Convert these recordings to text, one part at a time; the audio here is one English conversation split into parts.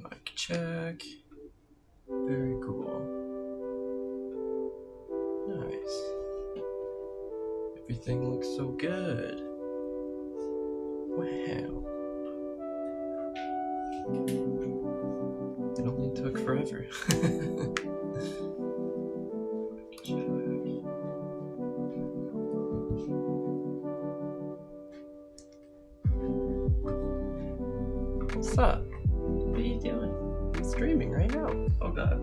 Mic check. Very cool. Nice. Everything looks so good. Wow. It only took forever. Mic check. What's up? What are you doing? I'm streaming right now. Oh god.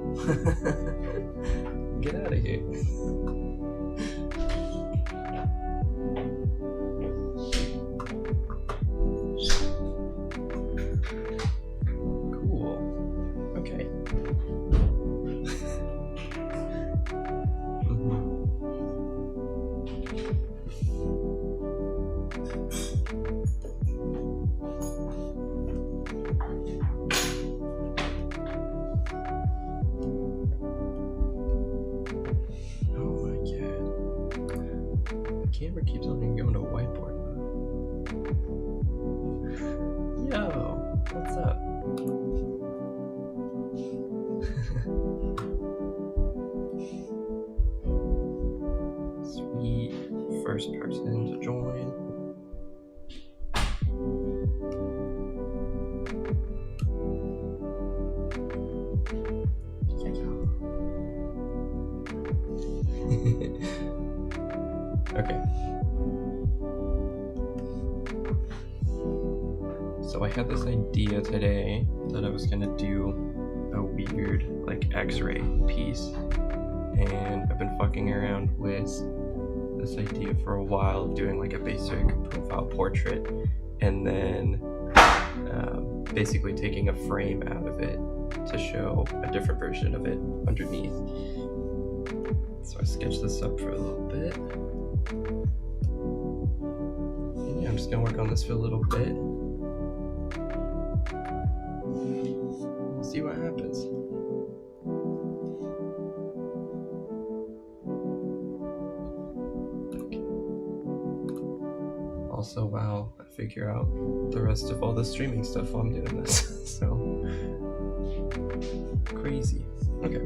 Get out of here. Cool. Okay. Camera keeps on going to whiteboard mode. Yo, what's up? Sweet first person to join. Okay. So I had this idea today that I was gonna do a weird like x-ray piece, and I've been fucking around with this idea for a while of doing like a basic profile portrait and then basically taking a frame out of it to show a different version of it underneath. So I sketched this up for a little bit. And yeah, I'm just gonna work on this for a little bit. We'll see what happens. also while I figure out the rest of all the streaming stuff while I'm doing this. So crazy. Okay.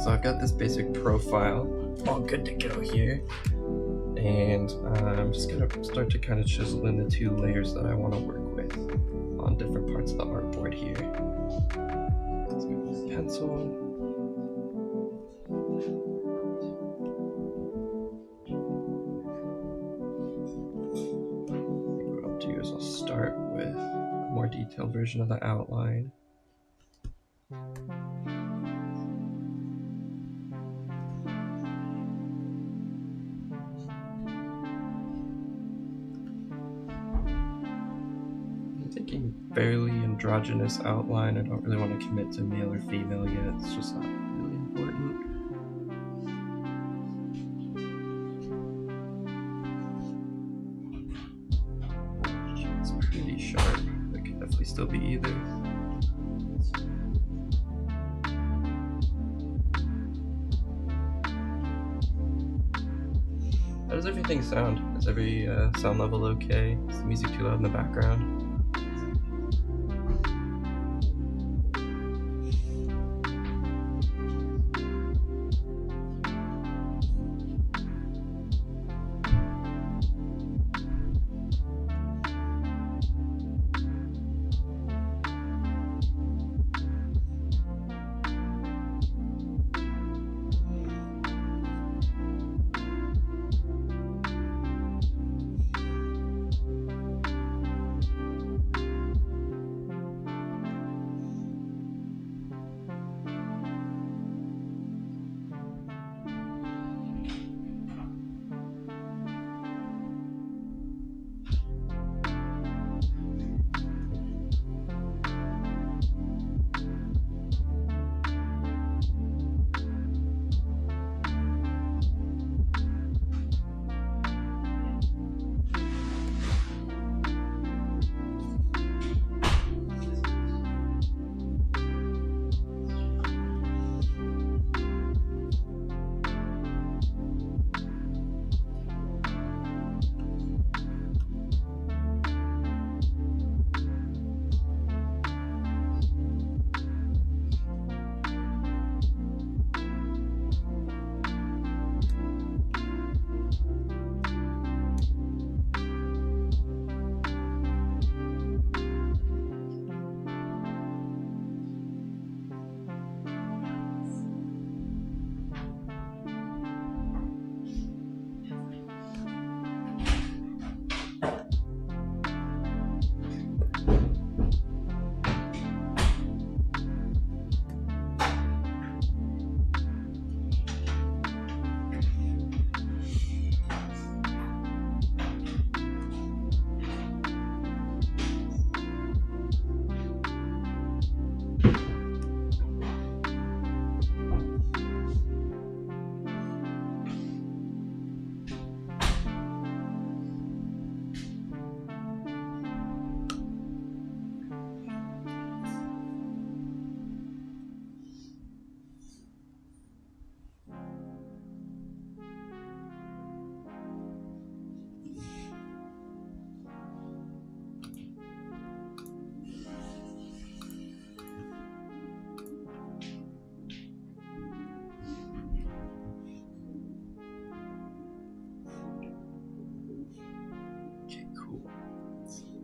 So I've got this basic profile all good to go here, and I'm just gonna start to kind of chisel in the 2 layers that I want to work with on different parts of the artboard here. Let's go with a pencil. What I'll do is I'll start with a more detailed version of the outline. Fairly androgynous outline. I don't really want to commit to male or female yet. It's just not really important. It's pretty sharp. It could definitely still be either. How does everything sound? Is every sound level okay? Is the music too loud in the background?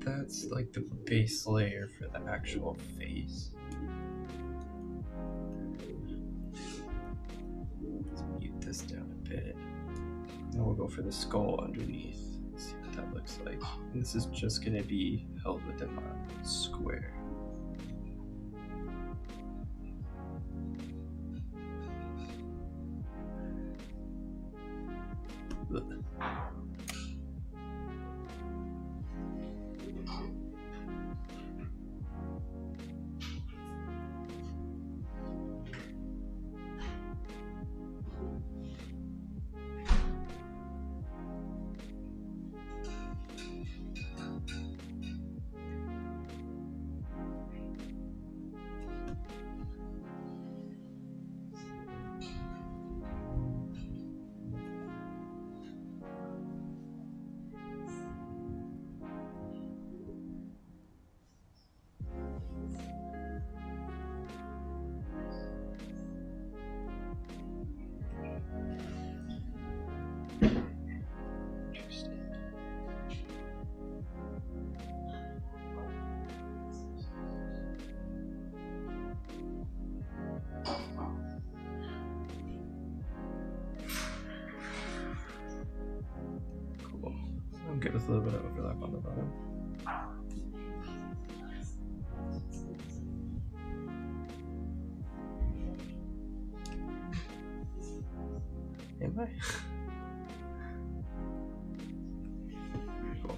That's like the base layer for the actual face. Let's mute this down a bit. Now we'll go for the skull underneath. Let's see what that looks like. And this is just going to be held within my square. Ugh. okay with a little bit of overlap on the bottom. Am I? Cool.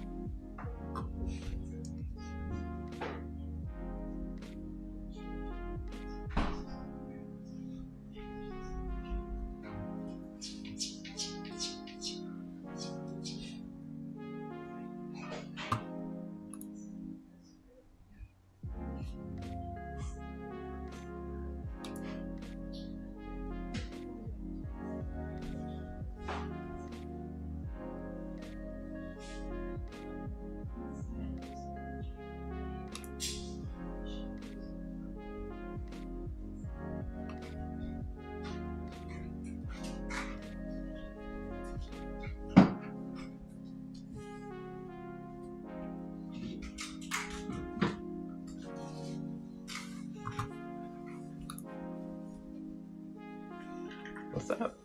What's up?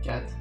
Cat.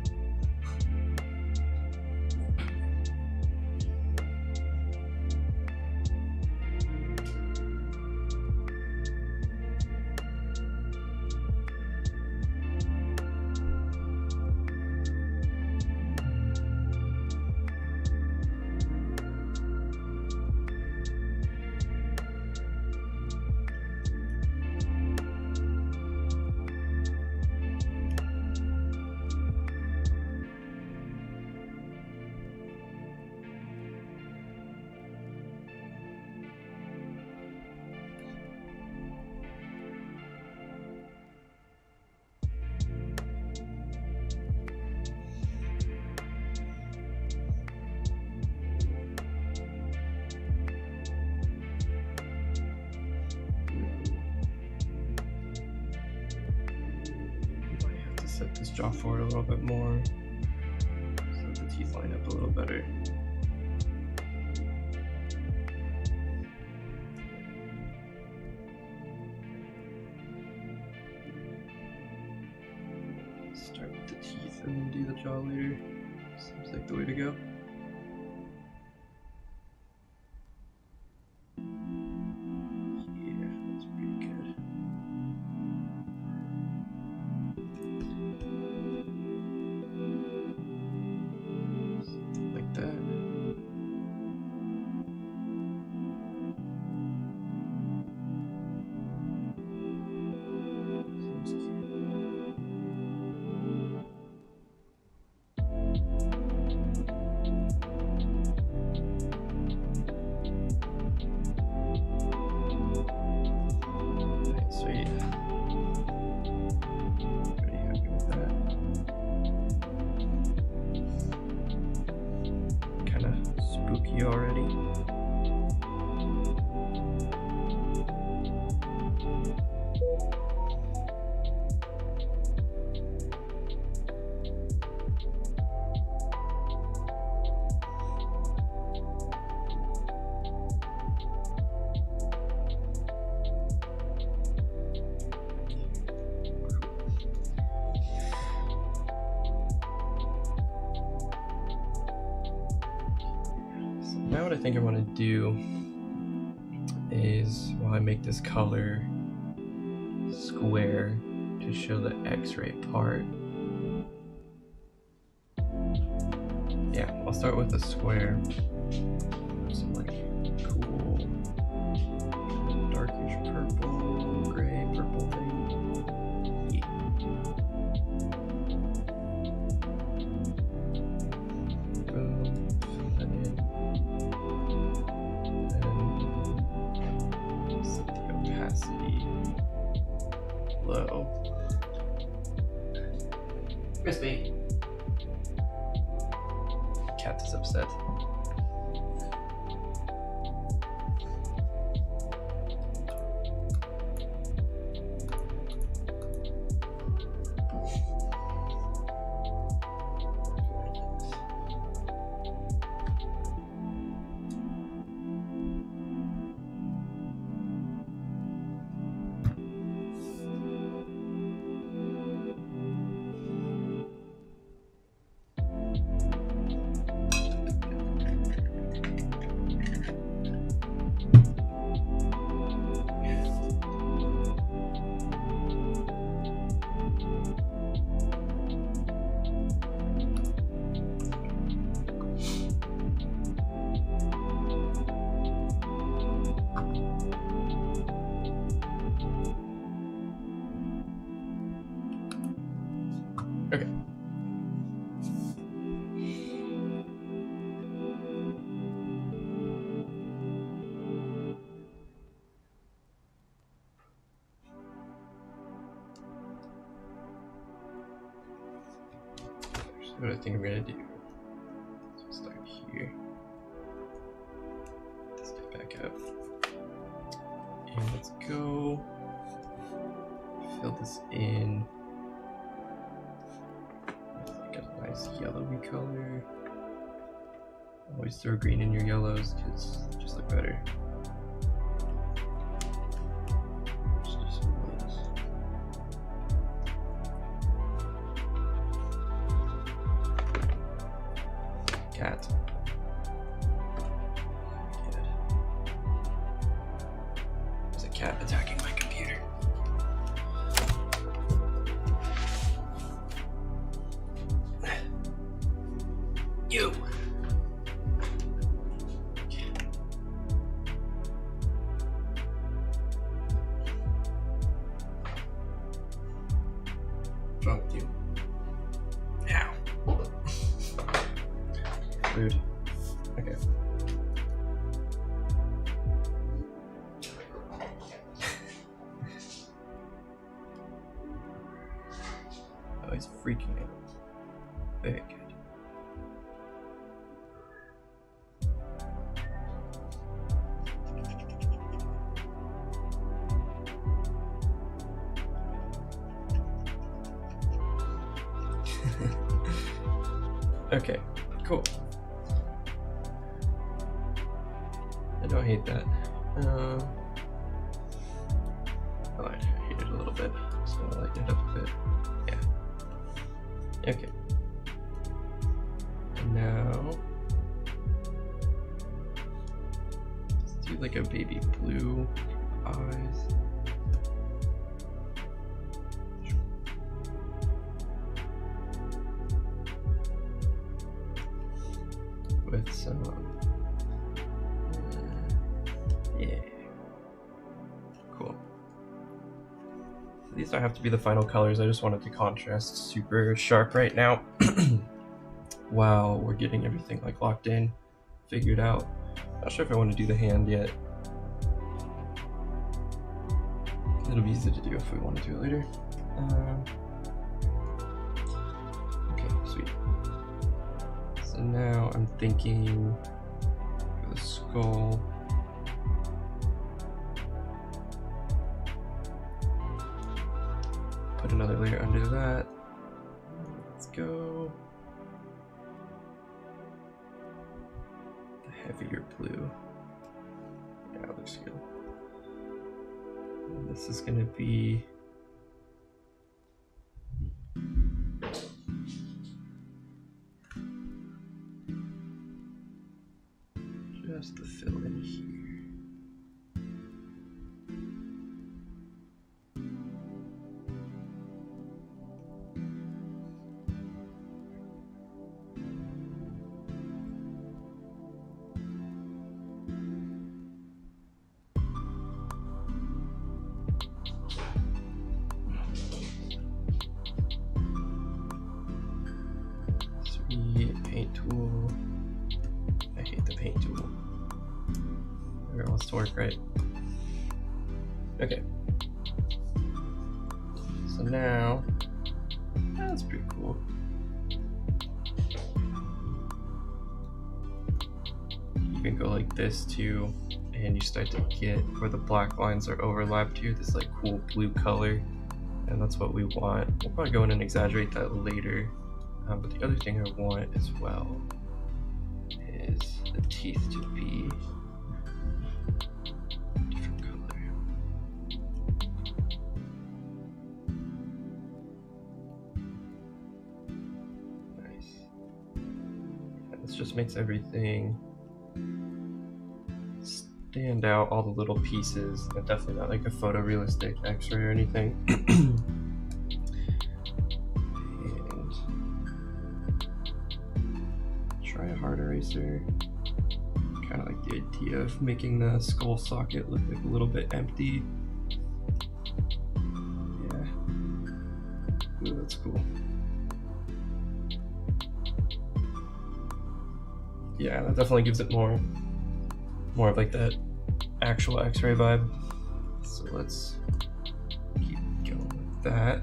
Set this jaw forward a little bit more so that the teeth line up a little better. Start with the teeth and then do the jaw later. Seems like the way to go. now what I think I want to do is, while I make this color square to show the X-ray part, yeah, I'll start with a square. Some like cool darkish purple, gray, purple thing. Yeah. Boom, fill that in. And set the opacity low. Miss me. Cat is upset. Okay. So what I think I'm gonna do. So start here. Let's get back up. And let's go fill this in with like a nice yellowy color. Always throw green in your yellows because they just look better. Just do some of those. Cat. Good. There's a cat attacking my computer. You. What's wrong with you? Ow. Rude. Okay. Oh, he's freaking out. Very good. Okay, cool. I don't hate that. Oh, I hate it a little bit. Just gonna lighten it up a bit. Yeah. Okay. And now let's do like a baby blue eyes. With some, yeah, cool. So these don't have to be the final colors. I just wanted to contrast super sharp right now while we're getting everything like locked in, figured out. Not sure if I want to do the hand yet. It'll be easy to do if we want to do it later. Okay, sweet. So now I'm thinking for the skull. Put another layer under that. Let's go. The heavier blue. Yeah, it looks good. And this is gonna be just the fill in here. Paint tool. I hate the paint tool. Never wants to work right. Okay. So now, that's pretty cool. You can go like this too, and you start to get where the black lines are overlapped here, this like cool blue color, and that's what we want. We'll probably go in and exaggerate that later. But the other thing I want as well is the teeth to be a different color. Nice. And this just makes everything stand out, all the little pieces. And definitely not like a photorealistic X-ray or anything. Try a hard eraser. Kind of like the idea of making the skull socket look like a little bit empty. Yeah. Ooh, that's cool. Yeah, that definitely gives it more of like that actual X-ray vibe. So let's keep going with that.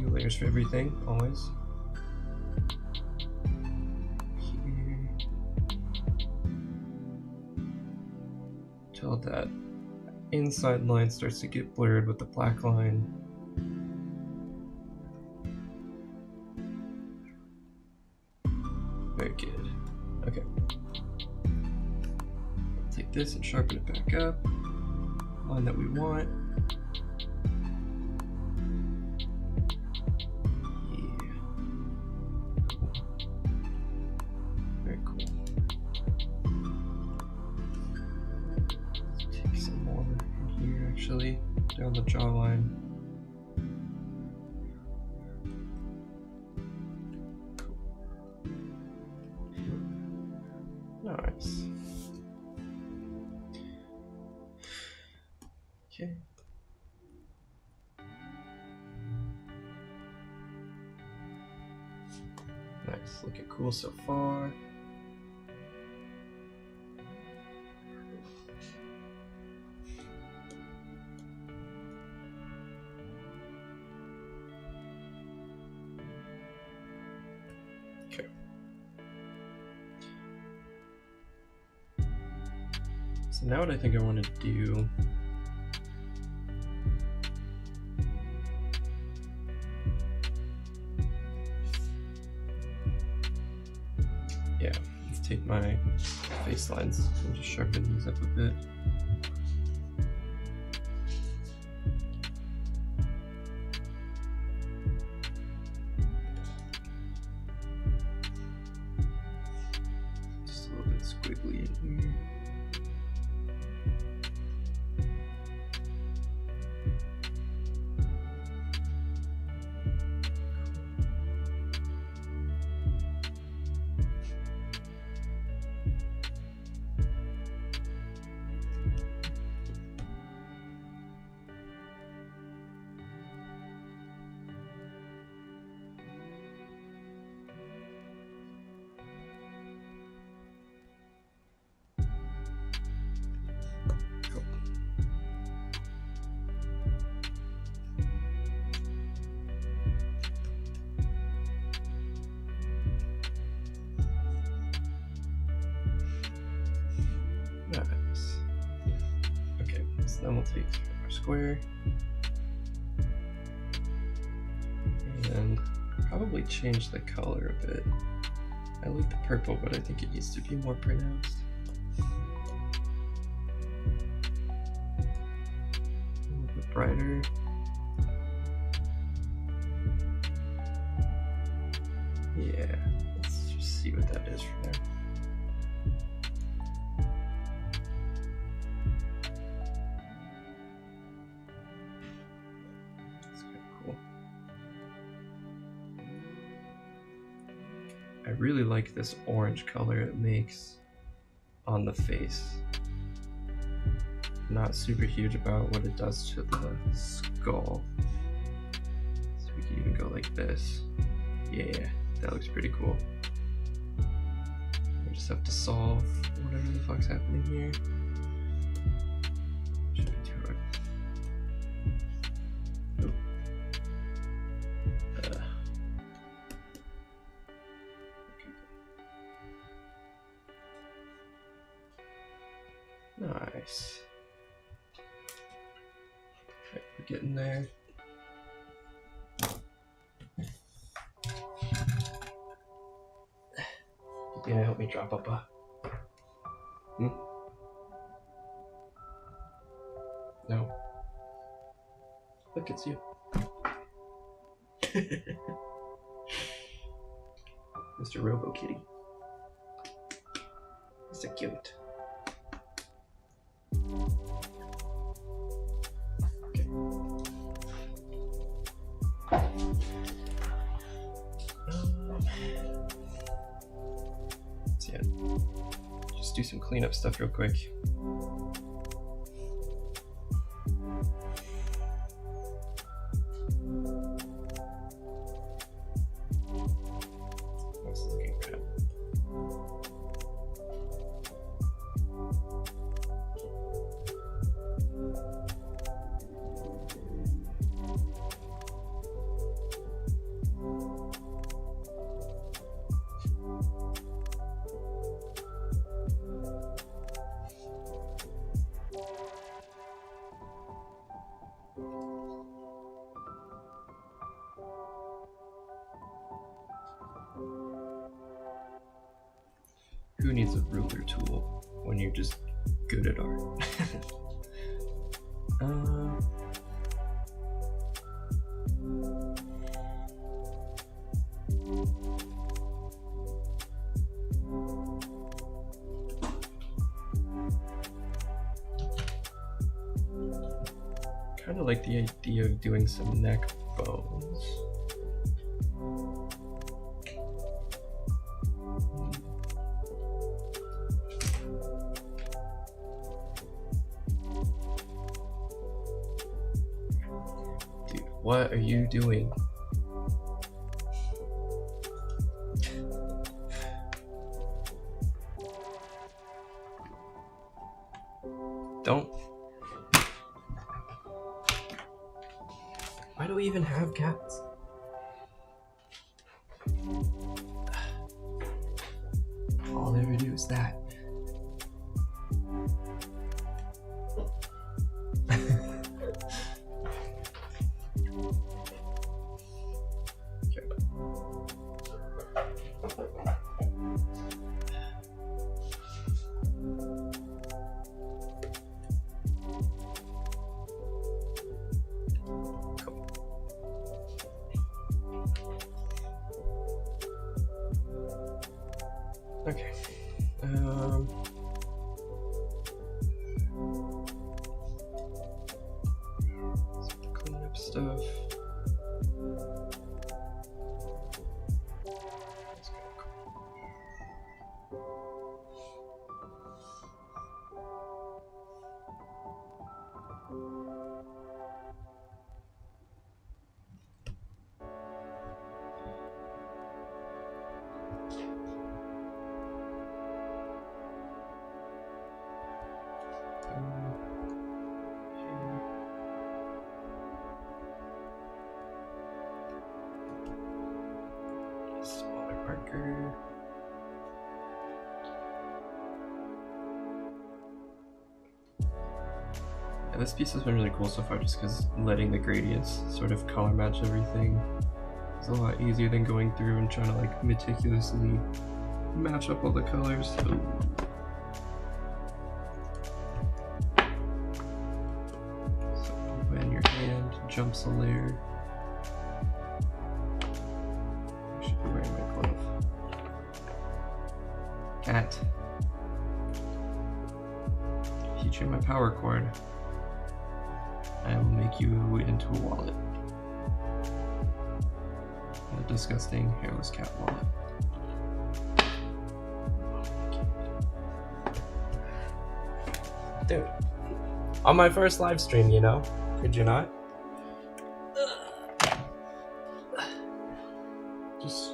Layers for everything, always. Here. Till that inside line starts to get blurred with the black line. Very good. Okay. I'll take this and sharpen it back up. Line that we want. Down the jawline. Nice. Okay. Nice, looking cool so far. Okay. So now what I think I want to do let's take my face lines and just sharpen these up a bit. Just a little bit squiggly in here. Nice. Okay, so then we'll take our square and probably change the color a bit. I like the purple, but I think it needs to be more pronounced. A little bit brighter. that is for now. That's kind of cool. I really like this orange color it makes on the face. Not super huge about what it does to the skull. So we can even go like this. Yeah, that looks pretty cool. We just have to solve whatever the fuck's happening here. Shouldn't be too hard. Nice. Okay, we're getting there. You gonna help me drop up a... No. Look, it's you. Mr. Robo Kitty. He's so cute. Okay. So yeah, just do some cleanup stuff real quick. Who needs a ruler tool when you're just good at art? Kind of like the idea of doing some neck bones. What are you doing? Don't. Why do we even have cats? All they ever do is that. Okay. Some cleanup stuff. That's kind of cool. Smaller marker. Yeah, this piece has been really cool so far just because letting the gradients sort of color match everything is a lot easier than going through and trying to like meticulously match up all the colors. So when your hand jumps a layer, I should be wearing my glove. teach you my power cord. I will make you into a wallet. A disgusting hairless cat wallet. Dude, on my first live stream, you know? Could you not?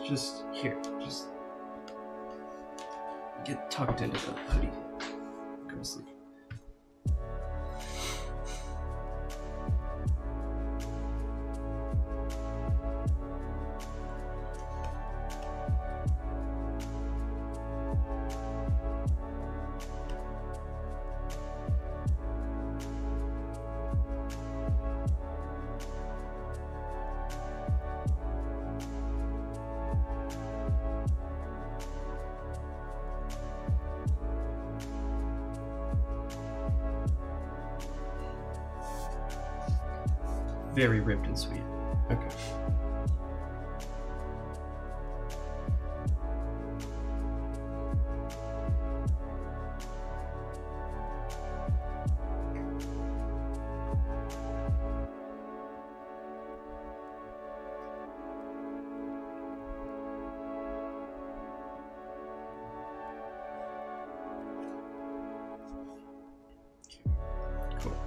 Just here, just get tucked into the hoodie. Go to sleep. Very ripped and sweet. Okay. Cool.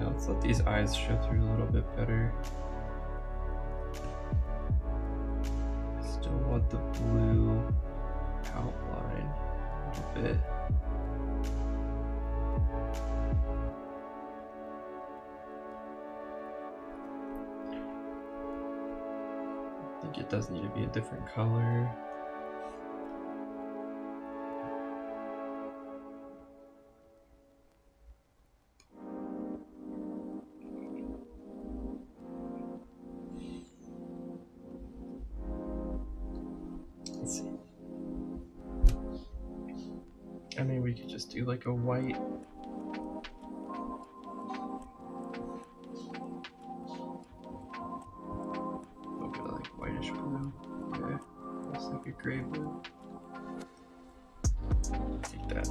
Let's let these eyes show through a little bit better. I still want the blue outline a little bit. I think it does need to be a different color. I mean, we could just do like a white. Look at like whitish blue. Yeah, looks like a gray blue. Take that.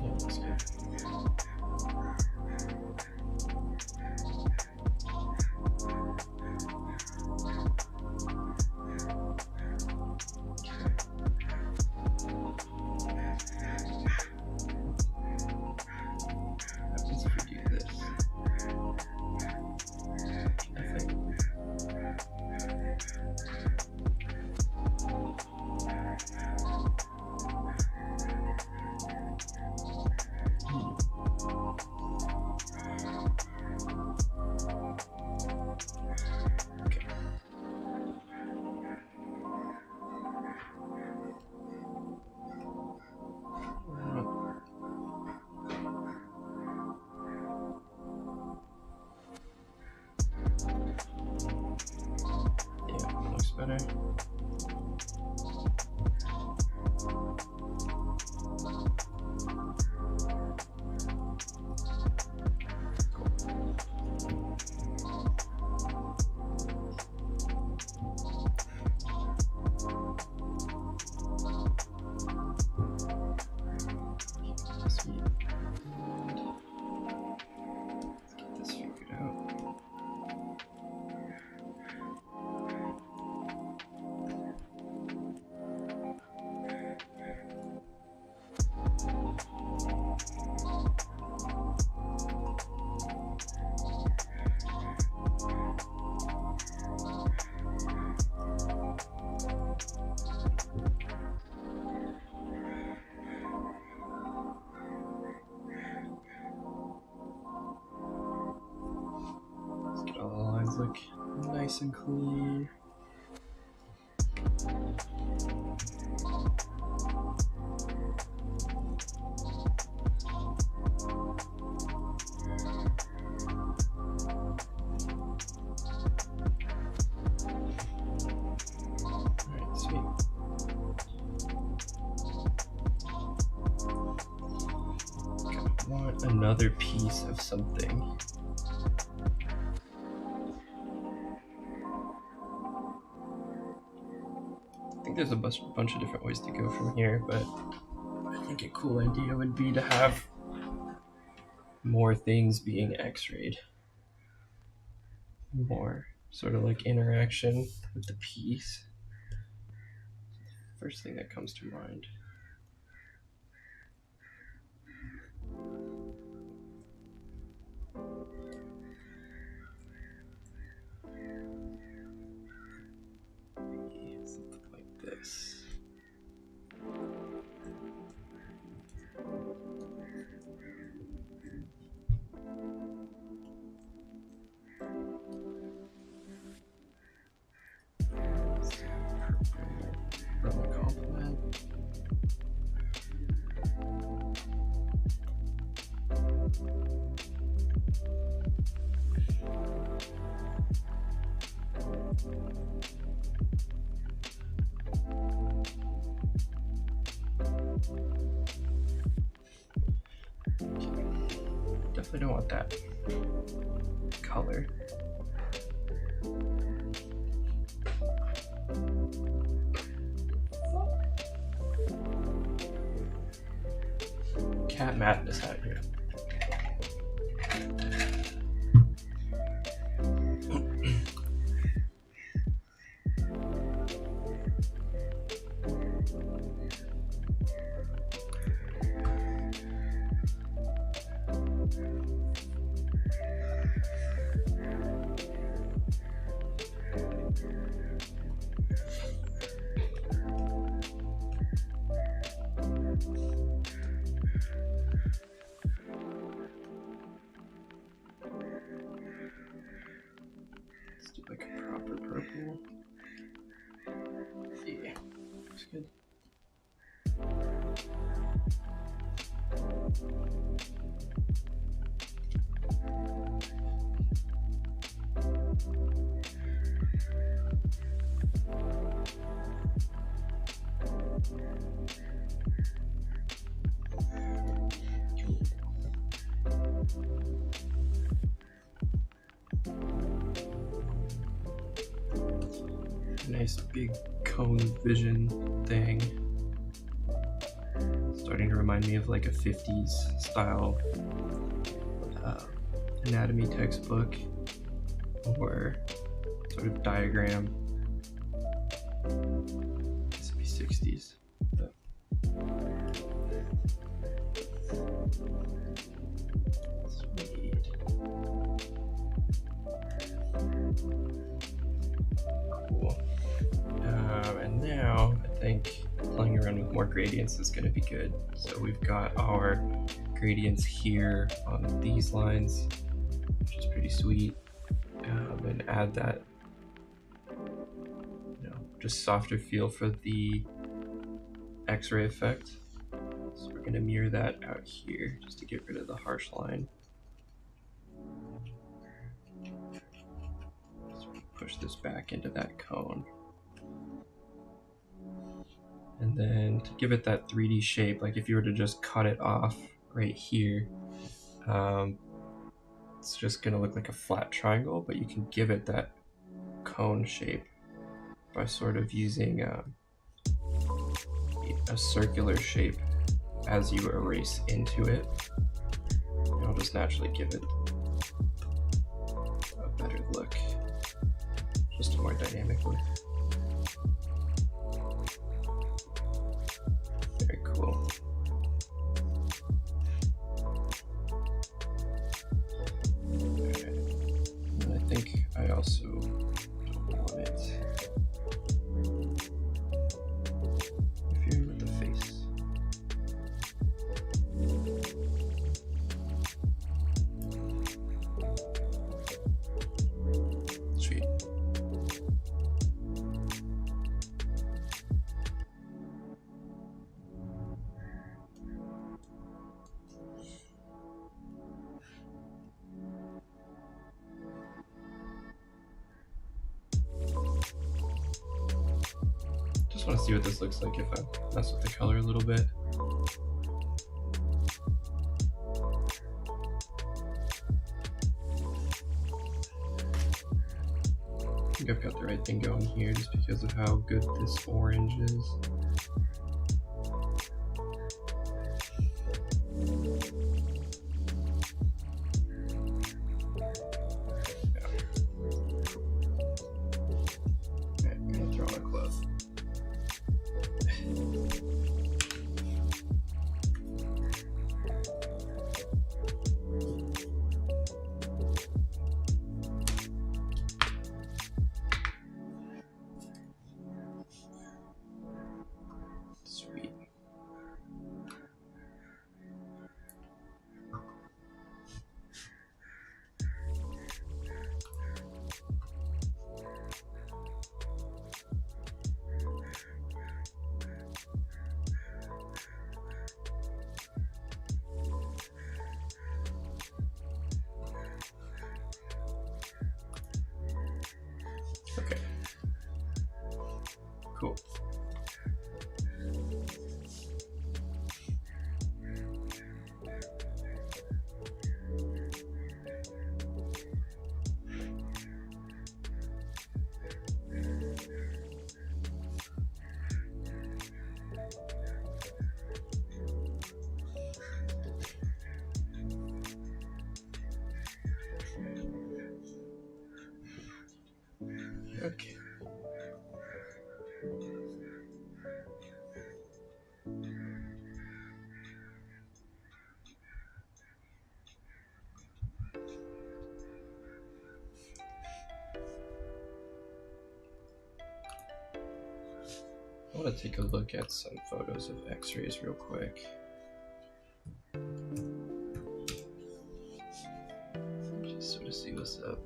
Yeah, looks good. Better. Sweet. Get this figured out. All the lines look nice and clean. Alright, sweet. want another piece of something. I think there's a bunch of different ways to go from here, but I think a cool idea would be to have more things being x-rayed. More sort of like interaction with the piece. First thing that comes to mind. Something like this. From a compliment. Definitely don't want that color. Cat madness out here. Like a proper purple. Yeah, looks good. Nice big cone vision thing. Starting to remind me of like a 50s style anatomy textbook or sort of diagram. This would be 60s. But sweet. Cool. And now I think playing around with more gradients is going to be good. So we've got our gradients here on these lines, which is pretty sweet, and add that, just softer feel for the X-ray effect. So we're going to mirror that out here just to get rid of the harsh line. So we push this back into that cone. And then to give it that 3D shape, like if you were to just cut it off right here, it's just gonna look like a flat triangle, but you can give it that cone shape by sort of using a circular shape as you erase into it. It'll just naturally give it a better look, just a more dynamic look. Very cool. Okay. And I think I also want it interfering with the face. Sweet. Just want to see what this looks like if I mess with the color a little bit. think I've got the right thing going here just because of how good this orange is. Okay. Cool. Okay. I want to take a look at some photos of X-rays real quick. Just sort of see what's up.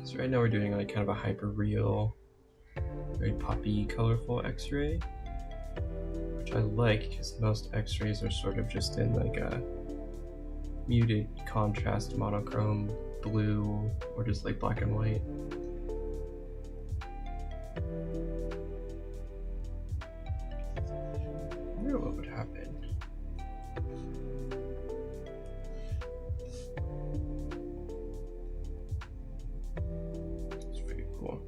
So right now we're doing like kind of a hyper real, very poppy, colorful X-ray, which I like because most X-rays are sort of just in like a muted contrast monochrome blue or just like black and white. I wonder what would happen. It's pretty cool.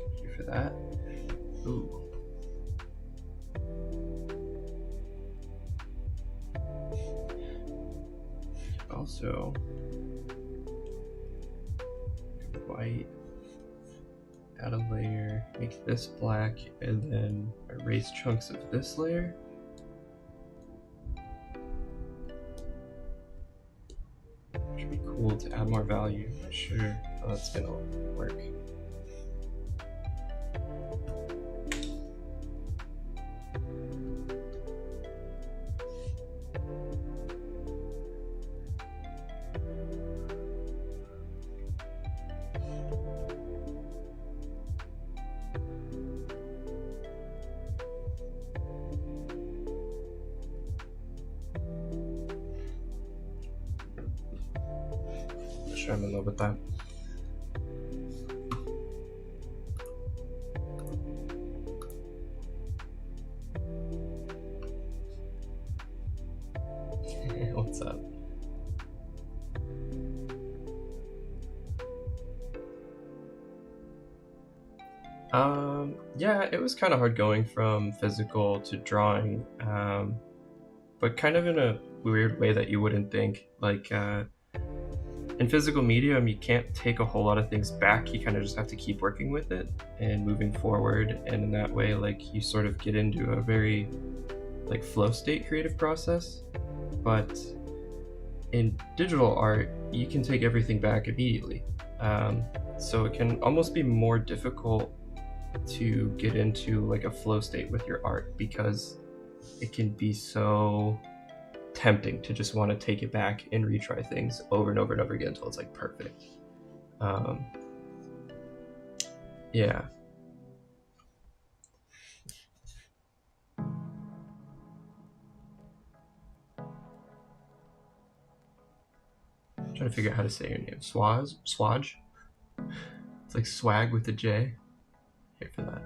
Thank you for that. Ooh. Also, white, add a layer, make this black, and then erase chunks of this layer. Should be cool to add more value. Not sure how that's gonna work. Sure, I'm in love with that. What's up? Yeah, it was kind of hard going from physical to drawing, but kind of in a weird way that you wouldn't think. Like, in physical medium, you can't take a whole lot of things back. You kind of just have to keep working with it and moving forward. And in that way, like, you sort of get into a very, like, flow state creative process. But in digital art, you can take everything back immediately. So it can almost be more difficult to get into like a flow state with your art because it can be so tempting to just want to take it back and retry things over and over and over again until it's like perfect. Yeah. I'm trying to figure out how to say your name. Swaj? It's like swag with a J. Here for that.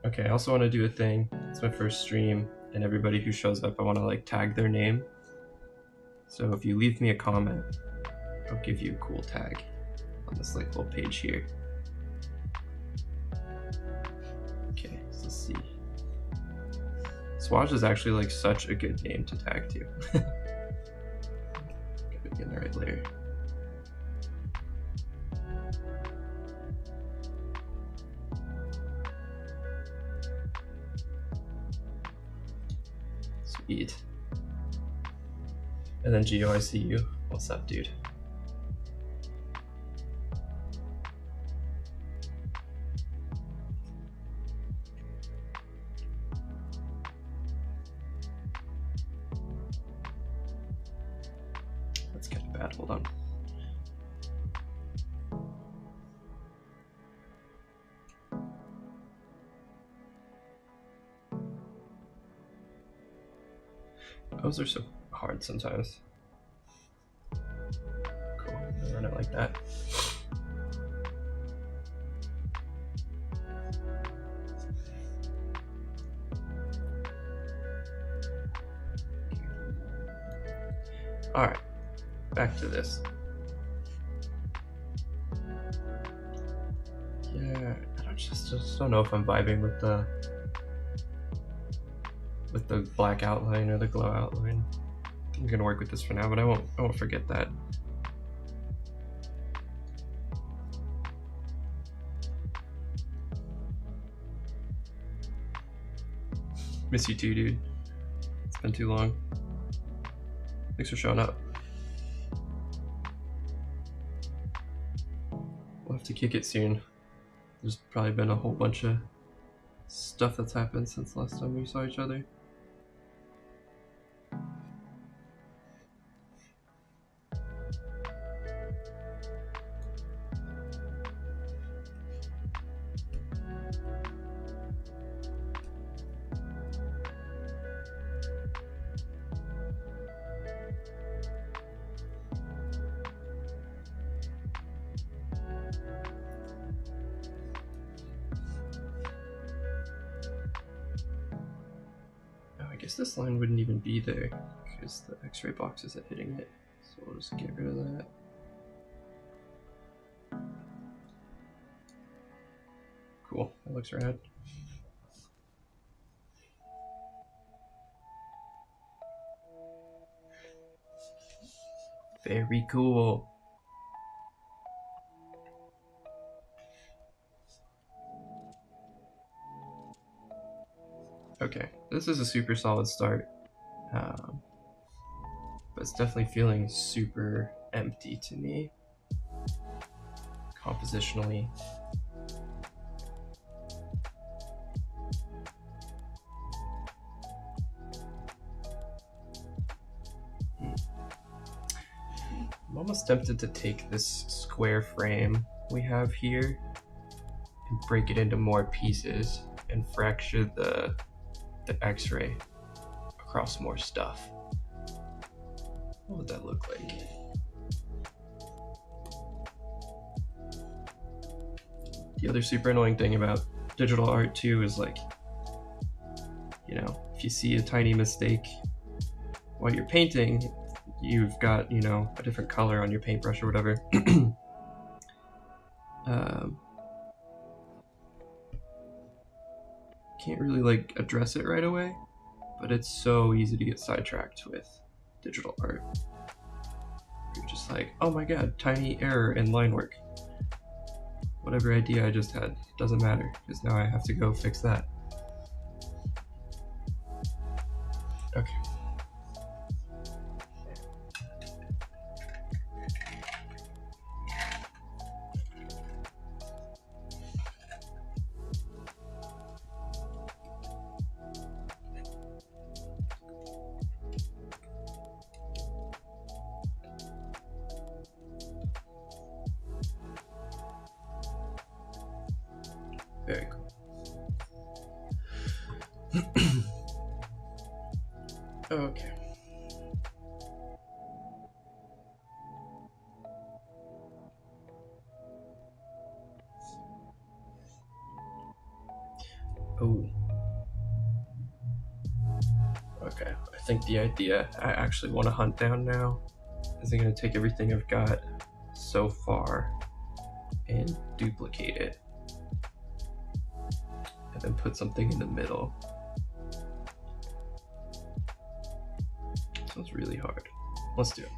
Okay, I also want to do a thing. It's my first stream, and everybody who shows up, I want to like tag their name. So if you leave me a comment, I'll give you a cool tag on this like little page here. Okay, so let's see. Swaj is actually like such a good name to tag to. Gotta get in the right layer. Sweet. And then Geo, I see you. What's up, dude? That's kind of bad. Hold on. Those are so hard sometimes. Cool. I'll run it like that. All right, back to this. Yeah, I just don't know if I'm vibing with the black outline or the glow outline. I'm gonna work with this for now, but I won't forget that. Miss you too, dude. It's been too long. Thanks for showing up. We'll have to kick it soon. There's probably been a whole bunch of stuff that's happened since last time we saw each other. This line wouldn't even be there because the X-ray box isn't hitting it, so we'll just get rid of that. Cool, that looks rad. Very cool. Okay, this is a super solid start, but it's definitely feeling super empty to me, compositionally. I'm almost tempted to take this square frame we have here and break it into more pieces and fracture the X-ray across more stuff. What would that look like? The other super annoying thing about digital art too is like, you know, if you see a tiny mistake while you're painting, you've got, you know, a different color on your paintbrush or whatever. Can't really like address it right away, but it's so easy to get sidetracked with digital art. You're just like, oh my god, tiny error in line work. Whatever idea I just had doesn't matter because now I have to go fix that. Okay. Very cool. Okay. Oh, Okay, I think the idea I actually want to hunt down now is I'm going to take everything I've got so far and duplicate it. And then put something in the middle. Sounds really hard. Let's do it.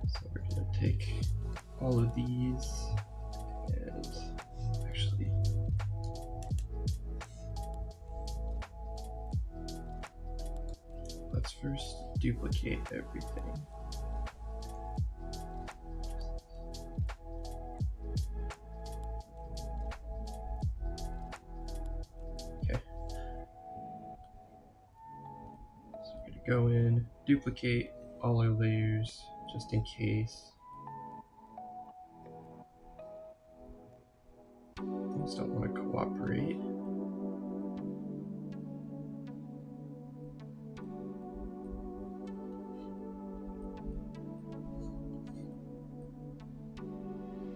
So we're going to take all of these and actually let's first duplicate everything. Okay. So we're going to go in, duplicate all our layers just in case. Things don't want to cooperate.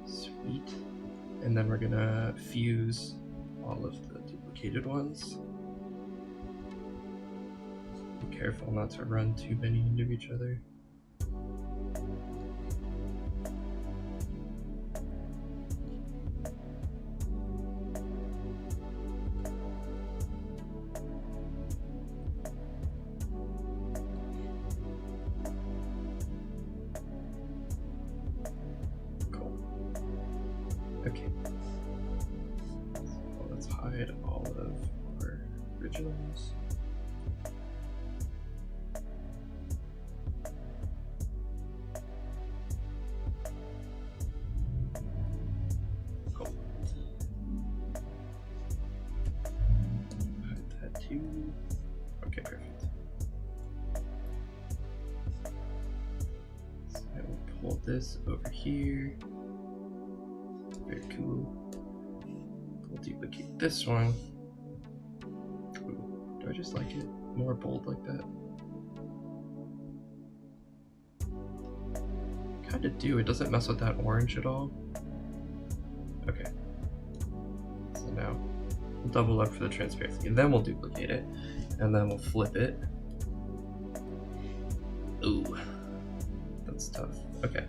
Sweet. And then we're gonna fuse all of the duplicated ones. Be careful not to run too many into each other. Okay, so let's hide all of our originals. Cool. Hide that too. Okay, perfect. So I will pull this over here. Very cool. We'll duplicate this one. Ooh, do I just like it more bold like that? Kinda do. It doesn't mess with that orange at all. Okay. So now we'll double up for the transparency. And then we'll duplicate it. And then we'll flip it. Ooh. That's tough. Okay.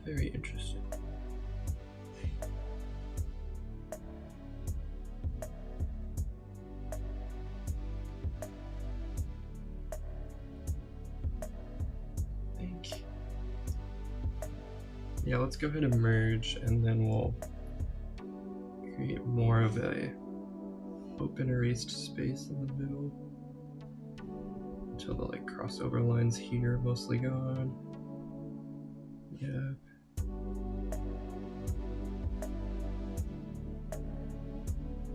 Very interesting. Yeah, let's go ahead and merge, and then we'll create more of a open erased space in the middle until the like crossover lines here are mostly gone. Yeah.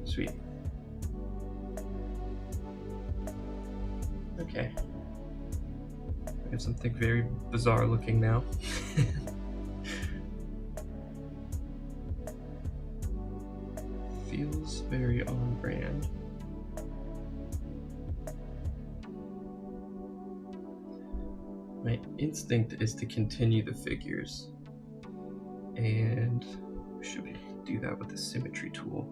Sweet. Okay. We have something very bizarre looking now. Feels very on brand. My instinct is to continue the figures, and we should be able to do that with the symmetry tool.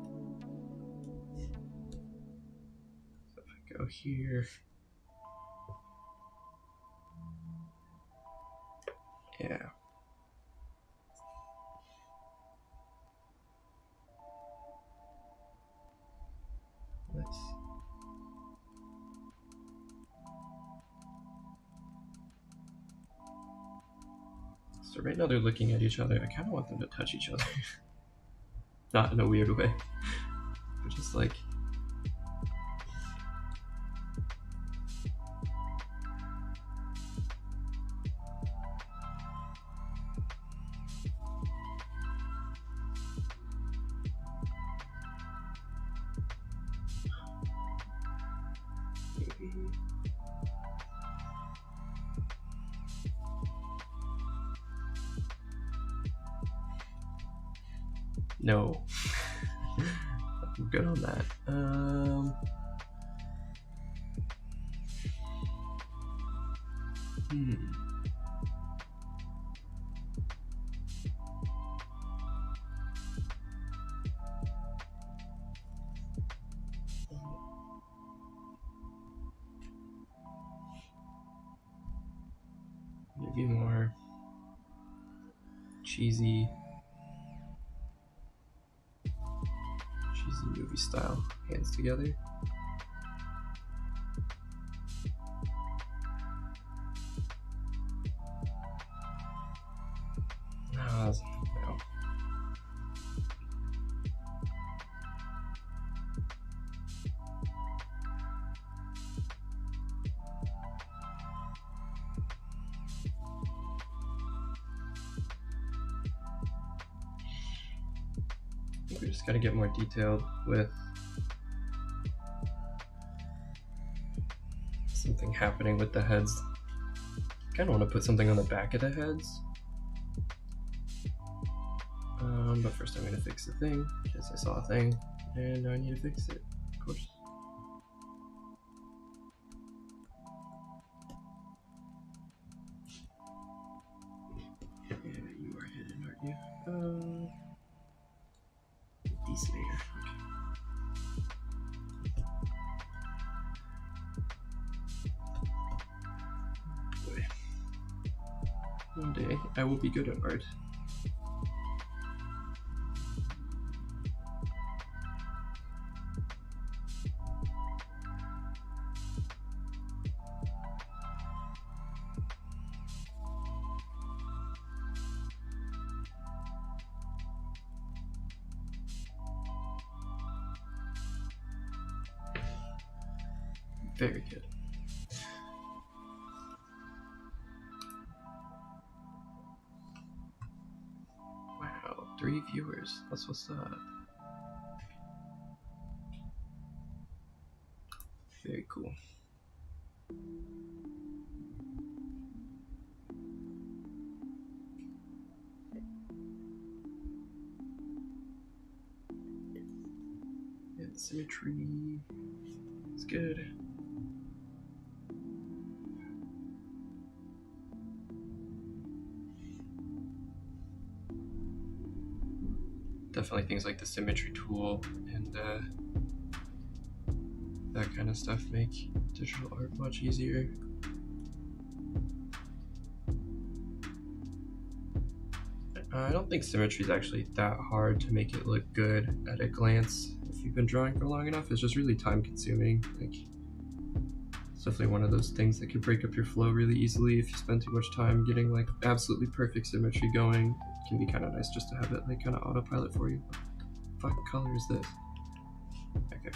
So if I go here, yeah. Nice. So right now they're looking at each other. I kind of want them to touch each other. Not in a weird way, but just like... No. I'm good on that. Maybe more cheesy movie style. Hands together. No. I think we just gotta get more detailed with something happening with the heads. I kind of want to put something on the back of the heads. But first I'm gonna fix the thing, because I saw a thing, and I need to fix it, of course. Yeah, you are hidden, aren't you? Slayer. Okay. Boy. One day I will be good at art. Very good. Wow, 3 viewers. That's what's up. Very cool. Yeah, the symmetry is good. Definitely things like the symmetry tool and that kind of stuff make digital art much easier. I don't think symmetry is actually that hard to make it look good at a glance. If you've been drawing for long enough, it's just really time consuming. Like, it's definitely one of those things that could break up your flow really easily if you spend too much time getting like absolutely perfect symmetry going. It can be kind of nice just to have it like kind of autopilot for you. What fucking color is this? Okay.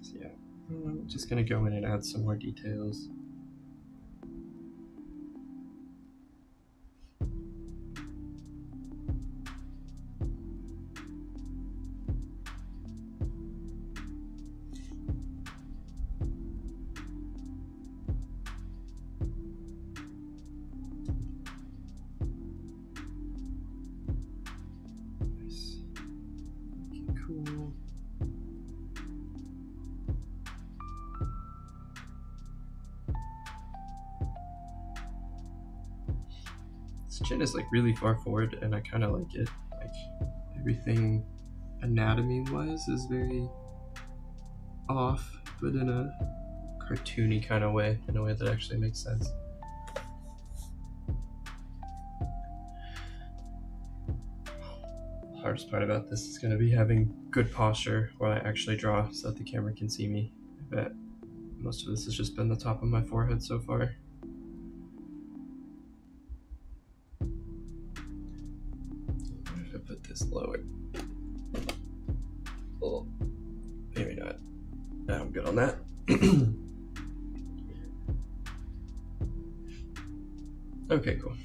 So yeah, I'm just gonna go in and add some more details. Cool. This chin is like really far forward and I kind of like it. Like everything anatomy wise is very off, but in a cartoony kind of way, in a way that actually makes sense. The hardest part about this is going to be having good posture while I actually draw so that the camera can see me. I bet most of this has just been the top of my forehead so far. What if I put this lower? Oh, maybe not. No, I'm good on that. Okay, cool.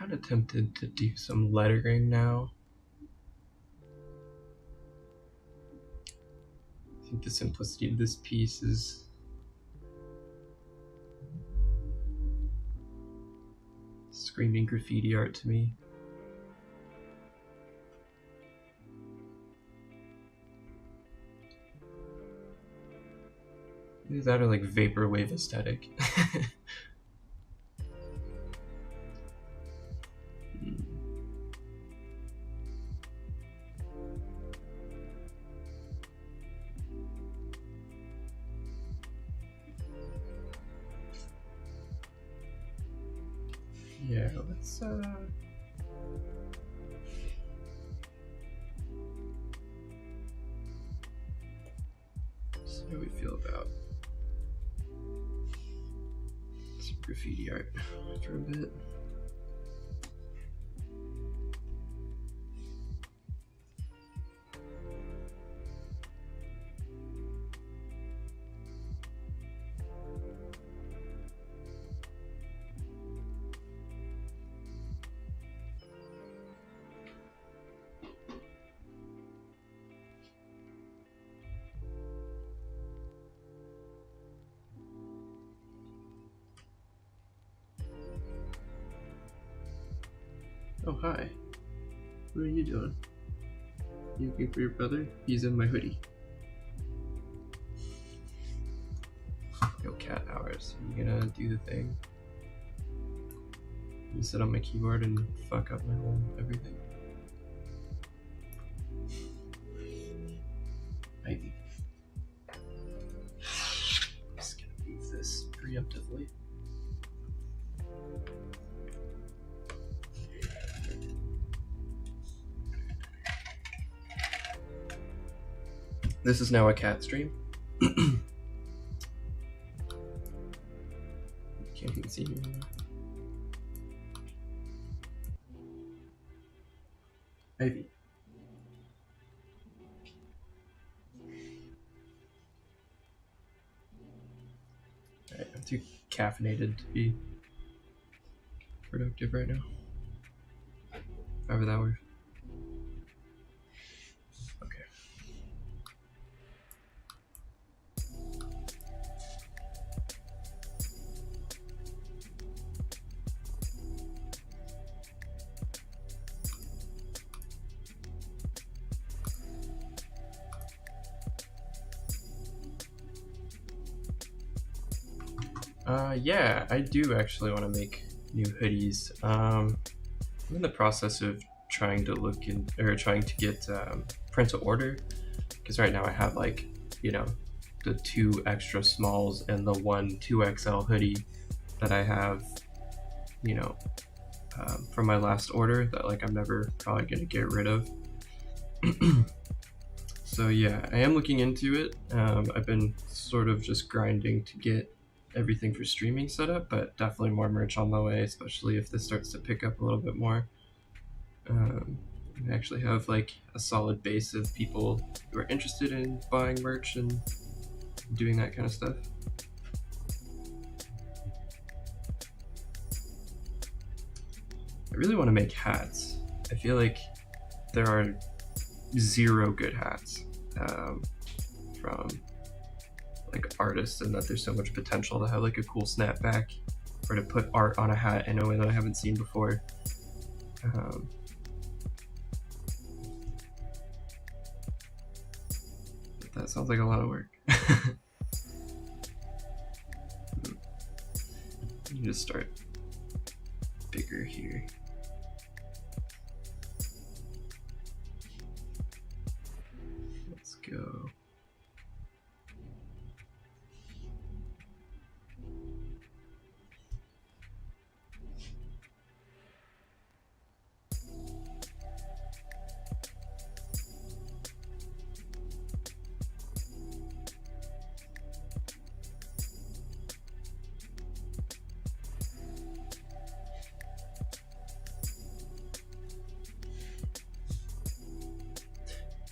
kind of tempted to do some lettering now. I think the simplicity of this piece is screaming graffiti art to me. Either that or like vaporwave aesthetic. Yeah, let's see how we feel about some graffiti art for a bit. Oh, hi. What are you doing? You looking for your brother? He's in my hoodie. Yo, cat hours. You gonna do the thing? You sit on my keyboard and fuck up my whole everything. Maybe. I'm just gonna move this preemptively. This is now a cat stream. Can't even see me anymore. Ivy. Alright, I'm too caffeinated to be productive right now. However that works. Okay. Yeah, I do actually want to make new hoodies. I'm in the process of trying to get print to order, because right now I have like, you know, the 2 extra smalls and the 1 2XL hoodie that I have, you know, from my last order that like I'm never probably gonna get rid of. So yeah, I am looking into it. I've been sort of just grinding to get everything for streaming set up, but definitely more merch on the way, especially if this starts to pick up a little bit more. I actually have like a solid base of people who are interested in buying merch and doing that kind of stuff. I really want to make hats. I feel like there are 0 good hats from like artists, and that there's so much potential to have like a cool snapback or to put art on a hat in a way that I haven't seen before. That sounds like a lot of work. You just start bigger here. Let's go.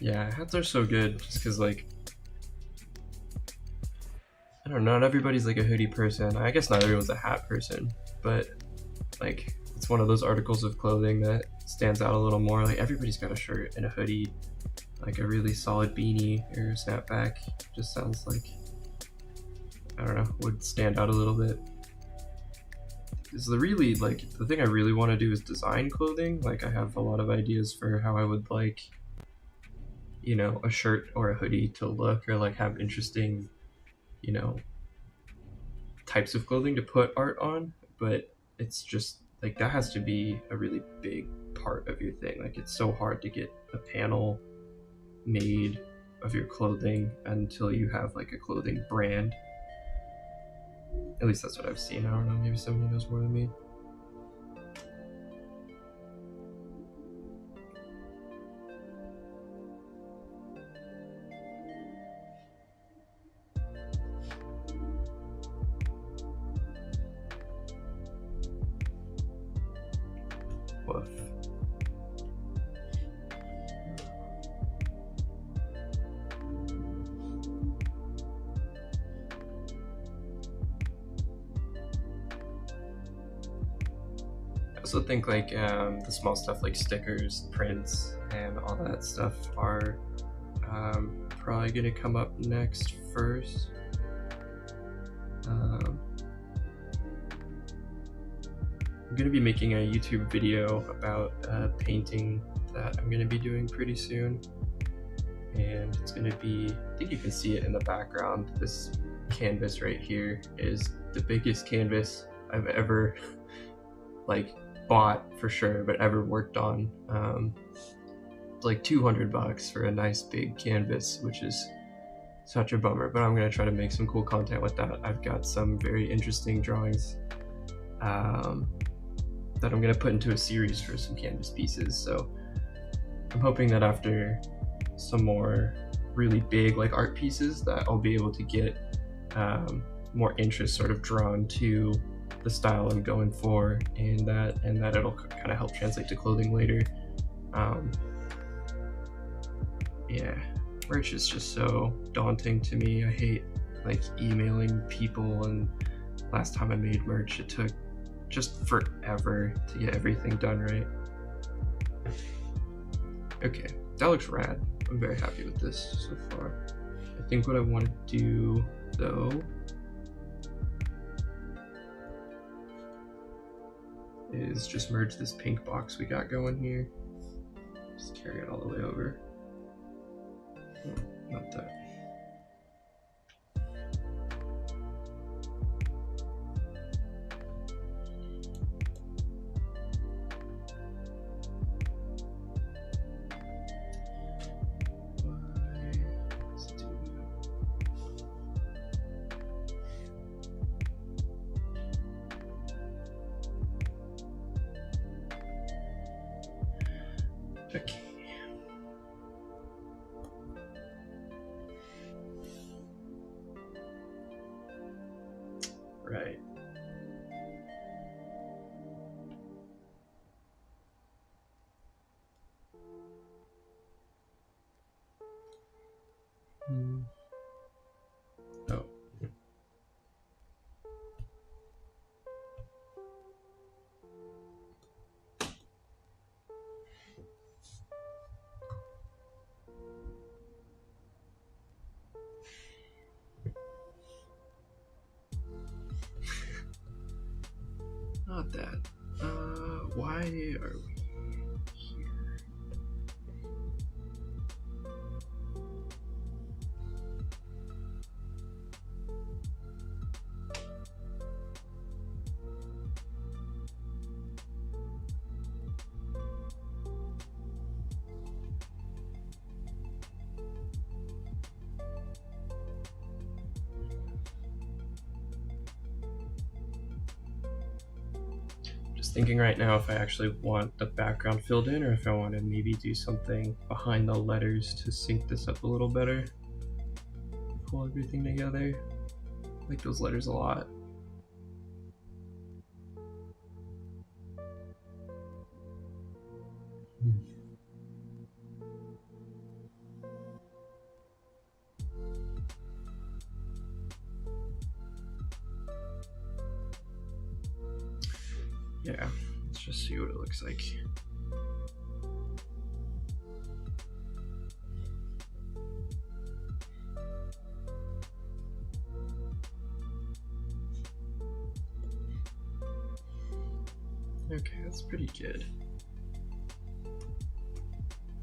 Yeah, hats are so good just because, like, I don't know, not everybody's like a hoodie person. I guess not everyone's a hat person, but like, it's one of those articles of clothing that stands out a little more. Like everybody's got a shirt and a hoodie, like a really solid beanie or a snapback. Just sounds like, I don't know, would stand out a little bit. Is the really, like, the thing I really want to do is design clothing. Like I have a lot of ideas for how I would like, you know, a shirt or a hoodie to look, or like have interesting, you know, types of clothing to put art on, but it's just like that has to be a really big part of your thing. Like it's so hard to get a panel made of your clothing until you have like a clothing brand. At least that's what I've seen. I don't know, maybe somebody knows more than me. Woof. I also think like the small stuff like stickers, prints, and all that stuff are probably gonna come up next first. I'm gonna be making a YouTube video about painting that I'm gonna be doing pretty soon, and it's gonna be, I think you can see it in the background, this canvas right here is the biggest canvas I've ever like bought for sure, but ever worked on. It's like $200 for a nice big canvas, which is such a bummer, but I'm gonna try to make some cool content with that. I've got some very interesting drawings that I'm gonna put into a series for some canvas pieces. So I'm hoping that after some more really big like art pieces that I'll be able to get more interest sort of drawn to the style I'm going for, and that it'll kind of help translate to clothing later. Yeah, merch is just so daunting to me. I hate like emailing people, and last time I made merch it took just forever to get everything done right. Okay, that looks rad. I'm very happy with this so far. I think what I want to do though is just merge this pink box we got going here. Just carry it all the way over. Oh, not that. Okay. Right. Oh. Not that. Why are we here? Just thinking right now if I actually want the background filled in, or if I want to maybe do something behind the letters to sync this up a little better. Pull everything together. I like those letters a lot. Yeah, let's just see what it looks like. Okay, that's pretty good.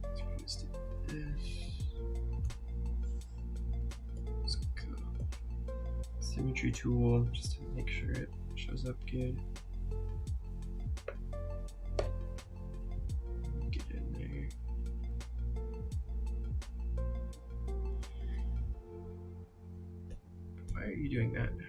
Let's do this. Let's go. Symmetry tool, just to make sure it shows up good. Get in there. Why are you doing that now?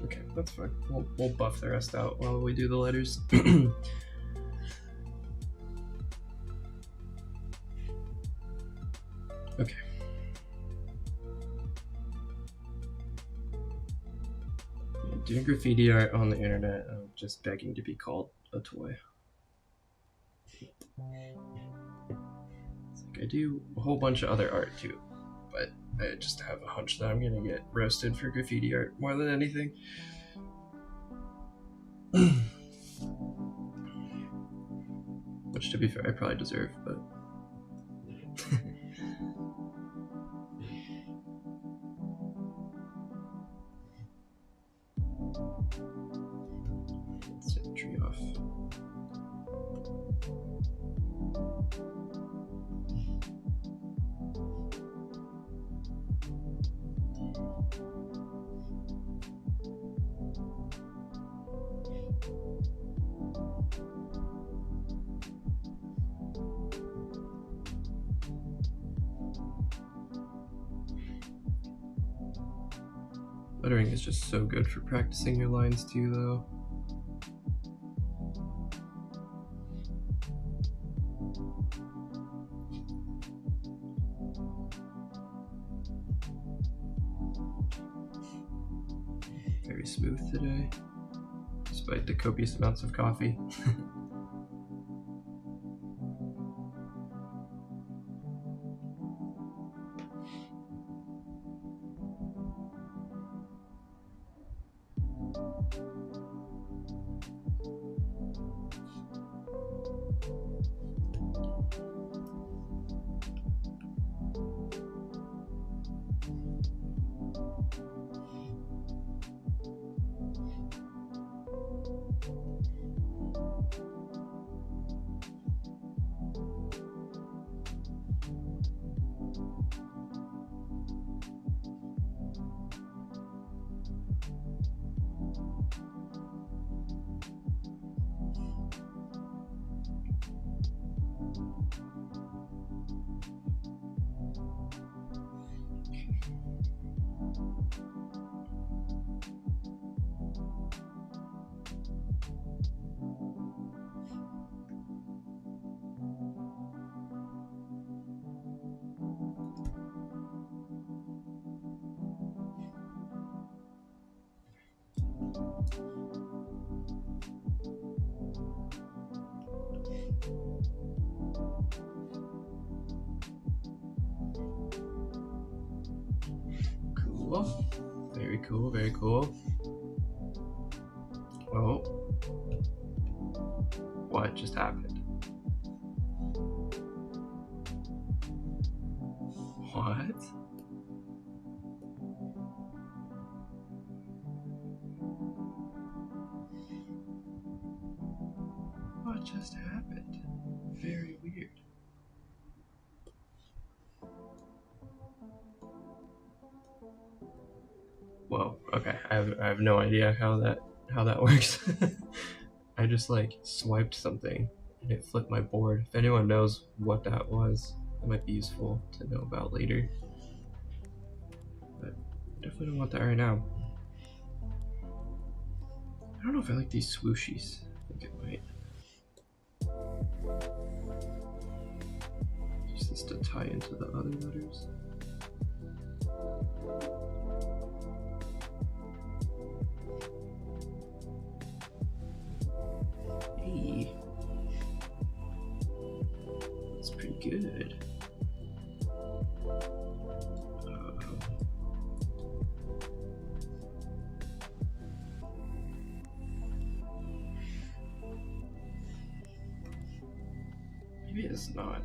Okay, that's fine. We'll buff the rest out while we do the letters. Okay. Yeah, doing graffiti art on the internet, I'm just begging to be called a toy. It's like I do a whole bunch of other art too, but I just have a hunch that I'm gonna get roasted for graffiti art more than anything. Which, to be fair, I probably deserve, but let's take the tree off. Lettering is just so good for practicing your lines too, though. Very smooth today, despite the copious amounts of coffee. Cool. Very cool, very cool. Oh. What just happened? What? What just happened? Very weird. Whoa, okay. I have no idea how that works. I just like swiped something and it flipped my board. If anyone knows what that was, it might be useful to know about later. But Definitely don't want that right now. I don't know if I like these swooshies. I think it might. Use this to tie into the other letters. Hey. That's pretty good. Maybe it's not.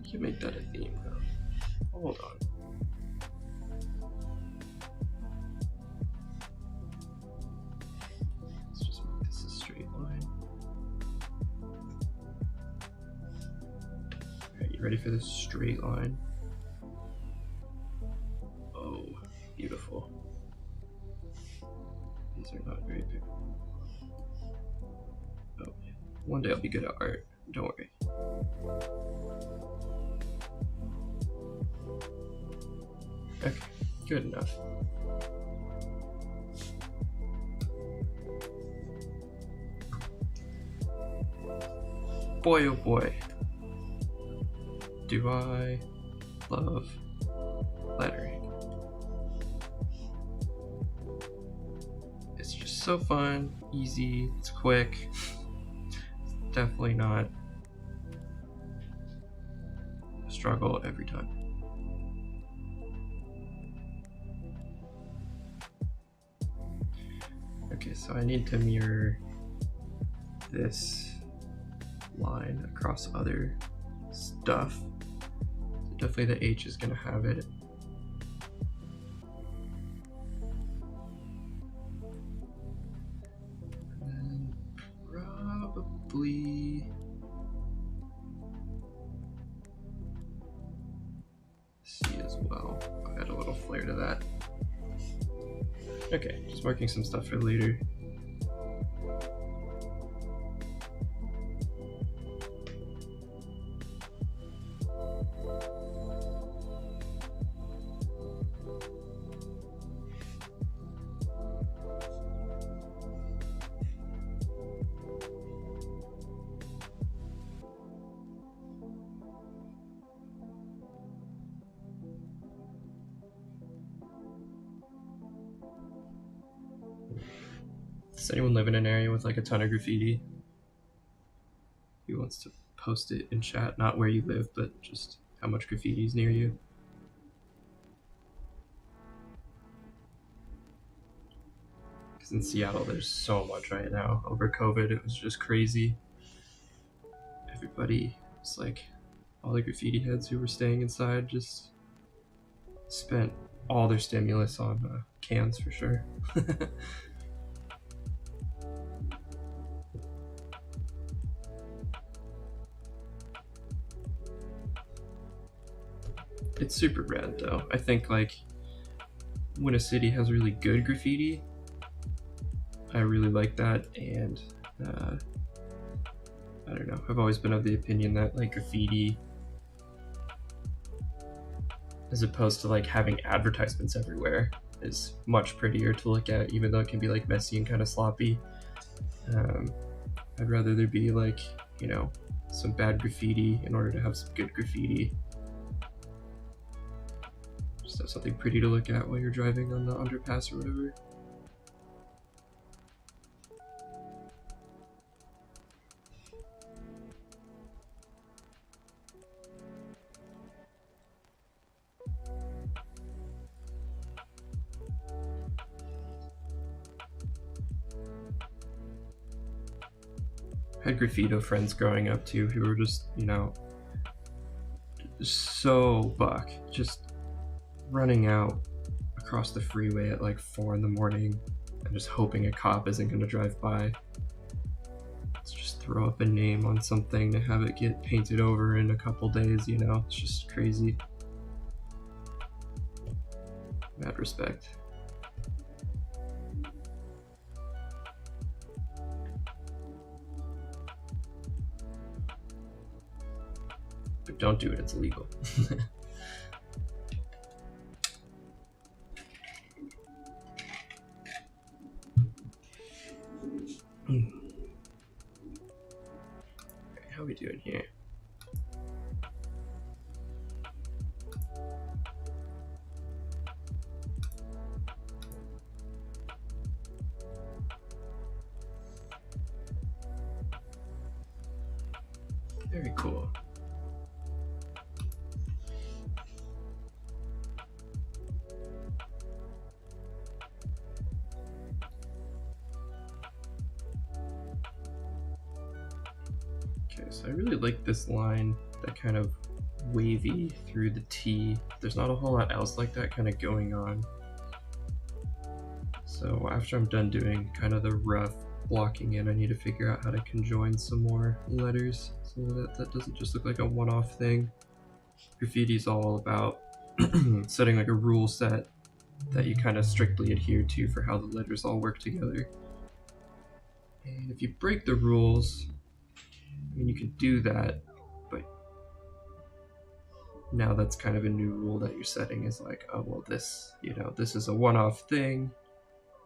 You can make that a theme though. Hold on. Let's just make this a straight line. Alright, you ready for this straight line? Oh, beautiful. These are not very big. Oh, one day I'll be good at art. Don't worry. Okay, good enough. Boy, oh boy, do I love lettering. It's just so fun, easy, it's quick. It's definitely not a struggle every time. Okay, so I need to mirror this line across other stuff. So definitely the H is gonna have it. And then probably C as well. I'll add a little flair to that. Okay, just marking some stuff for later. Does anyone live in an area with like a ton of graffiti? Who wants to post it in chat? Not where you live, but just how much graffiti is near you. Because in Seattle, there's so much right now. Over COVID, it was just crazy. Everybody was like, all the graffiti heads who were staying inside just spent all their stimulus on cans for sure. It's super rad though. I think like when a city has really good graffiti, I really like that, and I don't know, I've always been of the opinion that like graffiti, as opposed to like having advertisements everywhere, is much prettier to look at, even though it can be like messy and kind of sloppy. I'd rather there be like, you know, some bad graffiti in order to have some good graffiti. Just have something pretty to look at while you're driving on the underpass or whatever. I had graffito friends growing up too who were just, you know, so buck, just running out across the freeway at like 4 in the morning and just hoping a cop isn't going to drive by. Let's just throw up a name on something to have it get painted over in a couple days, you know? It's just crazy. Mad respect. But don't do it, it's illegal. we doing here? Very cool. Okay, so I really like this line, that kind of wavy through the T. There's not a whole lot else like that kind of going on. So after I'm done doing kind of the rough blocking in, I need to figure out how to conjoin some more letters so that that doesn't just look like a one-off thing. Graffiti is all about setting like a rule set that you kind of strictly adhere to for how the letters all work together. And if you break the rules, I mean, you can do that, but now that's kind of a new rule that you're setting is like, oh, well, this, you know, this is a one-off thing,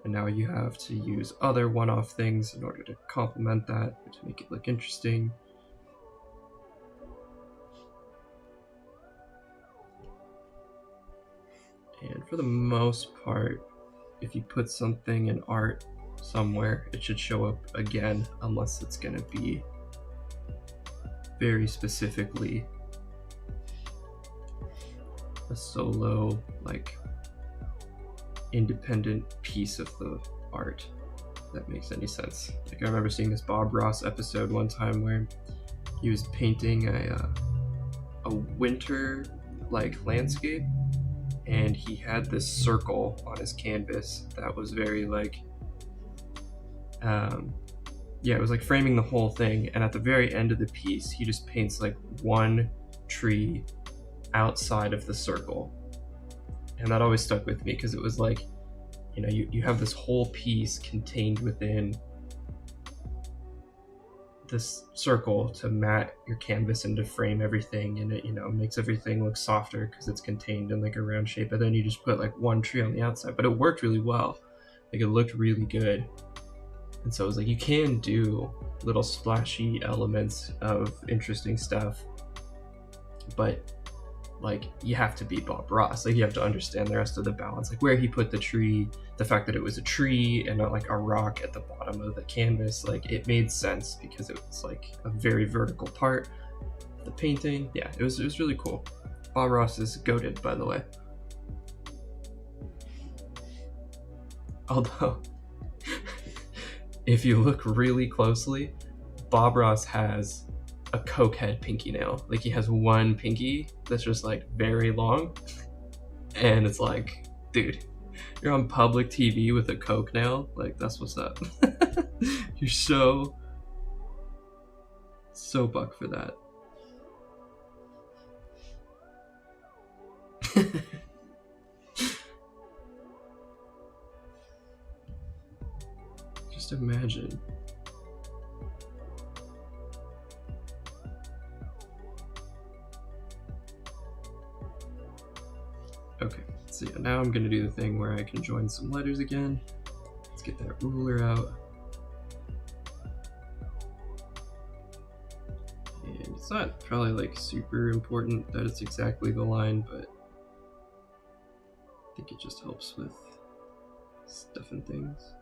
and now you have to use other one-off things in order to complement that, to make it look interesting. And for the most part, if you put something in art somewhere, it should show up again, unless it's going to be very specifically a solo, like, independent piece of the art, if that makes any sense. Like, I remember seeing this Bob Ross episode one time where he was painting a winter, like, landscape, and he had this circle on his canvas that was very, like, yeah, it was like framing the whole thing, and at the very end of the piece, he just paints like one tree outside of the circle. And that always stuck with me because it was like, you know, you have this whole piece contained within this circle to mat your canvas and to frame everything, and it, you know, makes everything look softer because it's contained in like a round shape. But then you just put like one tree on the outside, but it worked really well. Like, it looked really good. And so it was like, you can do little splashy elements of interesting stuff, but like, you have to be Bob Ross. Like, you have to understand the rest of the balance, like where he put the tree, the fact that it was a tree and not like a rock at the bottom of the canvas. Like, it made sense because it was like a very vertical part of the painting. Yeah, it was really cool. Bob Ross is goated, by the way. Although, if you look really closely, Bob Ross has a cokehead pinky nail. Like, he has one pinky that's just like very long, and it's like, dude, you're on public TV with a coke nail. Like, that's what's up. You're so buck for that. Just imagine. Okay, so yeah, now I'm gonna do the thing where I can join some letters again. Let's get that ruler out. And it's not probably like super important that it's exactly the line, but I think it just helps with stuffing things.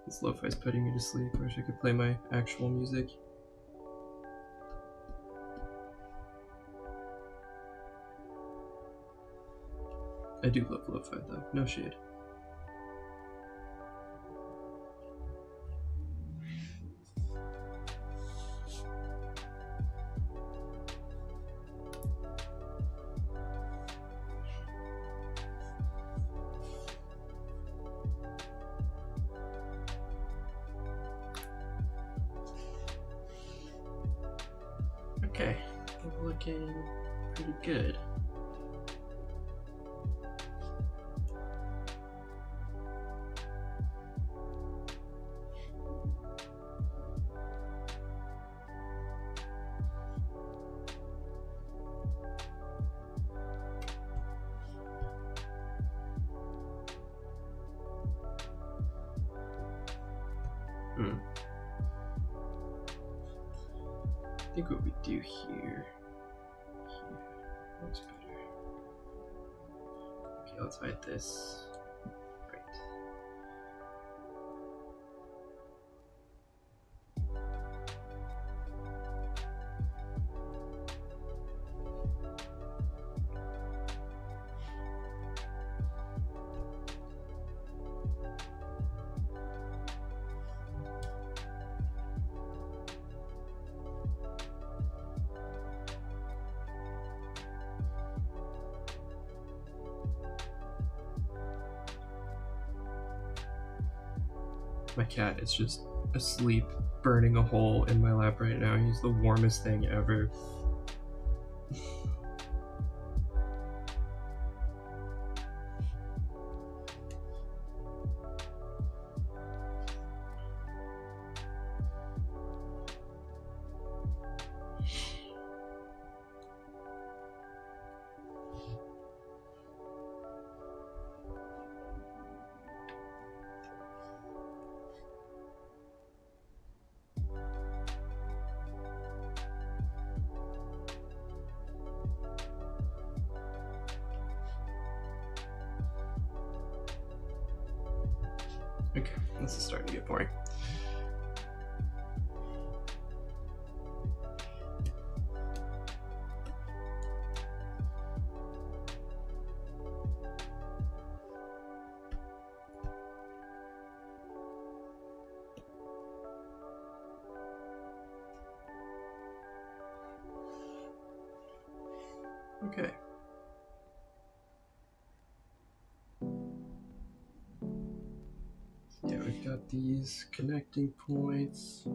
This lo-fi's putting me to sleep. I wish I could play my actual music. I do love lo-fi though, no shade. Okay, we're looking pretty good. I think what we do here looks better. Okay, let's hide this. Right. My cat is just asleep, burning a hole in my lap right now. He's the warmest thing ever. Okay, this is starting to get boring. Okay. Yeah, we've got these connecting points.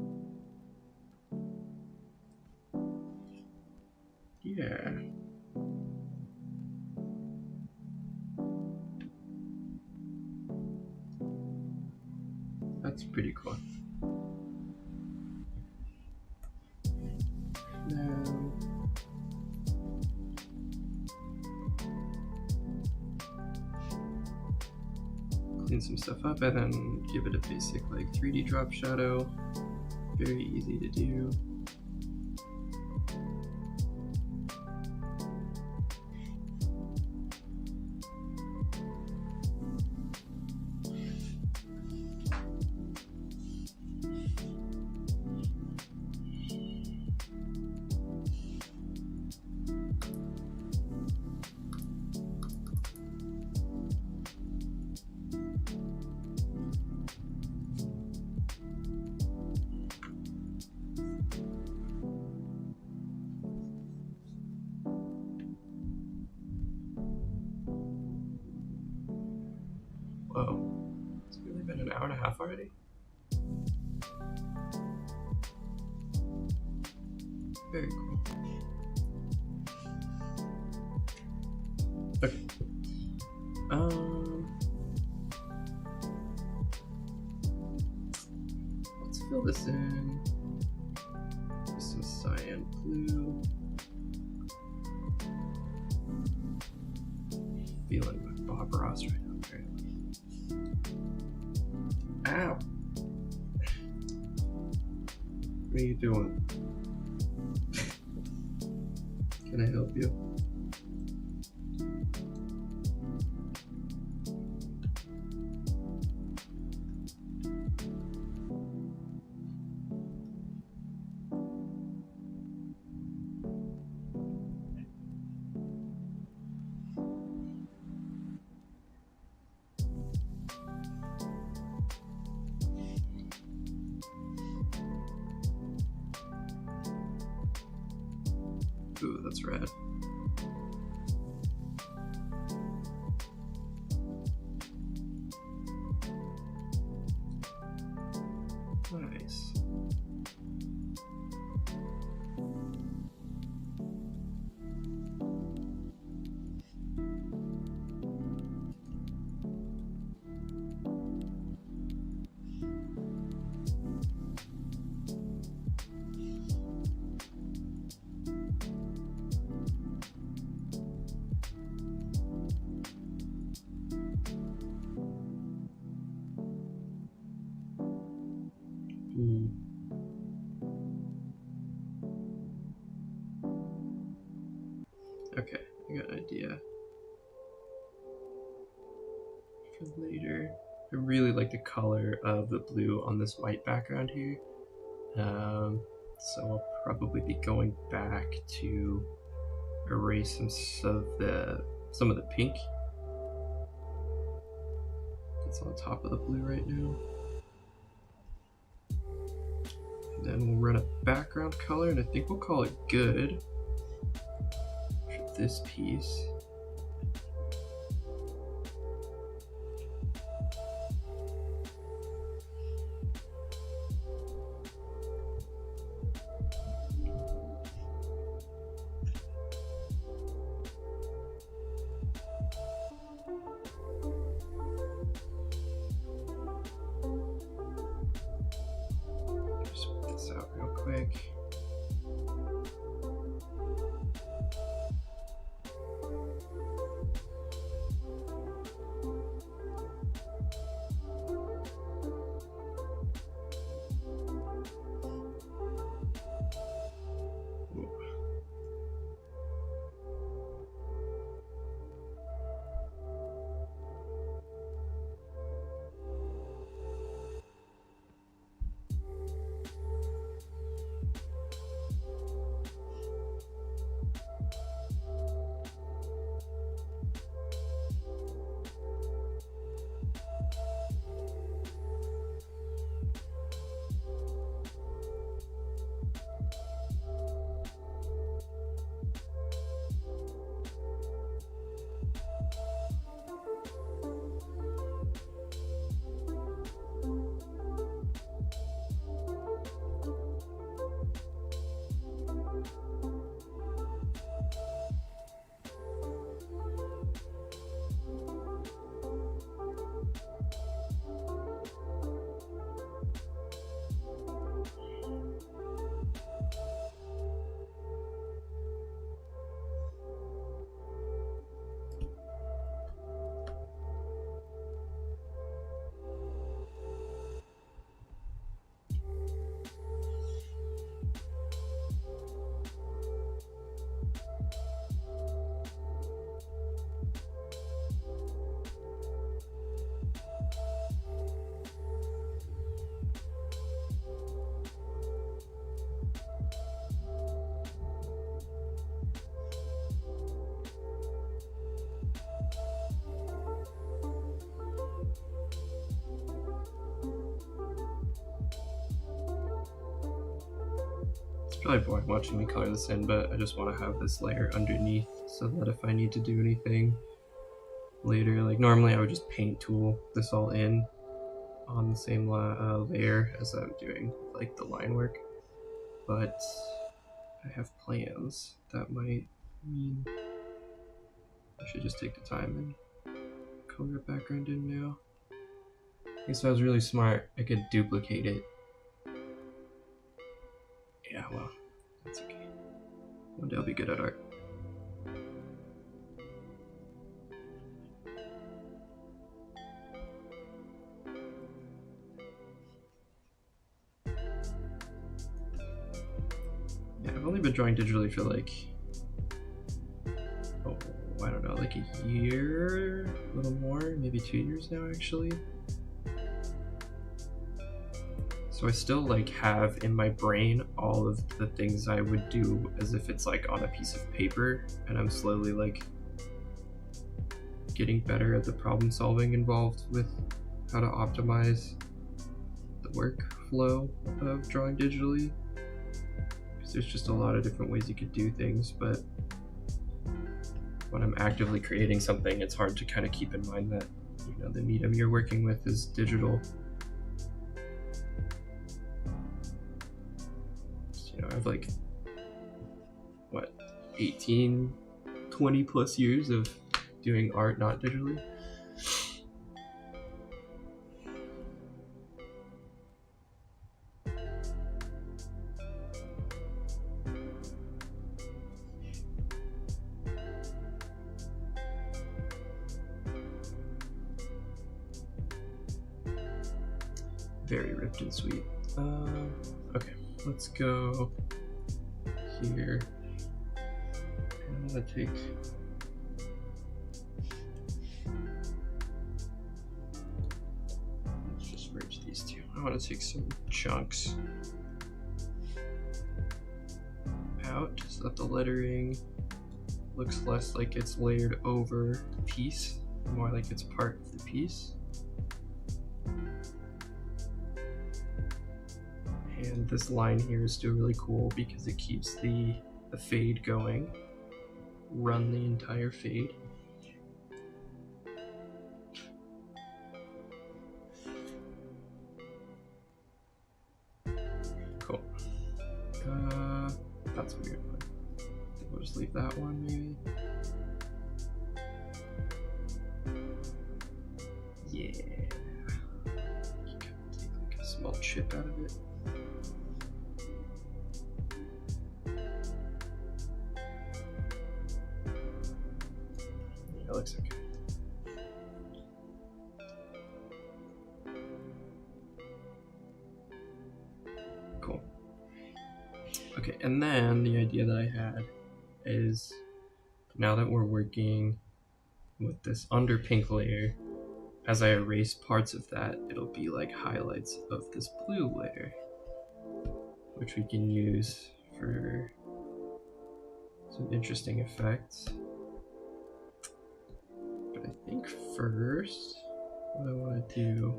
Yeah. That's pretty cool. Now, clean some stuff up and then give it a basic like 3D drop shadow. Very easy to do. Whoa, it's really been an hour and a half already? Very cool. Okay. Let's fill this in with some cyan blue. Feeling like Bob Ross right now, apparently. Ow! What are you doing? Can I help you? Ooh, that's rad. Nice. for later. I really like the color of the blue on this white background here. So I'll probably be going back to erase some of the pink that's on top of the blue right now. And then we'll run a background color, and I think we'll call it good for this piece. Out real quick. It's probably boring watching me color this in, but I just want to have this layer underneath so that if I need to do anything later, like normally I would just paint tool this all in on the same layer as I'm doing like the line work, but I have plans that might mean I should just take the time and color a background in now. I guess if I was really smart, I could duplicate it. Yeah, well, that's okay. One day I'll be good at art. Yeah, I've only been drawing digitally for like, oh, I don't know, like a year, a little more, maybe 2 years now actually. So I still like have in my brain all of the things I would do as if it's like on a piece of paper, and I'm slowly like getting better at the problem solving involved with how to optimize the workflow of drawing digitally. Because there's just a lot of different ways you could do things, but when I'm actively creating something, it's hard to kind of keep in mind that, you know, the medium you're working with is digital. You know, I have like, what, 18, 20 plus years of doing art not digitally. Very ripped and sweet. Okay, let's go here. I'm gonna take I want to take some chunks out so that the lettering looks less like it's layered over the piece, more like it's part of the piece. And this line here is still really cool because it keeps the fade going. Run the entire fade. Cool. That's a weird one. I think we'll just leave that one maybe. Yeah. You can take like a small chip out of it. It looks okay. Cool. Okay, and then the idea that I had is now that we're working with this under pink layer, as I erase parts of that, it'll be like highlights of this blue layer, which we can use for some interesting effects. But I think first, what I want to do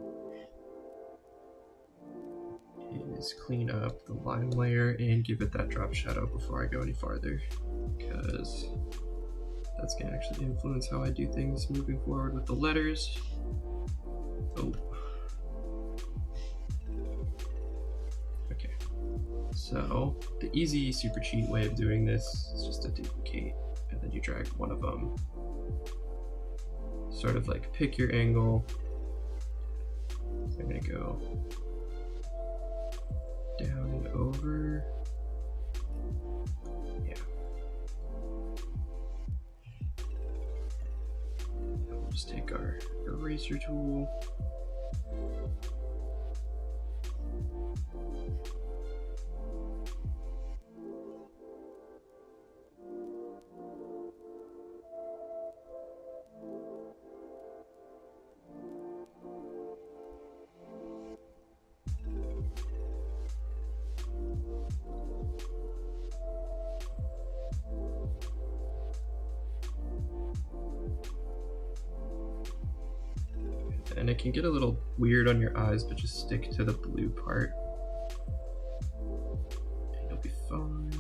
is clean up the line layer and give it that drop shadow before I go any farther, because that's going to actually influence how I do things moving forward with the letters. Oh. Okay. So the easy super cheat way of doing this is just to duplicate, and then you drag one of them. Sort of like pick your angle. So I'm going to go down and over. Yeah. And we'll just take our eraser tool. And it can get a little weird on your eyes, but just stick to the blue part and you'll be fine.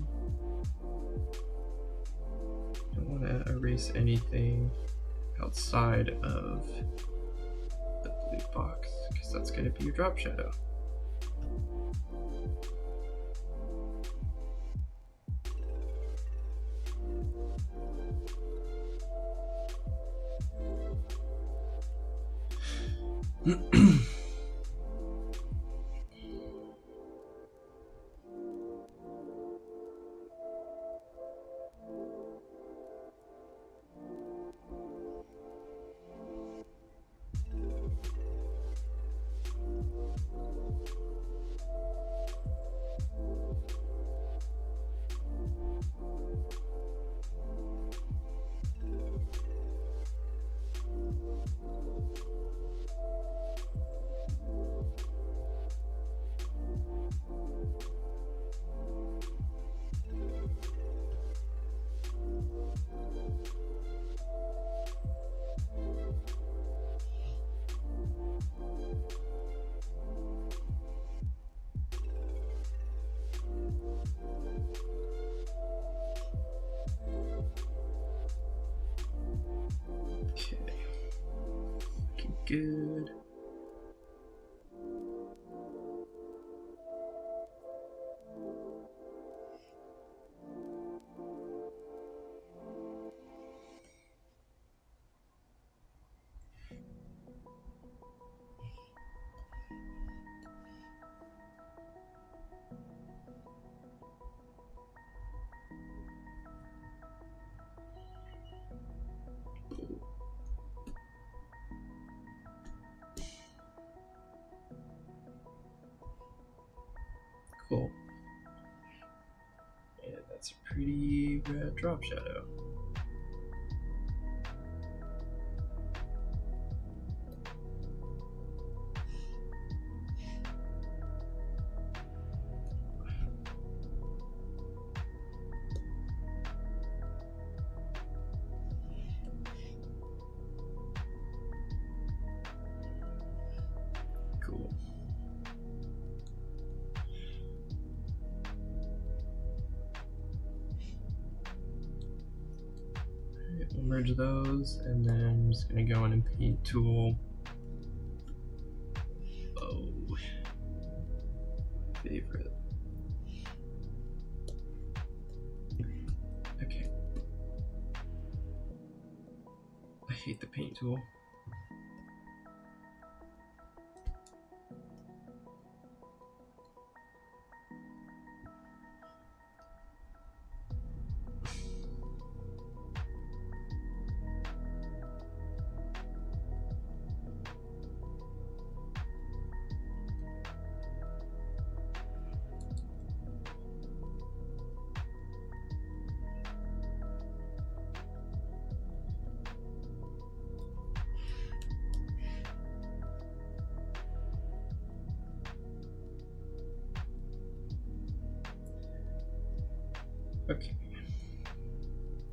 Don't want to erase anything outside of the blue box because that's going to be your drop shadow. Okay, looking good. Cool. And that's a pretty rad drop shadow. merge those, and then I'm just gonna go in and paint tool. Oh, favorite. Okay. I hate the paint tool. Okay.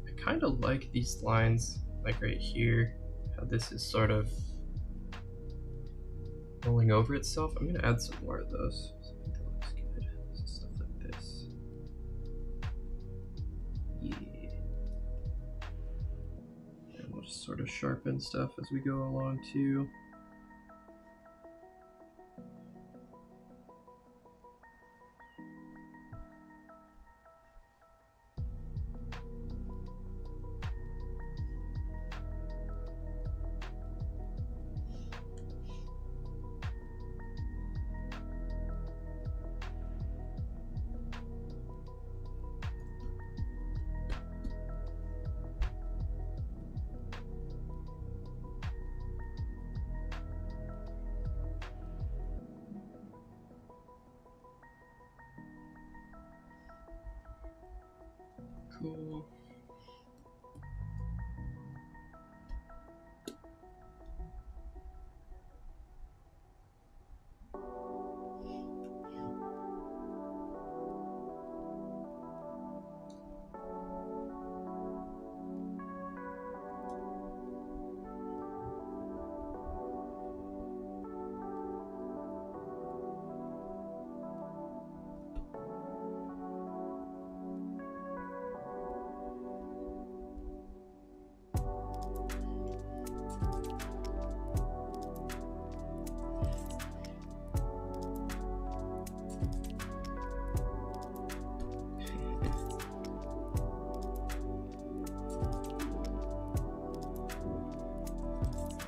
I kind of like these lines, like right here, how this is sort of rolling over itself. I'm gonna add some more of those. So I think that looks good. So stuff like this. Yeah. And we'll just sort of sharpen stuff as we go along too. Cool.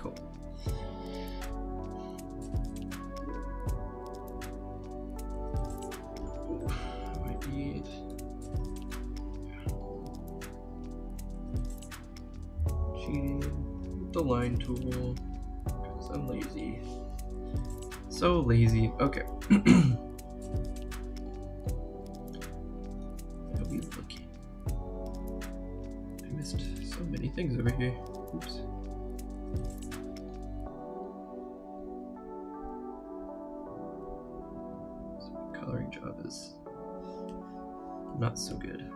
Cool. I might need cheating with the line tool because I'm lazy. So lazy. Okay. How we looking? I missed so many things over here. Oops. Coloring job is not so good.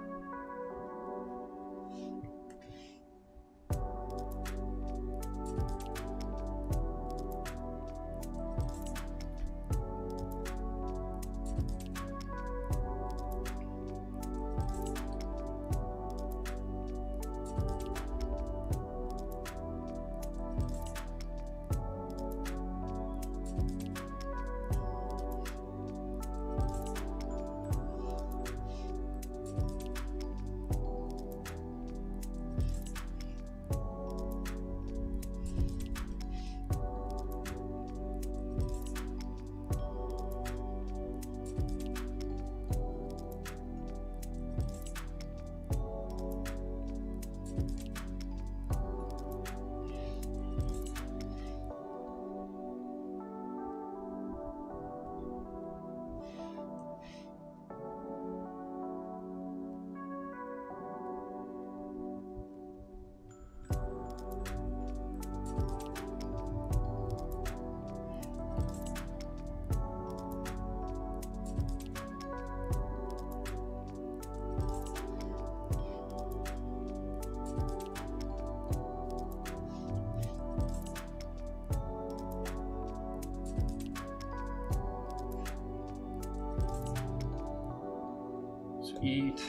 Sweet.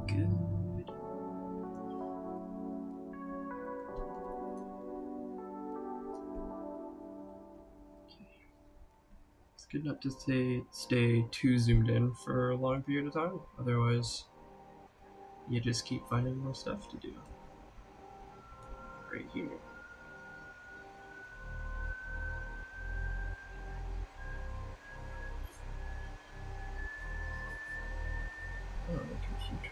Good. good not to stay too zoomed in for a long period of time. Otherwise, you just keep finding more stuff to do. Right here. Oh, the computer.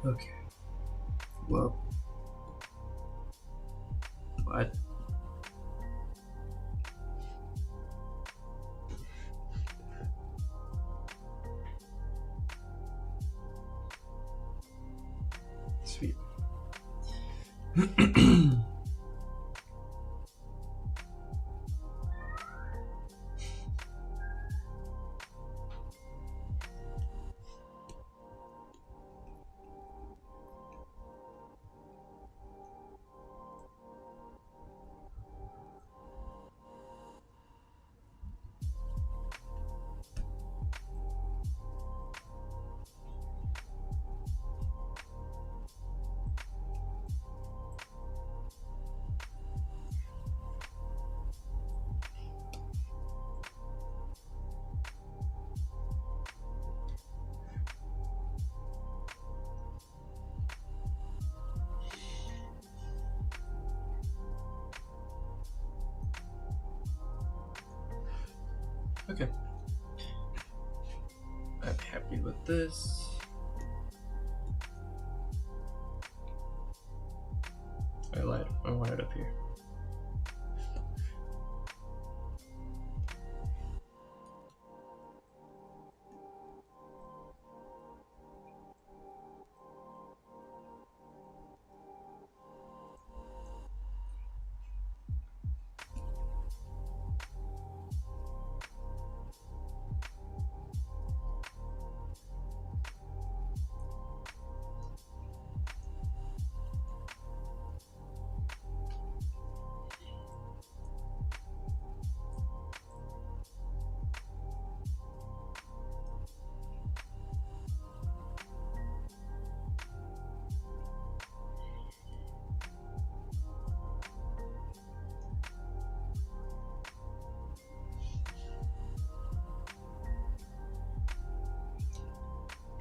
Okay. Well. What? Sweet. Okay. I'm happy with this. I lied. I want it up here.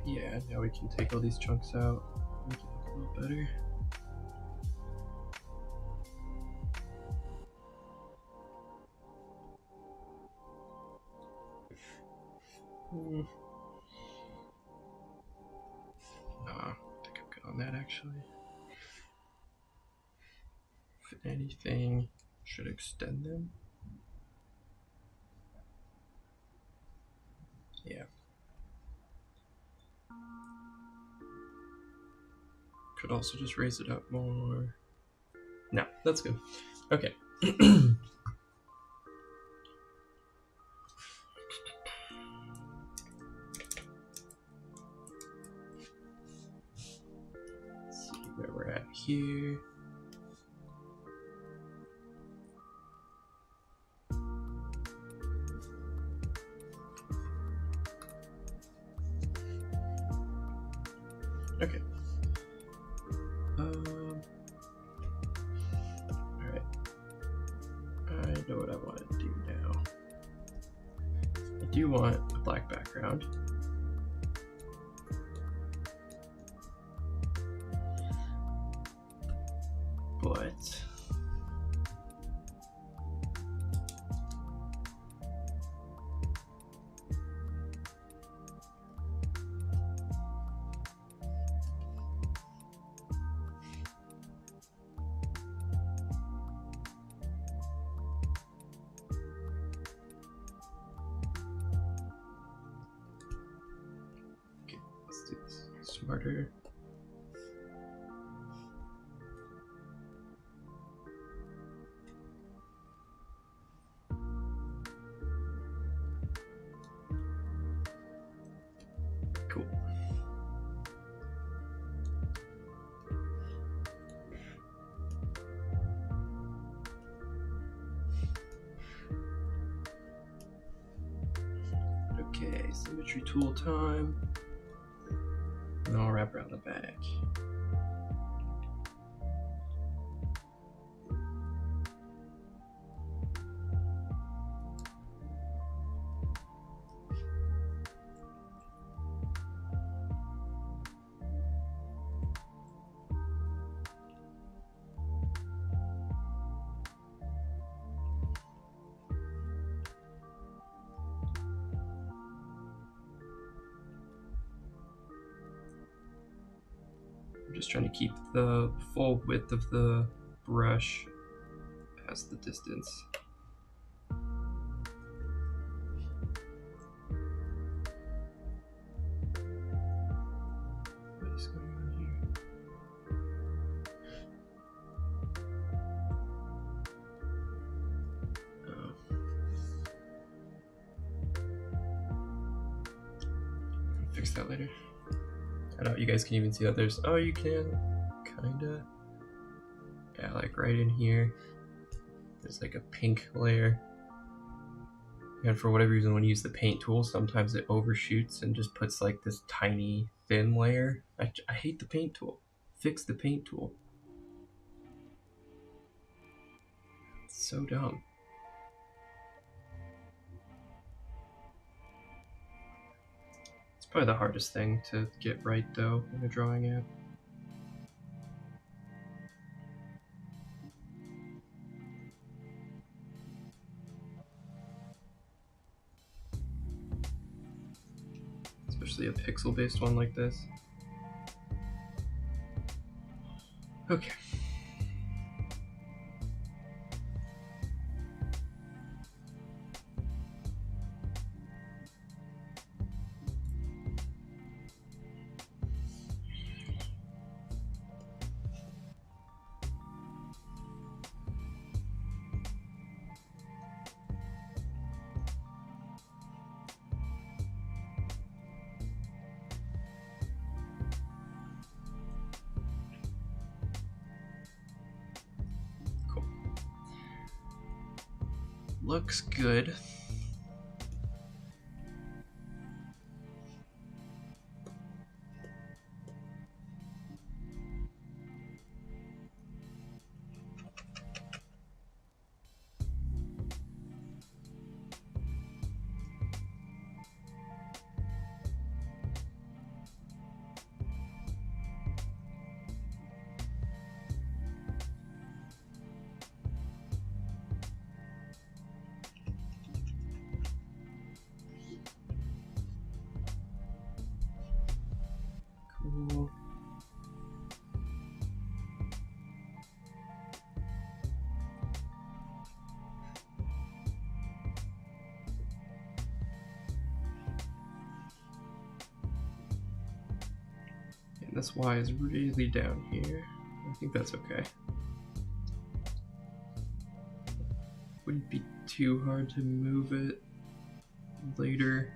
Yeah, now we can take all these chunks out, make it look a little better. I think I'm good on that actually. If anything, should extend them. Yeah. Could also just raise it up more. No, that's good. Okay. Let's see where we're at here. Okay. Alright. I know what I want to do now. I do want a black background. But okay, let's do this smarter. Cool. Okay, symmetry tool time. And I'll wrap around the back. I'm just trying to keep the full width of the brush as the distance. What is going on here? Oh. I'll fix that later. I don't know, you guys can even see that there's, oh, you can, kinda. Yeah, like right in here, there's like a pink layer. And for whatever reason, when you use the paint tool, sometimes it overshoots and just puts like this tiny thin layer. I hate the paint tool. Fix the paint tool. It's so dumb. It's probably the hardest thing to get right though in a drawing app. Especially a pixel-based one like this. Okay. Looks good. Cool. And this Y is really down here. I think that's okay. Wouldn't be too hard to move it later.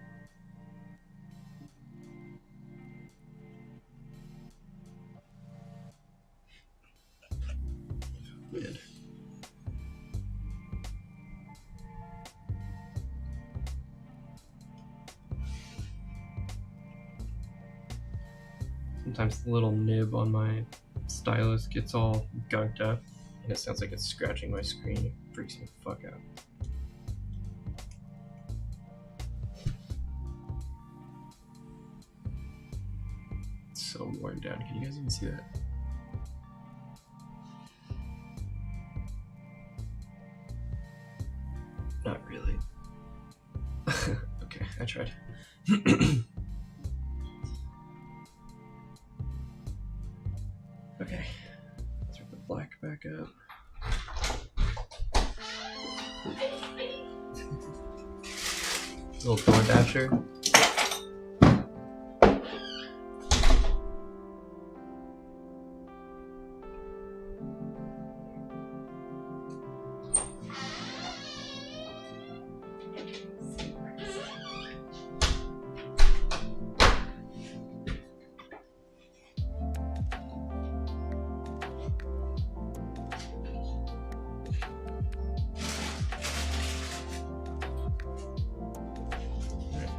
Good. Sometimes the little nib on my stylus gets all gunked up and it sounds like it's scratching my screen. It freaks me the fuck out. It's so worn down. Can you guys even see that? Not really. Okay, I tried. Okay, throw the black back up. Little door dasher.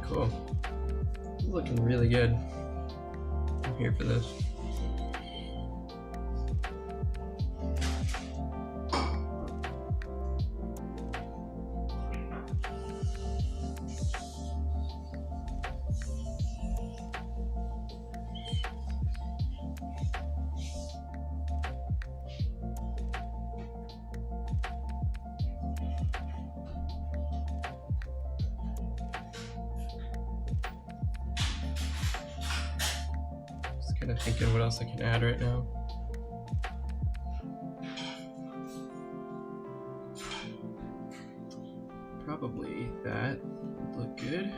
Cool. Looking really good. I'm here for this. Kind of thinking what else I can add right now. Probably that would look good.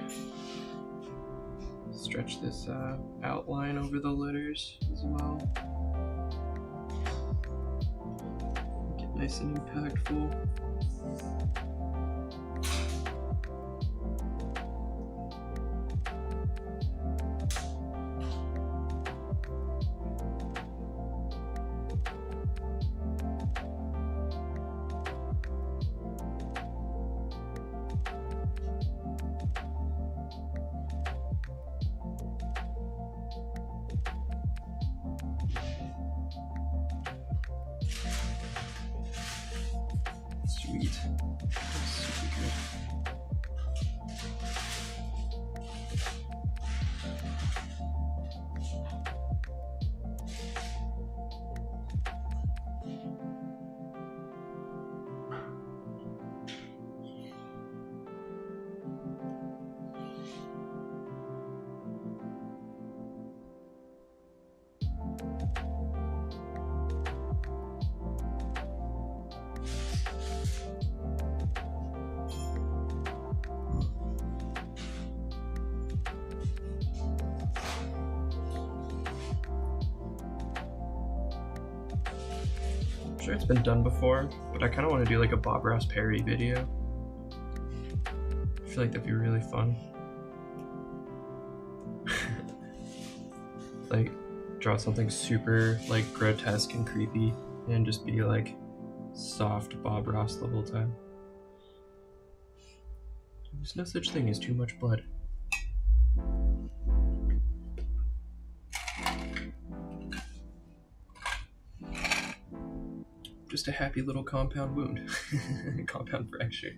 Stretch this outline over the letters as well. Make it nice and impactful. Sweet. That's super good. I'm sure it's been done before, but I kind of want to do like a Bob Ross Perry video. I feel like that'd be really fun. Like, draw something super like grotesque and creepy and just be like soft Bob Ross the whole time. There's no such thing as too much blood. Just a happy little compound wound. Compound fracture.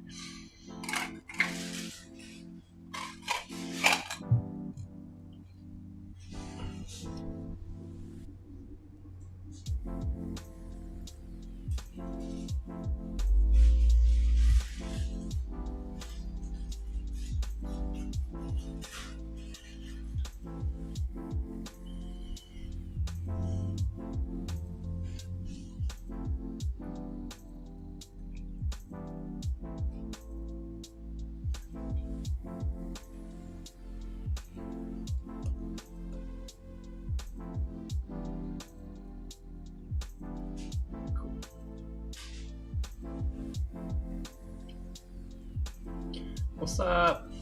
What's up?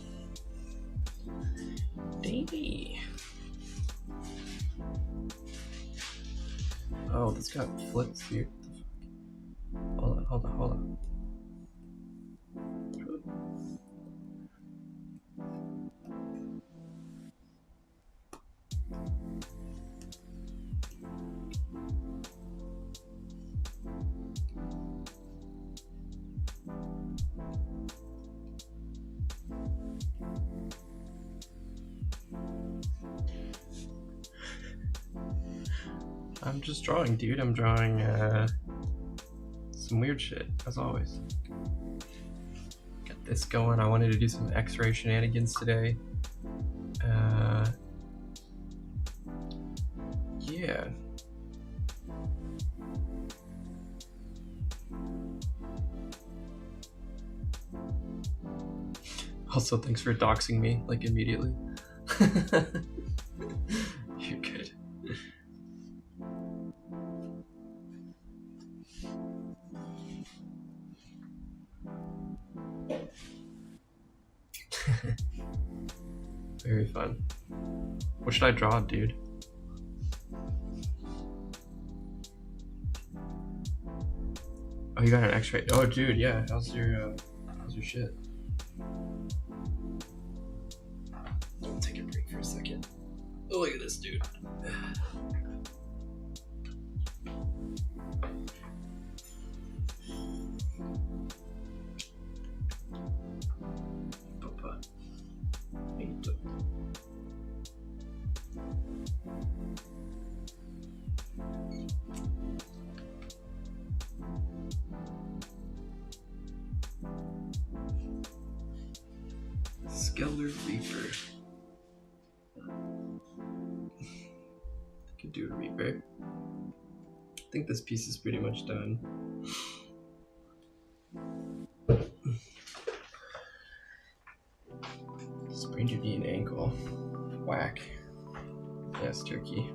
Davey. Oh, this got flipped here. Hold on. I'm just drawing, dude. I'm drawing some weird shit, as always. Got this going. I wanted to do some X-ray shenanigans today. Yeah. Also, thanks for doxing me, like, immediately. You're good. Very fun. What should I draw, dude? Oh, you got an X-ray. Oh, dude, yeah. How's your shit? look at this dude. Papa. Eita. Skeller Reaper. Could do a Reaper. I think this piece is pretty much done. Sprained your knee and ankle. Whack. Yes, turkey.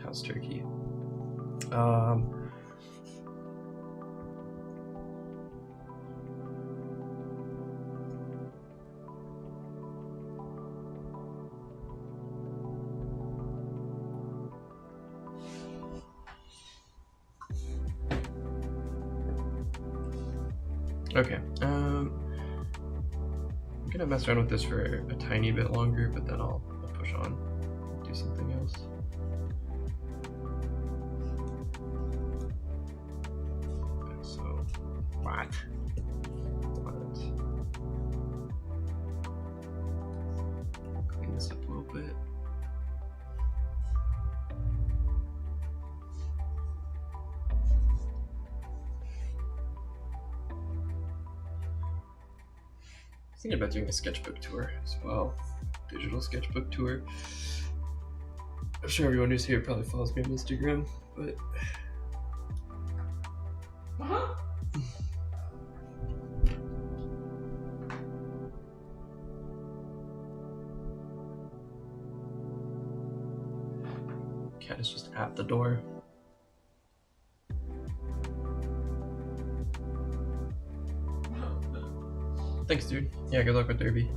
How's turkey? Okay, I'm gonna mess around with this for a tiny bit longer, but then I'll push on, do something else. Okay, so, what? Clean this up a little bit. Thinking about doing a sketchbook tour as well, digital sketchbook tour. I'm sure everyone who's here probably follows me on Instagram, but cat is just at the door. Thanks, dude. Yeah, good luck with Derby.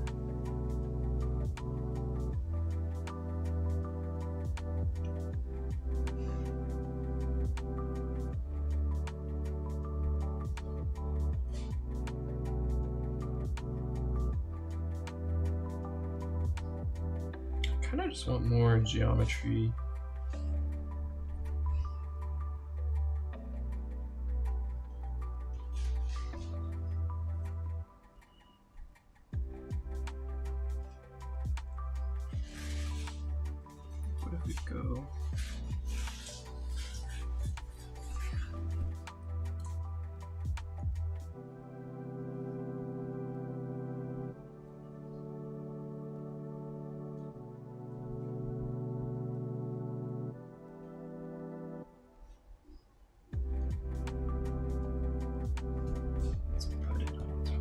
I kind of just want more geometry. We go. Let's put it on top.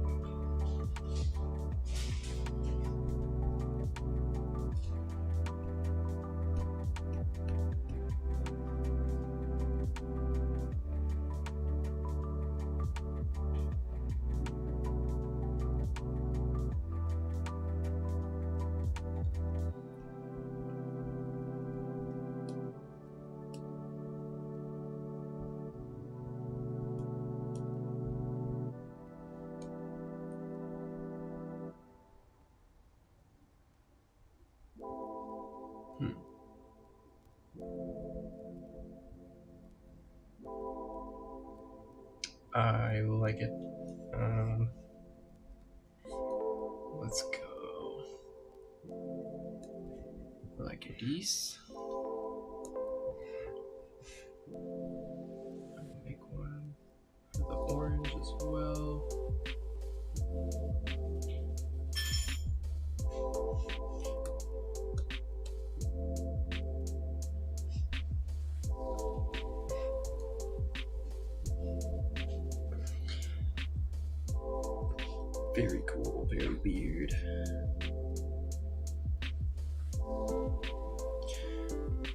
I like it. Let's go. Like this. Make one for the orange as well. Very cool, very weird. I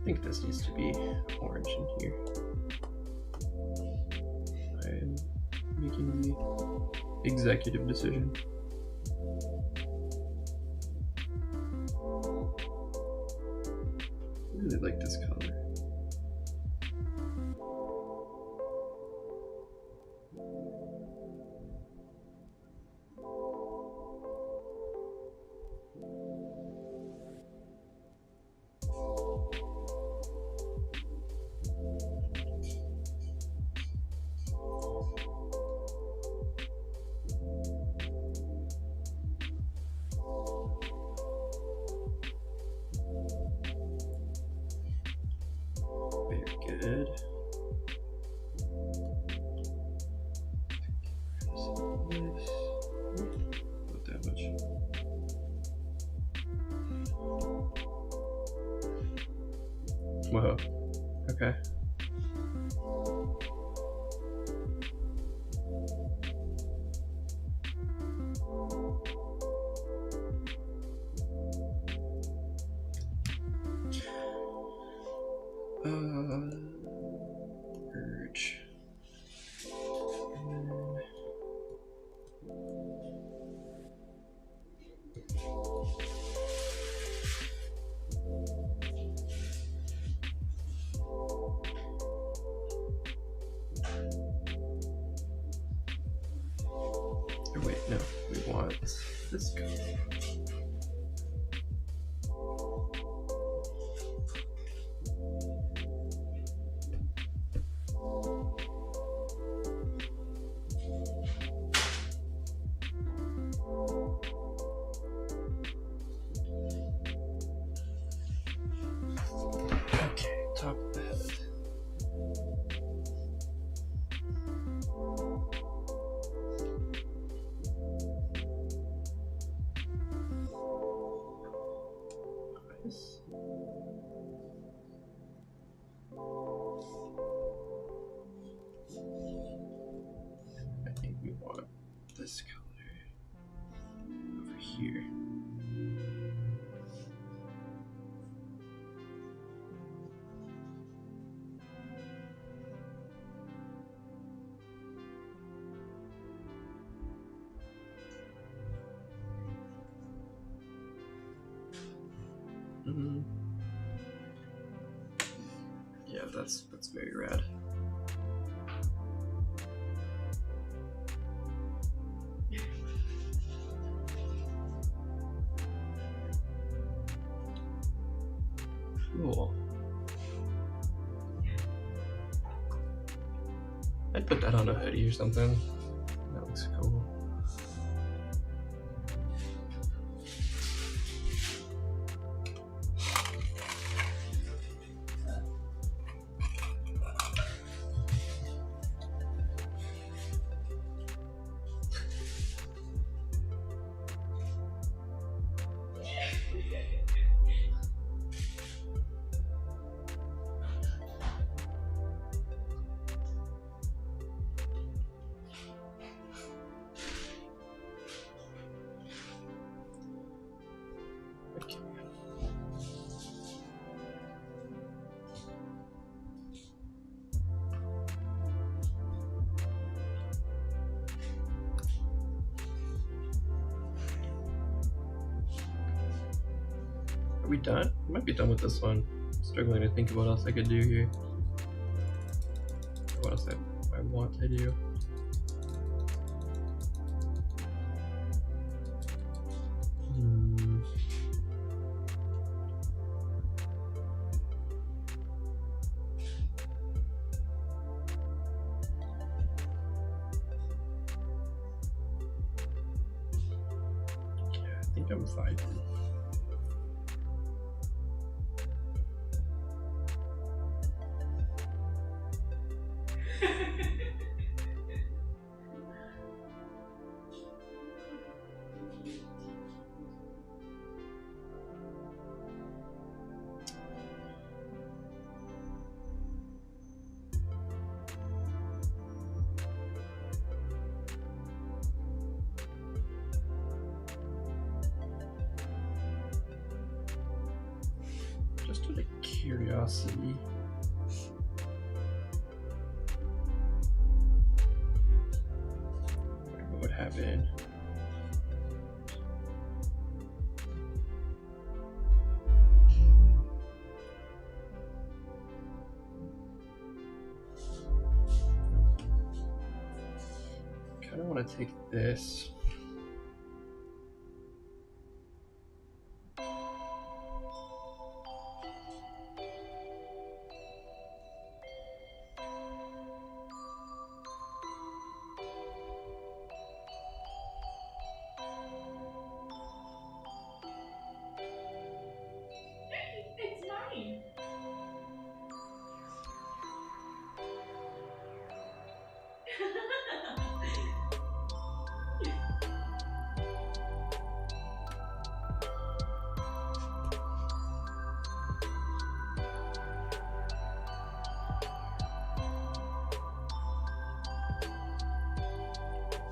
think this needs to be orange in here. I'm making the executive decision. I really like this color. good. Not that much. Whoa. Okay. Urge. Oh, wait, no, we want this color. Okay, top of the head. Nice. I think we want this color over here. Yeah, that's very rad. Cool. I'd put that on a hoodie or something. That looks cool. Okay. Are we done? We might be done with this one. Struggling to think of what else I could do here. What else I want to do. I think I'm fine. Just out of curiosity. What would happen? Kind of want to take this.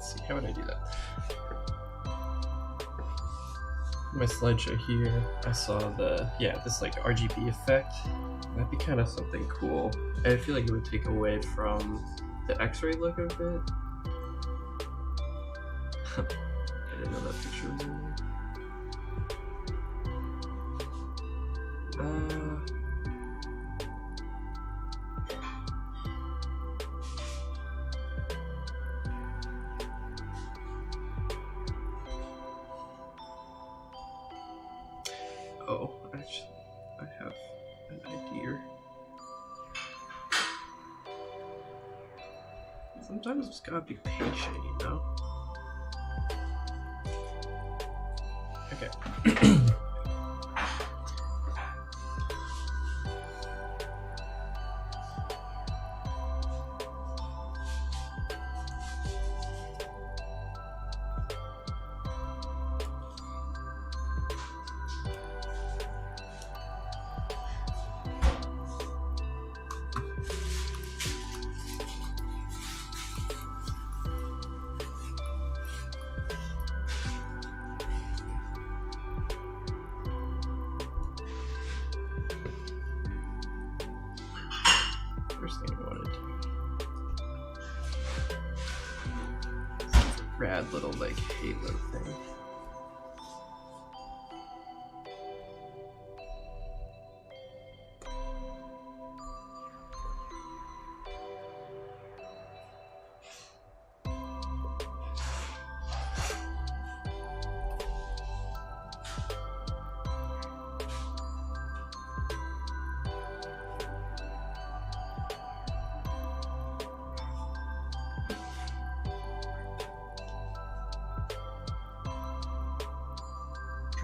Let's see, how would I do that? My slideshow here, I saw this like RGB effect. That'd be kind of something cool. I feel like it would take away from the X-ray look of it. I didn't know that picture was in there. Oh, actually, I have an idea. Sometimes just gotta be patient, you know? Okay. First thing I wanted to do. It's a rad little like halo thing.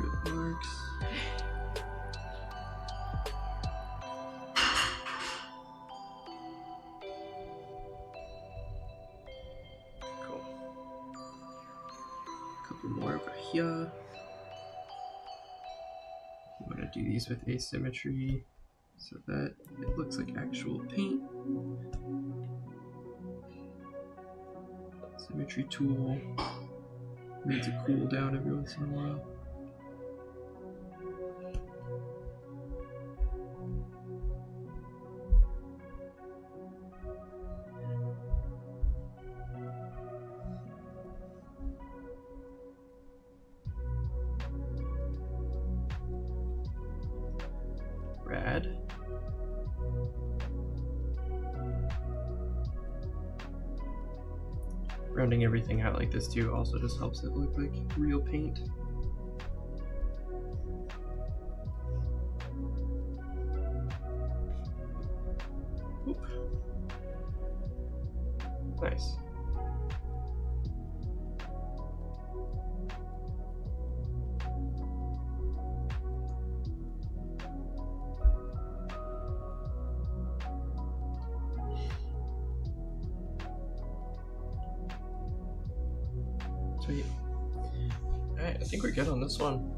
It works. Cool. A couple more over here. I'm gonna do these with asymmetry so that it looks like actual paint. Symmetry tool needs a cool down every once in a while. Rad. Rounding everything out like this too also just helps it look like real paint. Oop. Nice. Sweet. Alright, I think we're good on this one.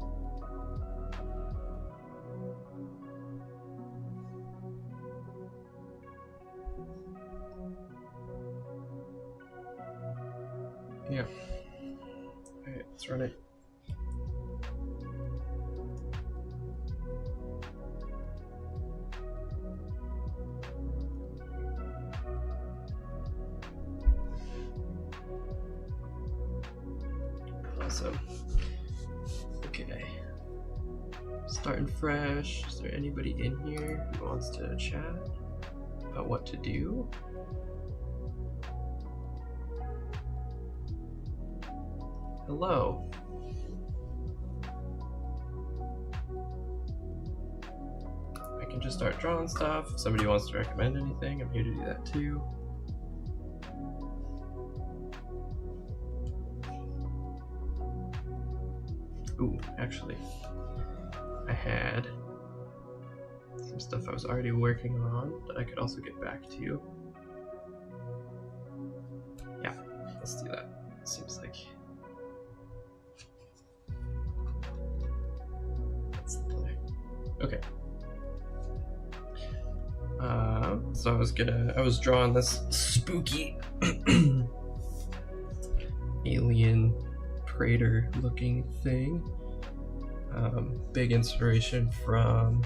Yeah. Alright, let's run it. Awesome. Okay. Starting fresh. Is there anybody in here who wants to chat about what to do? Hello. I can just start drawing stuff. If somebody wants to recommend anything, I'm here to do that too. Ooh, actually, I had some stuff I was already working on that I could also get back to you. Yeah, let's do that. Seems like that's the play. Okay. So I was drawing this spooky alien praetor looking thing. Big inspiration from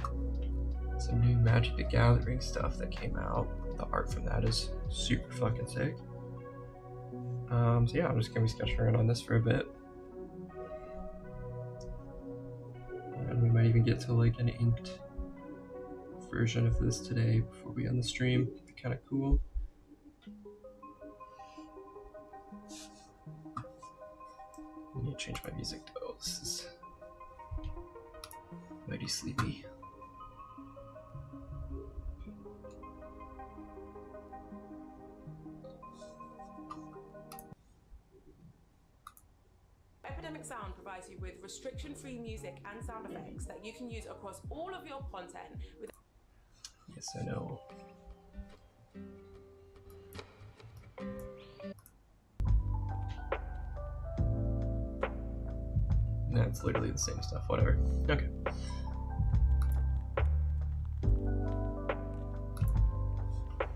some new Magic the Gathering stuff that came out. The art from that is super fucking sick. So yeah, I'm just gonna be sketching around on this for a bit. And we might even get to like an inked version of this today before we end the stream. It'd be kind of cool. I need to change my music though. This is mighty sleepy. Epidemic Sound provides you with restriction-free music and sound effects that you can use across all of your content. Yes, I know. That's literally the same stuff, whatever. Okay.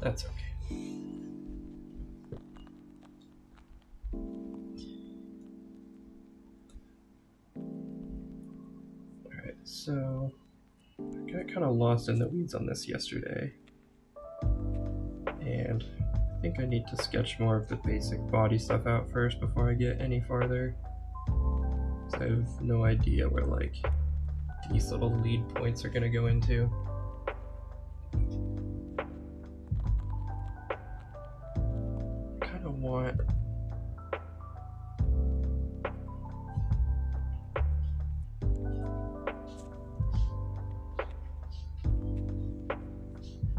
That's okay. Alright, so I got kind of lost in the weeds on this yesterday. And I think I need to sketch more of the basic body stuff out first before I get any farther. I have no idea where like these little lead points are gonna go into. I kind of want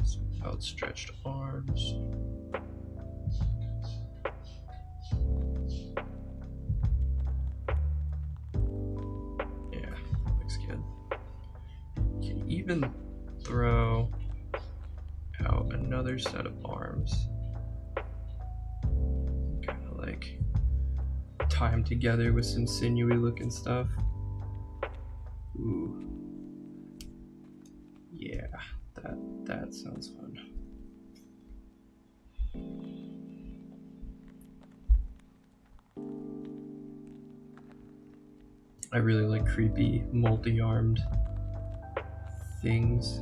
some outstretched arms. Even throw out another set of arms, kind of like tie them together with some sinewy looking stuff. Ooh, yeah, that sounds fun. I really like creepy multi-armed things.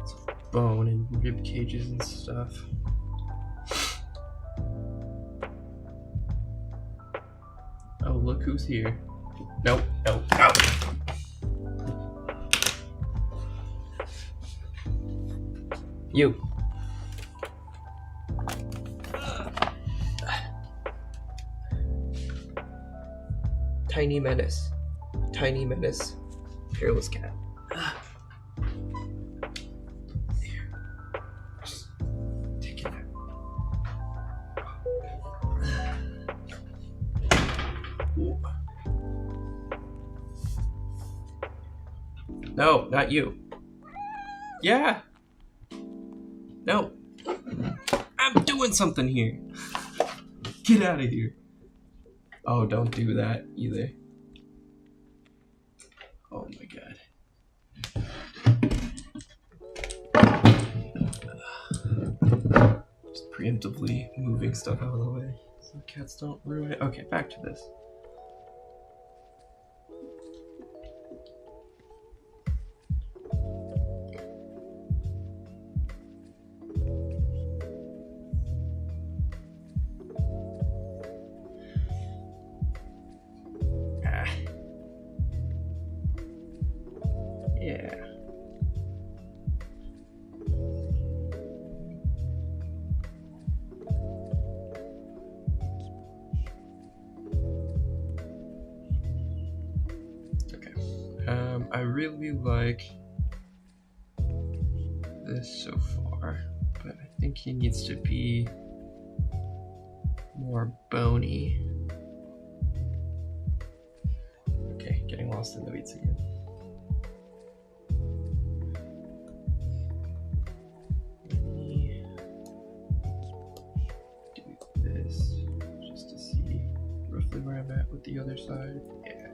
It's bone and rib cages and stuff. Oh, look who's here. Nope, nope, nope. You. Tiny menace. Tiny menace. Hairless cat. There. Just take it out. No, not you. Yeah. No. I'm doing something here. Get out of here. Oh, don't do that either. Oh my god. Just preemptively moving stuff out of the way so cats don't ruin it. Okay, back to this. Yeah. Okay. I really like this so far, but I think he needs to be more bony. Okay, getting lost in the weeds again. Where I'm at with the other side. Yeah.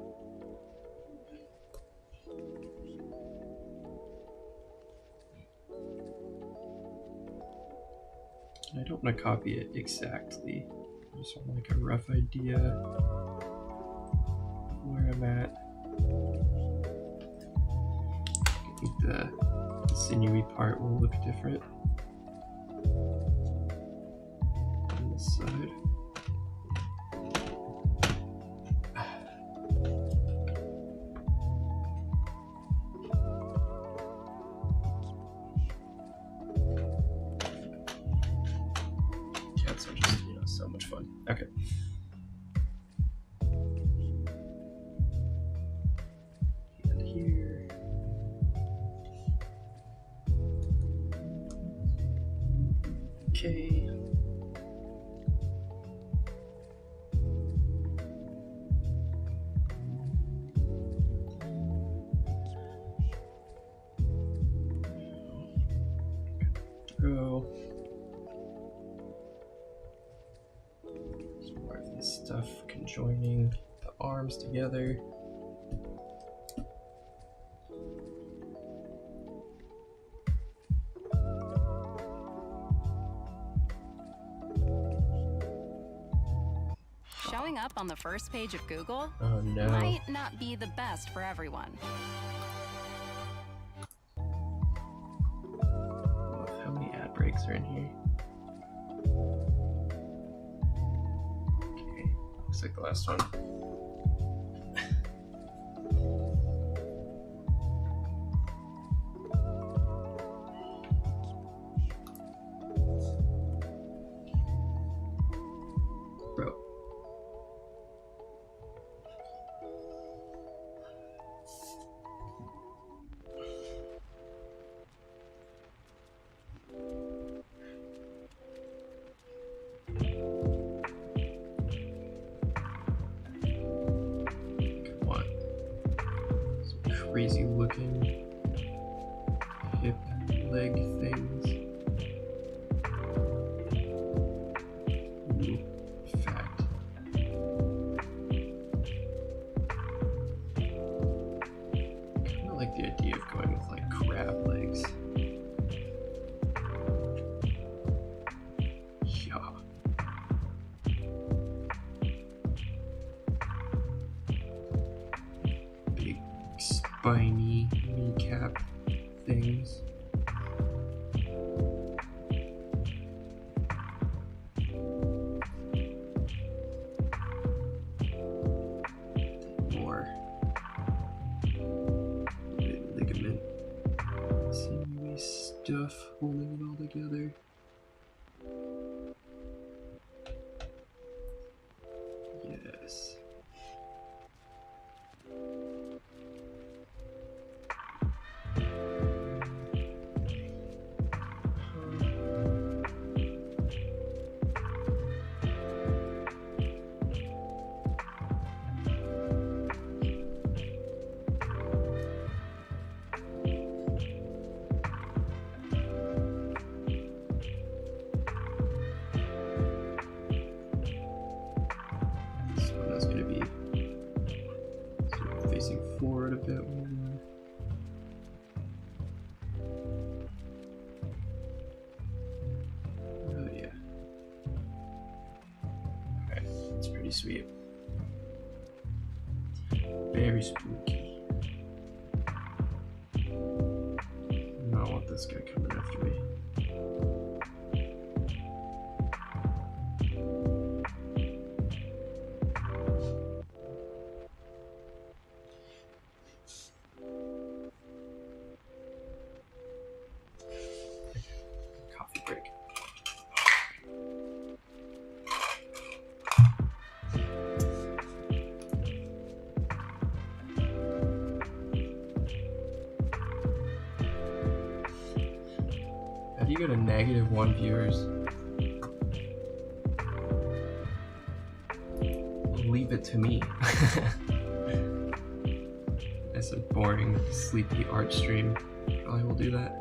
don't want to copy it exactly. I just want like a rough idea where I'm at. I think the sinewy part will look different on this side. Cats are just, so much fun. Okay. And here. Okay. Throw some more of this stuff conjoining the arms together. Showing up on the first page of Google Oh no. might not be the best for everyone. How many ad breaks are in here? Okay, looks like the last one. Bro. What? Some crazy looking hip leg things. Ooh, fact. Kinda like the idea of going with like crab legs. Yeah. Big spiny kneecap things. More ligament, sinewy stuff holding it all together. Yes. This one is going to be sort of facing forward a bit more. Oh yeah. Okay, it's pretty sweet. Very spooky. No, I want this guy coming after me. Coffee break. How do you go to -1 viewers? Leave it to me. It's a boring, sleepy art stream. Probably will do that.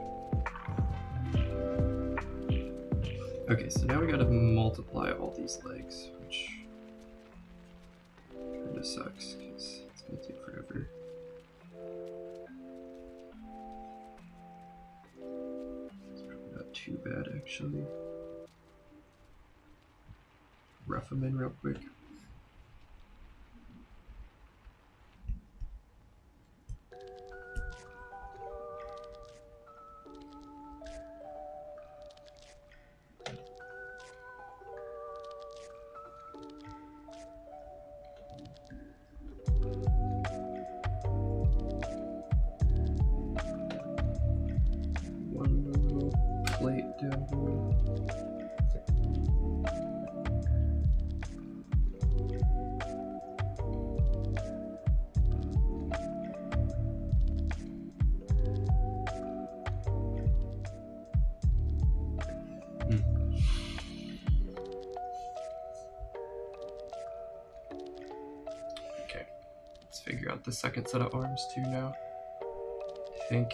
Okay, so now we gotta multiply all these legs, which kinda sucks, because it's gonna take forever. It's probably not too bad, actually. stuff them in real quick. One little plate down here. Okay, let's figure out the second set of arms too now. I think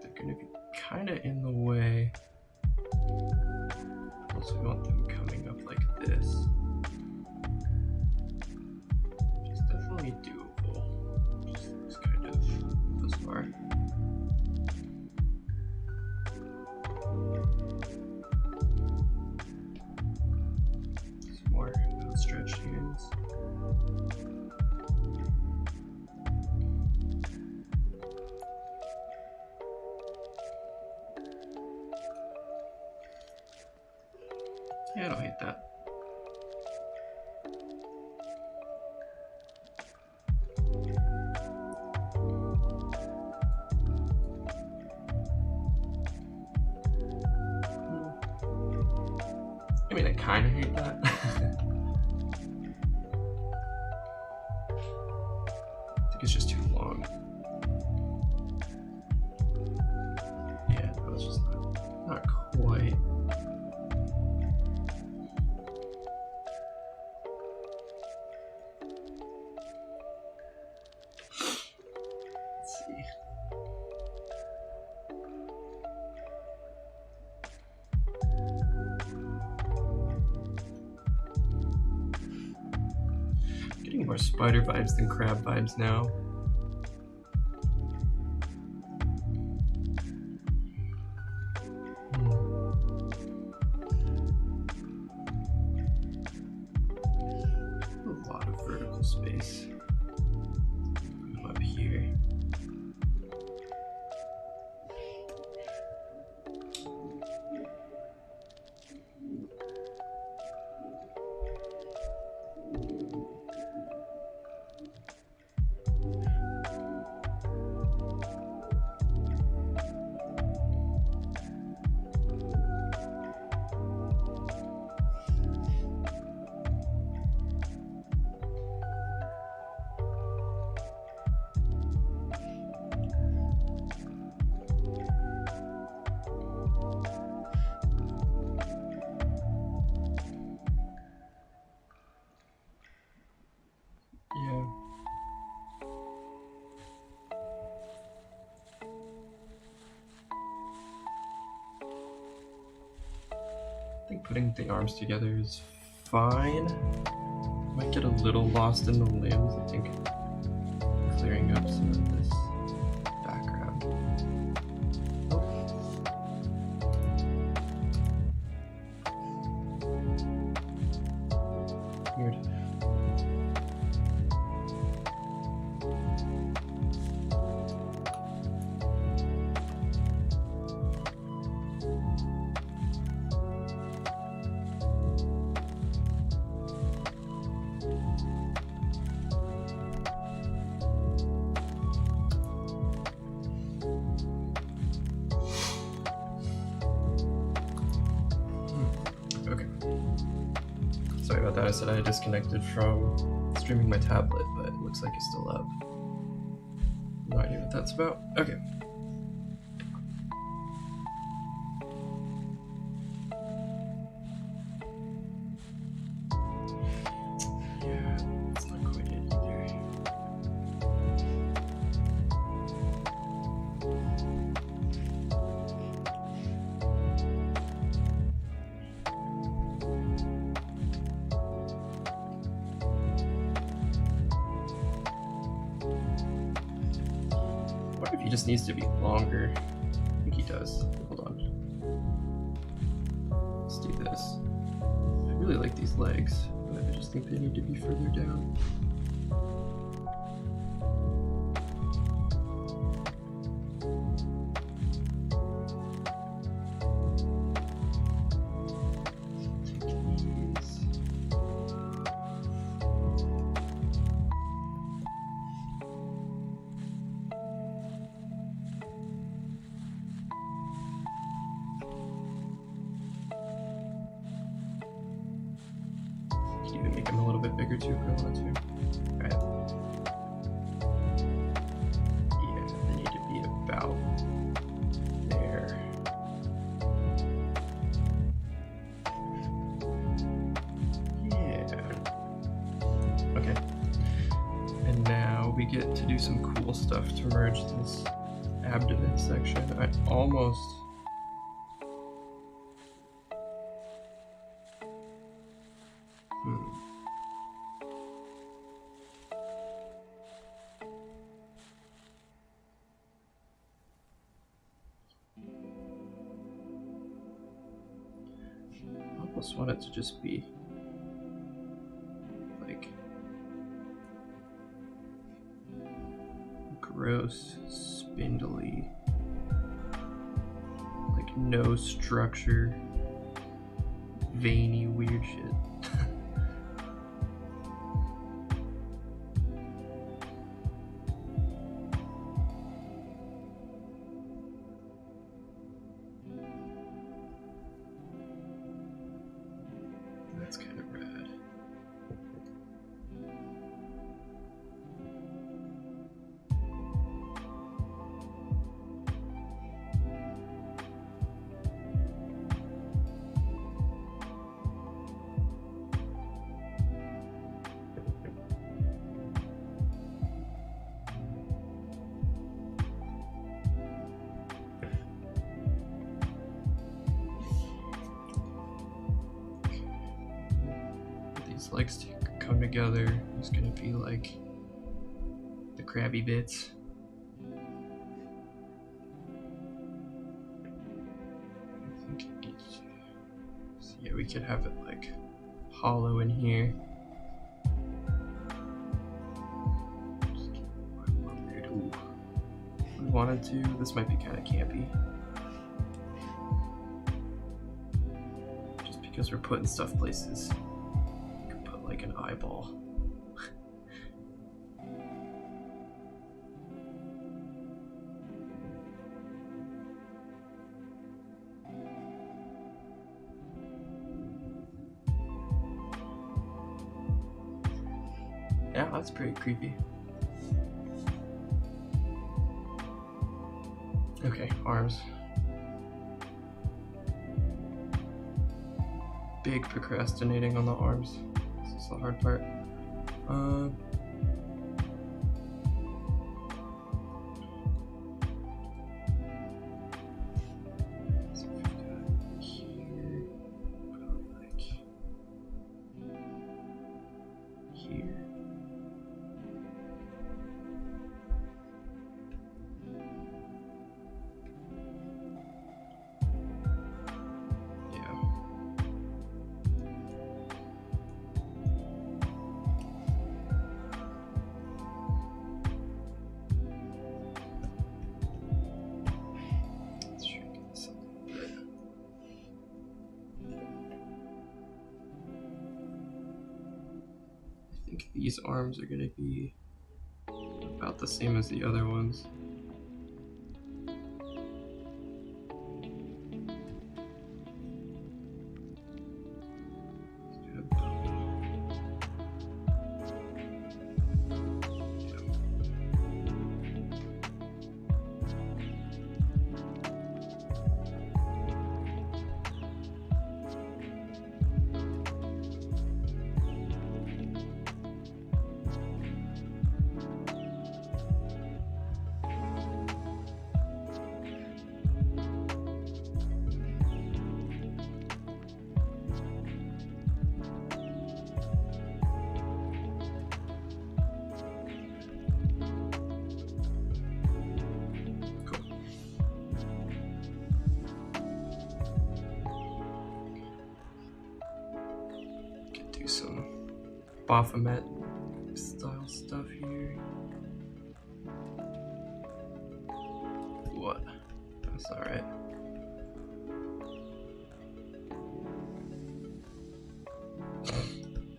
they're gonna be kind of in the way. Also, we want them coming up like this. Which is definitely doable. Just looks kind of bizarre. Some more outstretched hands. Yeah, I don't hate that. I mean, I kind of hate that. I think it's just too long. Yeah, that was just not quite. Let's see. Getting more spider vibes than crab vibes now. A lot of vertical space. Put them up here. Yeah. I think putting the arms together is fine. Might get a little lost in the limbs. I think clearing up some of this background. Weird. Okay. Sorry about that. I said I disconnected from streaming my tablet, but it looks like it's still up. No idea what that's about. Okay. Yeah, it's not quite it either. What if he just needs to be longer? I think he does. Hold on. Let's do this. I really like these legs, but guys think they need to be further down? Even make them a little bit bigger too if I want to. Alright. Yeah, they need to be about there. Yeah. Okay. And now we get to do some cool stuff to merge this abdomen section. I almost... I almost want it to just be like gross, spindly, like no structure, veiny, weird shit. That's kind of rad. These legs to come together is gonna be like the crabby bits. I think it needs to, so yeah, we could have it like hollow in here. Just get more weird. Ooh. If we wanted to, this might be kind of campy. Just because we're putting stuff places. Like an eyeball. Yeah, that's pretty creepy. Okay, arms. Big procrastinating on the arms. This is the hard part. So we've got here, probably like here. I think these arms are going to be about the same as the other ones. Baphomet style stuff here. What? That's alright.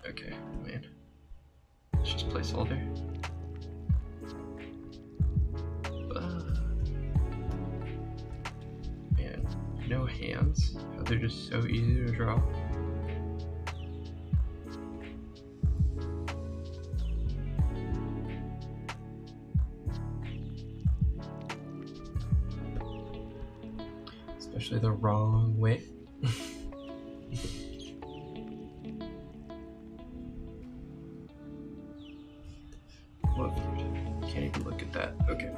Okay, man. It's just placeholder. Man, no hands. How they're just so easy to draw. Especially the wrong way. What? Can't even look at that. Okay.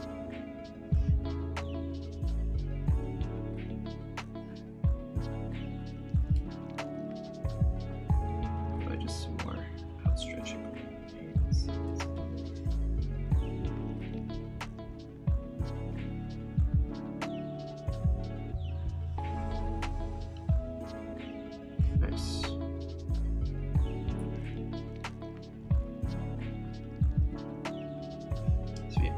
Probably just some more outstretching hands. Nice. Sweet.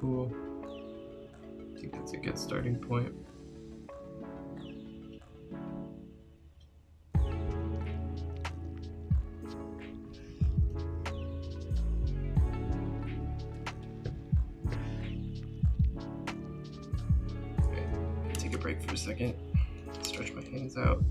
Cool. I think that's a good starting point. Okay, take a break for a second. Stretch my hands out.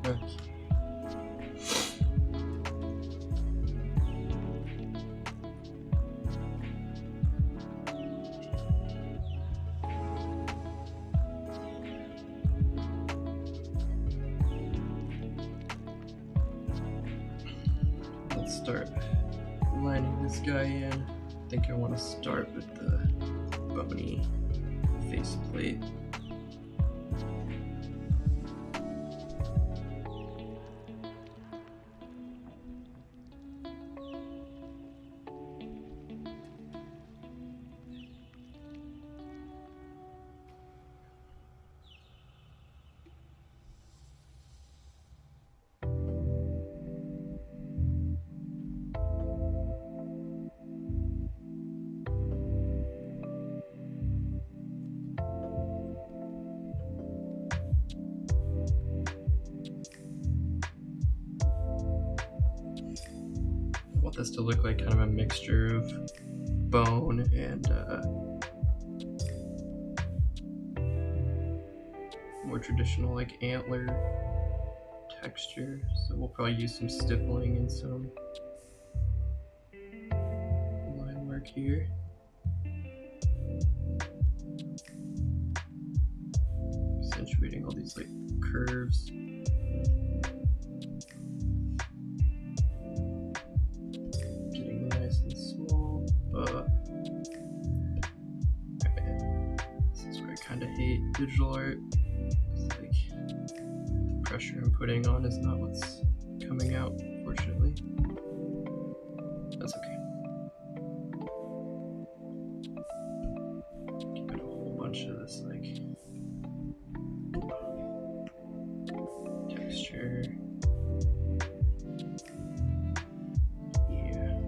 Okay. Let's start lining this guy in. I think I want to start with the bony faceplate. I want this to look like kind of a mixture of bone and more traditional like antler texture. So we'll probably use some stippling and some line work here. Accentuating all these like curves. Getting nice and small, but this is where I kind of hate digital art. It's like the pressure I'm putting on is not what's coming out, unfortunately. That's okay. Give it a whole bunch of this like texture. Yeah.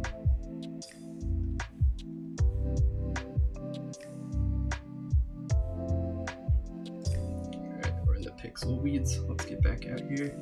Alright, we're in the pixel weeds. Let's get back out here.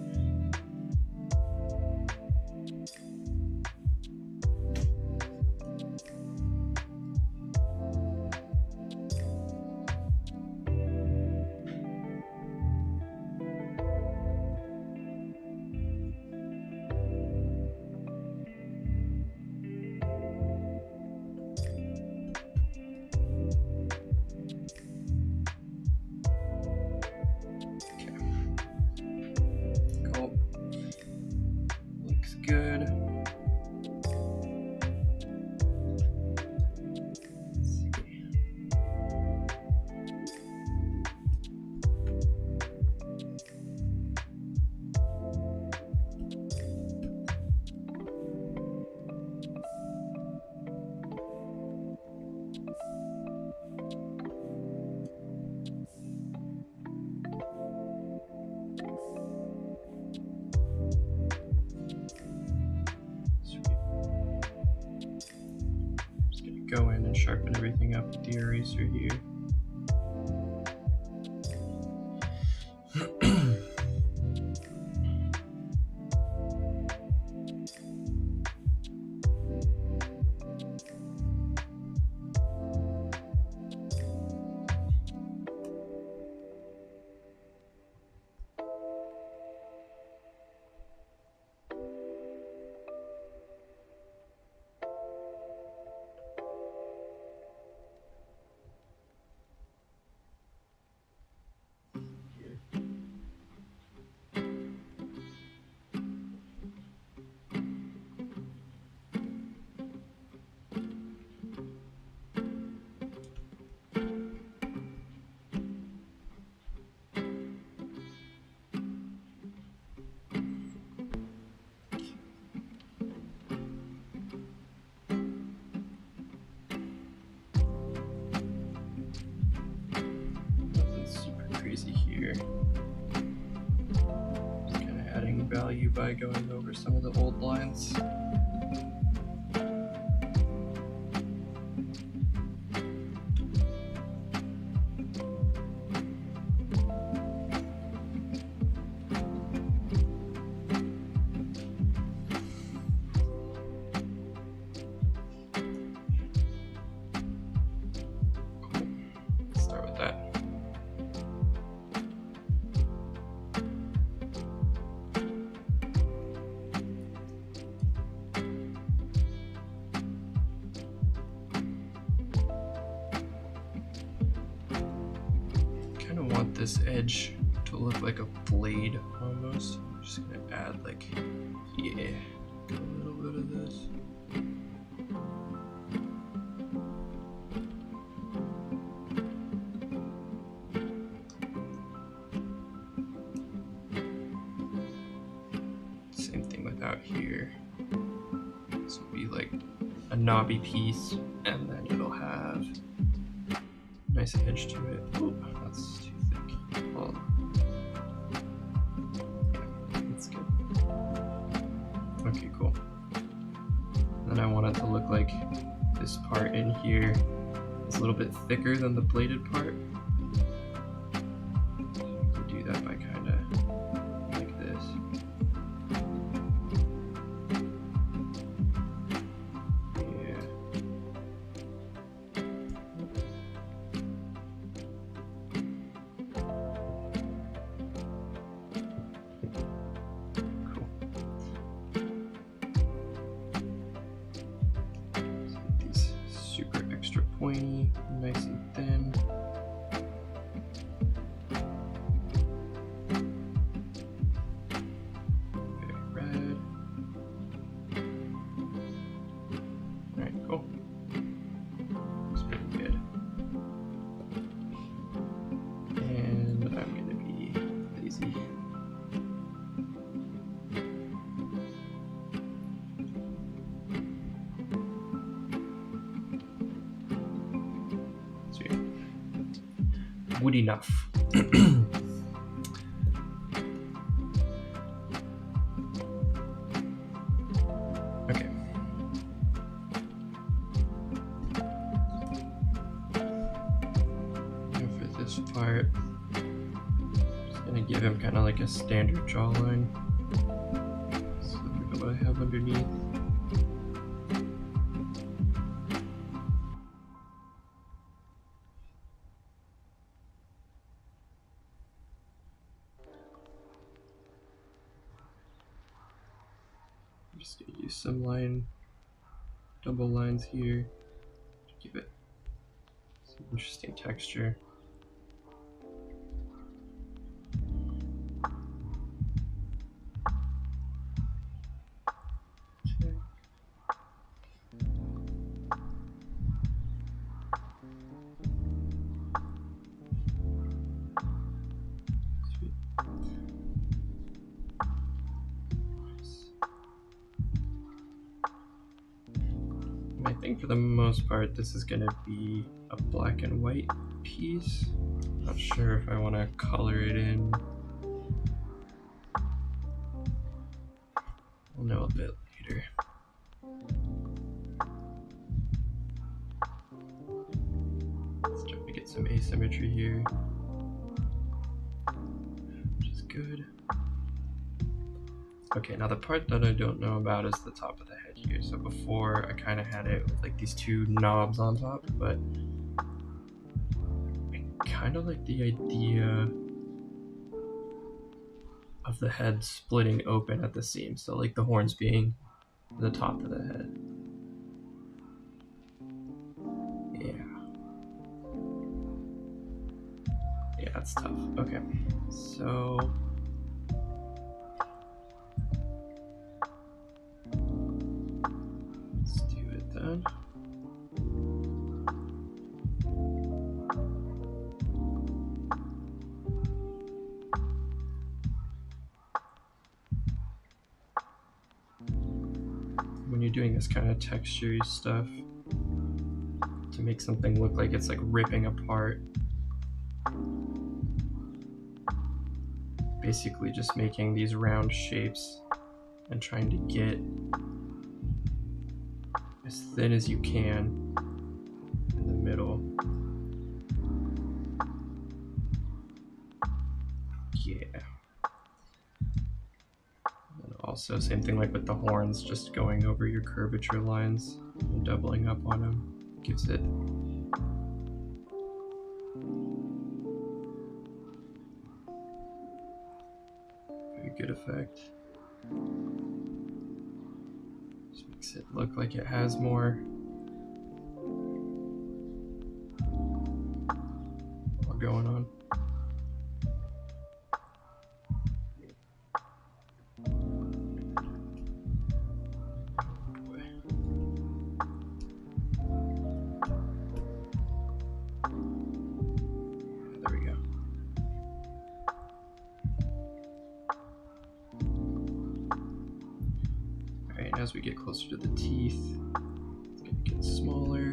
go in and sharpen everything up with the eraser here. Here. Just kind of adding value by going over some of the old lines. Cool. Let's start with that. Want this edge to look like a blade almost. I'm just gonna add like, yeah, a little bit of this. Same thing with out here. This will be like a knobby piece, and then it'll have a nice edge to it. Oh, that's too thick. Well, yeah, that's good. Okay, cool. Then I want it to look like this part in here is a little bit thicker than the bladed part. So you can do that by kind of like this. Pointy, nice and thin. Very red. Alright, cool. Looks pretty good. And I'm gonna be lazy. Good enough. Okay. Now for this part, just gonna give him kind of like a standard jawline. So look at what I have underneath. I'm just going to use some double lines here to give it some interesting texture. Okay. Sweet. I think for the most part this is going to be a black and white piece. Not sure if I want to color it in. We'll know a bit later. symmetry here, which is good. Okay, now the part that I don't know about is the top of the head here. So before I kind of had it with like these two knobs on top, but I kind of like the idea of the head splitting open at the seam. So like the horns being the top of the head. Yeah, that's tough. Okay, so let's do it then. When you're doing this kind of texture stuff, to make something look like it's like ripping apart, basically just making these round shapes and trying to get as thin as you can in the middle. Yeah. And also, same thing like with the horns, just going over your curvature lines and doubling up on them gives it very good effect. Just makes it look like it has more going on. There we go. Alright, as we get closer to the teeth, it's gonna get smaller.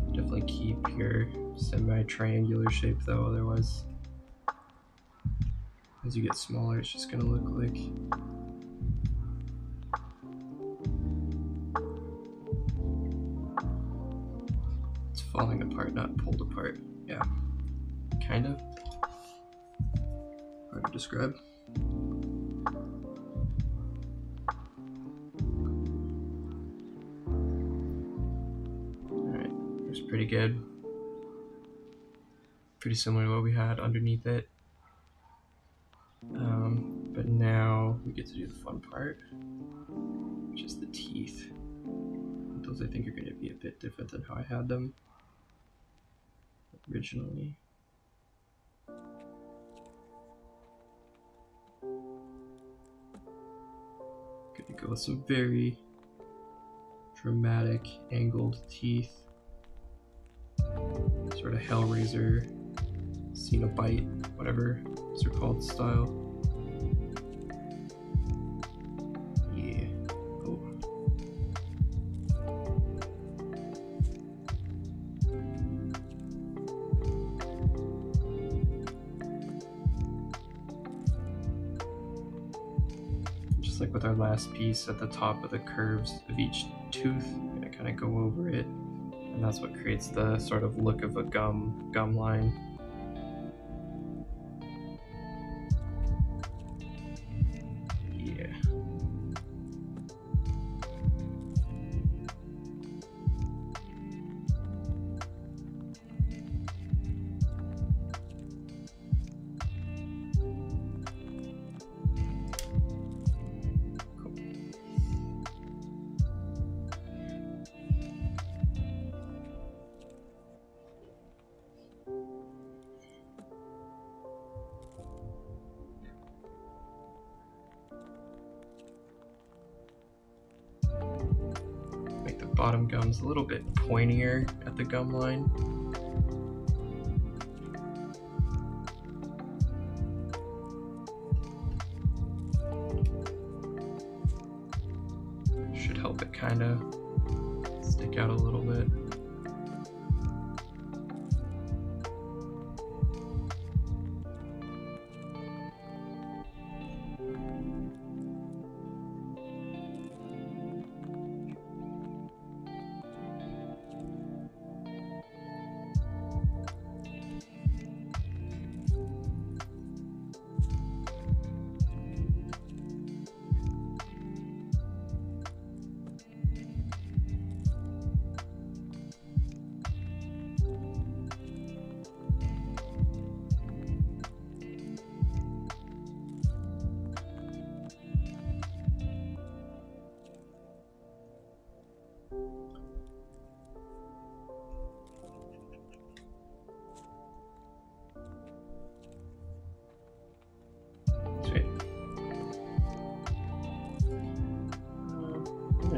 Definitely keep your semi-triangular shape though, otherwise as you get smaller it's just gonna look like it's falling apart, not pulled apart. Yeah, kind of hard to describe. Alright, that's pretty good. Pretty similar to what we had underneath it. But now we get to do the fun part, which is the teeth. Those I think are going to be a bit different than how I had them originally. Gonna go with some very dramatic angled teeth. Sort of Hellraiser, Cenobite, whatever these are called style. Yeah. Oh. Just like with our last piece, at the top of the curves of each tooth, I'm gonna kind of go over it, and that's what creates the sort of look of a gum line. Yeah. Make the bottom gums a little bit pointier at the gum line. Should help it kind of stick out a little bit.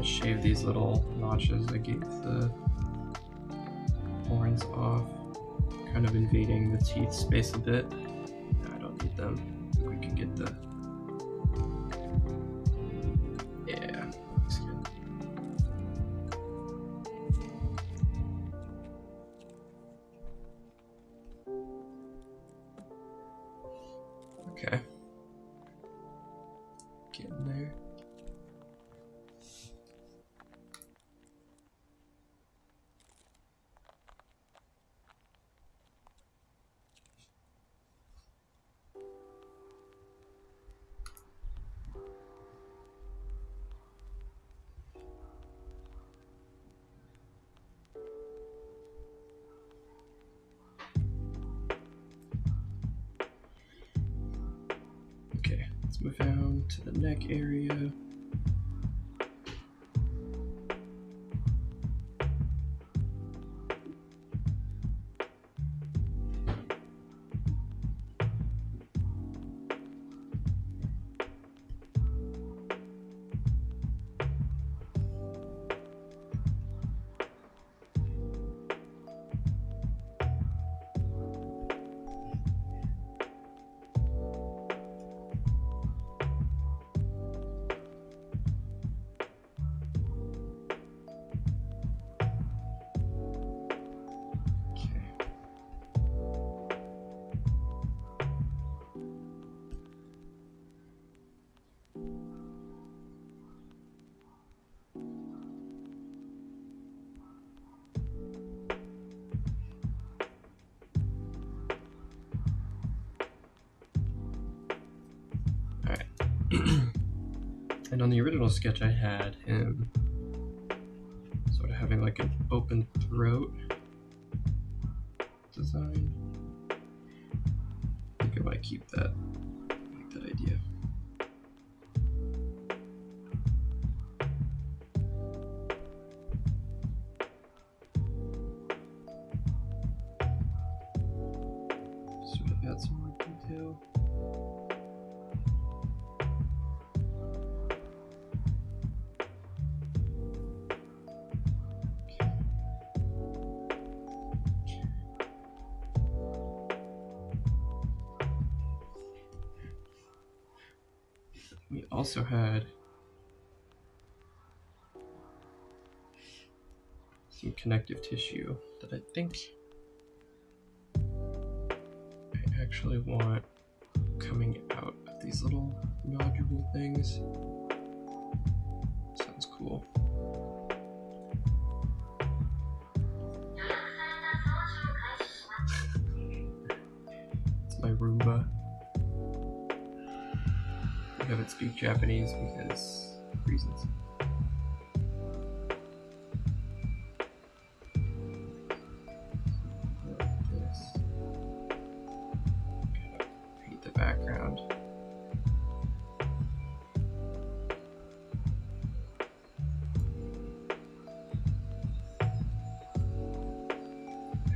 shave these little notches. I gave the horns off, kind of invading the teeth space a bit. I don't need them. We can get the... Yeah, looks good. Okay. Getting there. Okay, let's move down to the neck area. And on the original sketch, I had him sort of having like an open throat design. I think I might keep that. I like that idea. Sort of add some more detail. We also had some connective tissue that I think I actually want coming out of these little nodule things. Sounds cool. It's my Roomba. I have it speak Japanese because reasons. Like this. Kind of paint the background.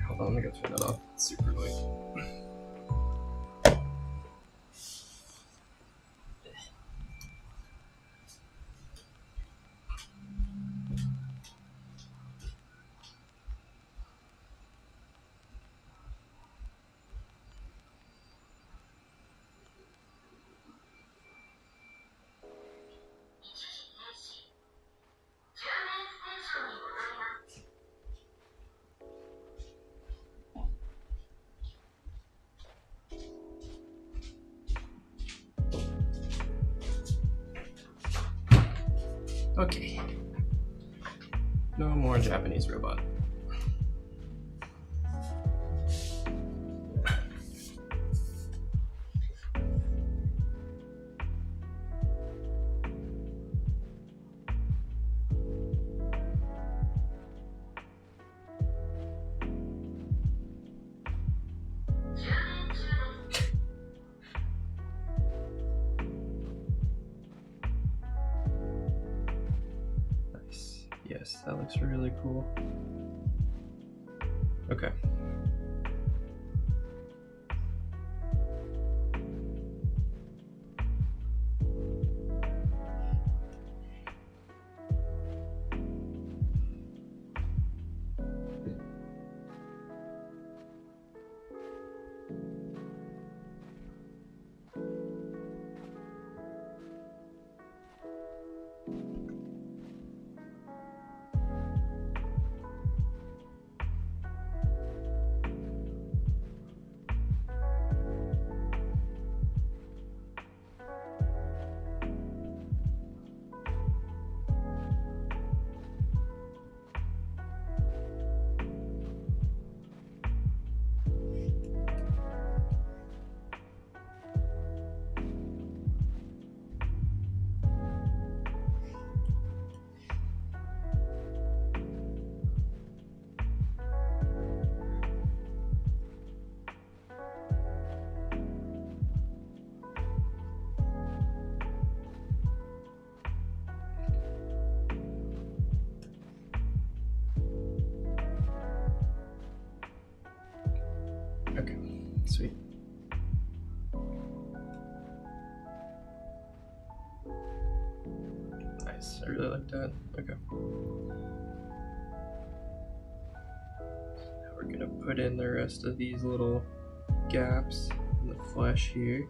Hold on, let me go turn that off. It's super annoying. Okay. No more Japanese robot. Yes, that looks really cool. Okay. Nice. I really like that. Okay. Now we're gonna put in the rest of these little gaps in the flesh here.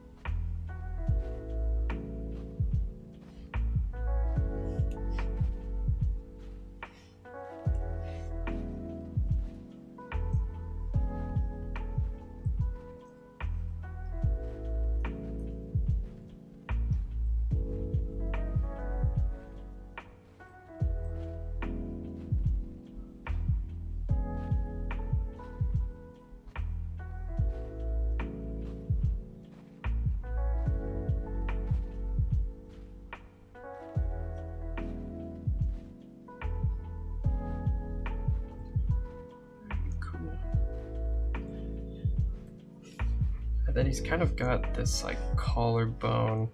And then he's kind of got this like collarbone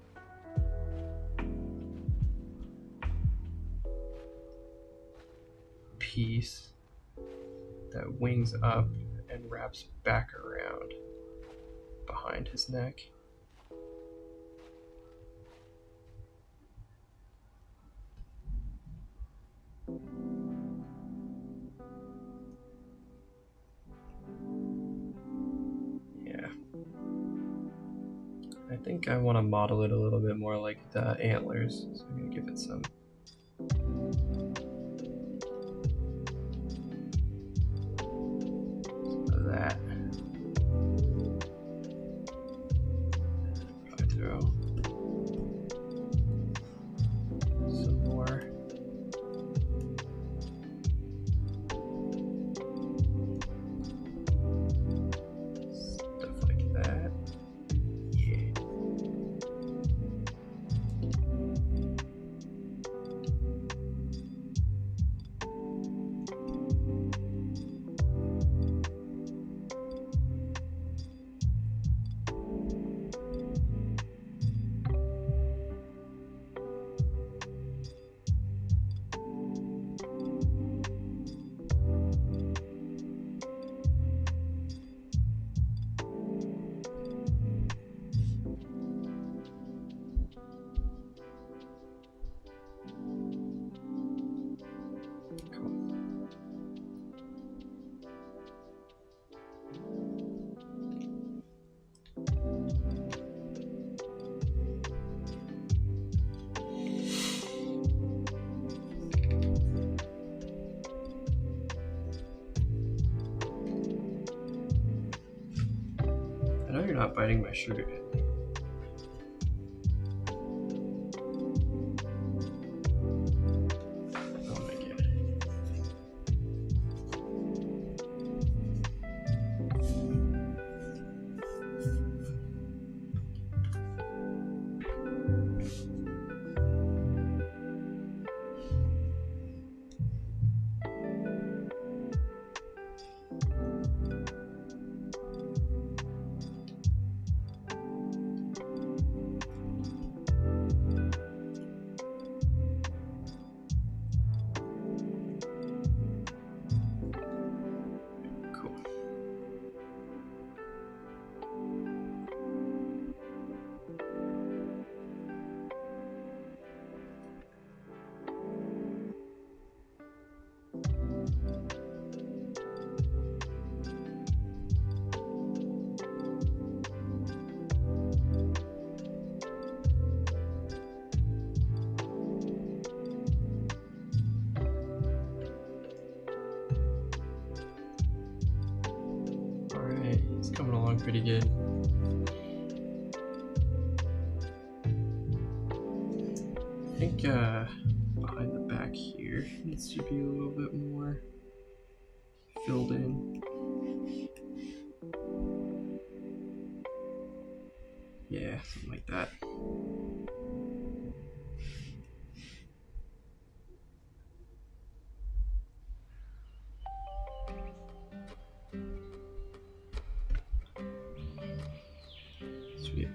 piece that wings up and wraps back around behind his neck. Yeah. I think I want to model it a little bit more like the antlers, so I'm going to give it some of that. Probably throw some more. Stuff like that. Yeah. I know you're not biting my shirt. Oh my god. Cool. Alright, it's coming along pretty good. I think behind the back here needs to be a little bit more filled in. Yeah, something like that. Sweet.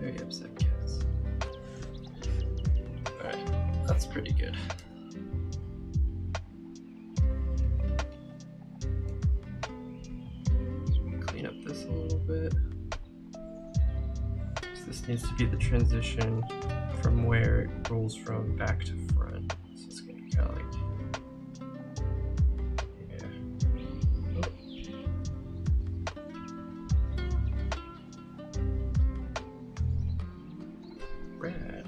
Very upset cats. Alright, that's pretty good. Clean up this a little bit. So this needs to be the transition from where it rolls from back to front. So it's gonna be kind of like, rad.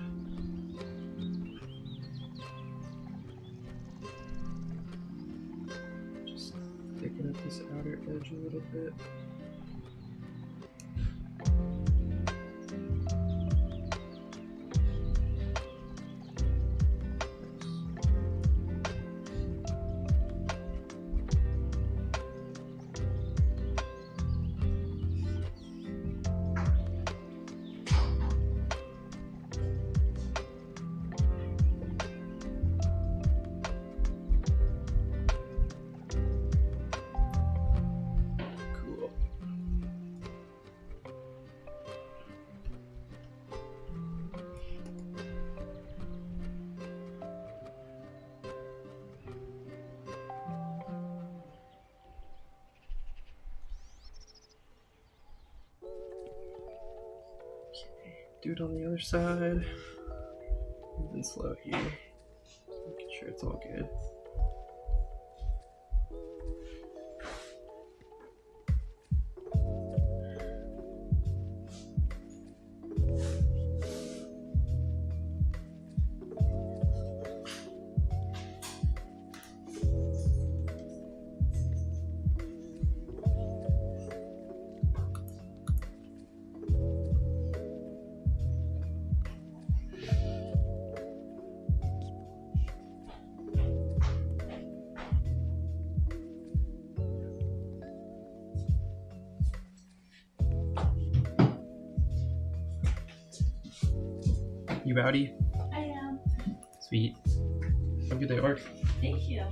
Just taking up this outer edge a little bit. Do it on the other side. Moving slow here. Making sure it's all good. You rowdy? I am. Sweet. How good they are. Thank you.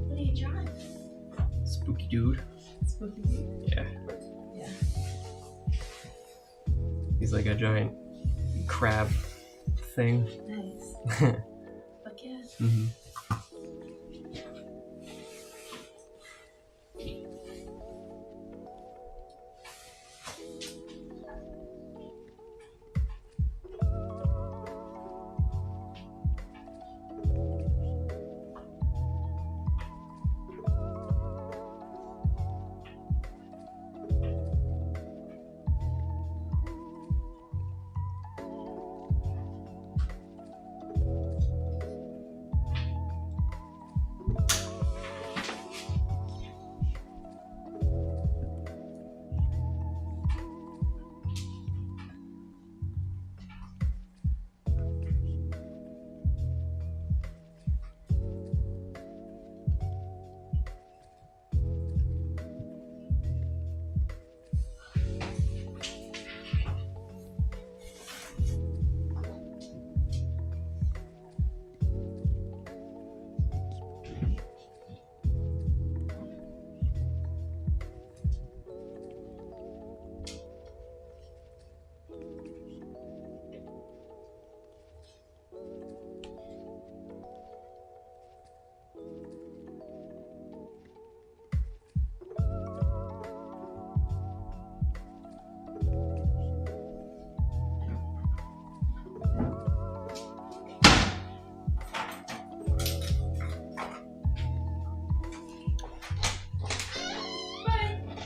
What are you drawing? Spooky dude. Spooky dude? Yeah. Yeah. He's like a giant crab thing. Nice. Fuck yeah. Mm-hmm.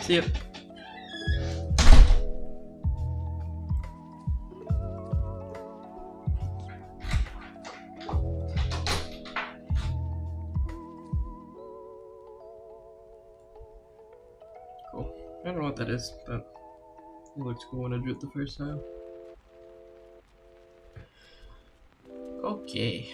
See ya. Cool. I don't know what that is, but it looked cool when I drew it the first time. Okay.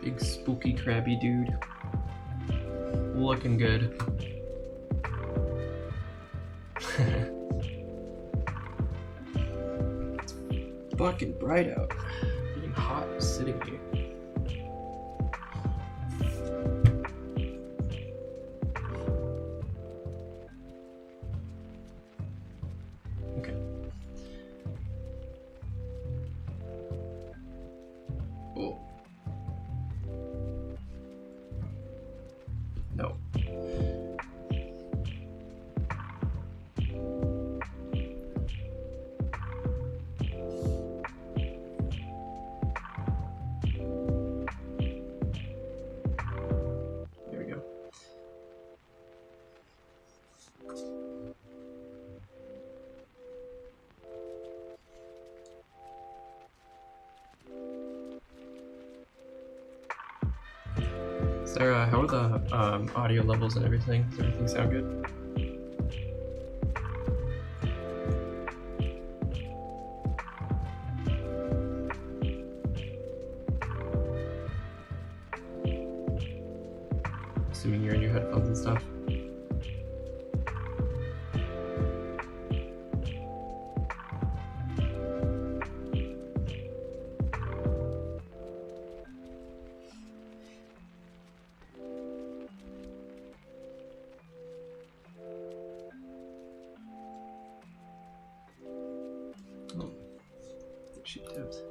Big spooky crabby dude. Looking good. It's fucking bright out. Getting hot sitting here. Okay. Oh. No. There we go. Sarah, how are the audio levels and everything? Does everything sound good? Assuming you're in your headphones and stuff. Oh, I think she tipped.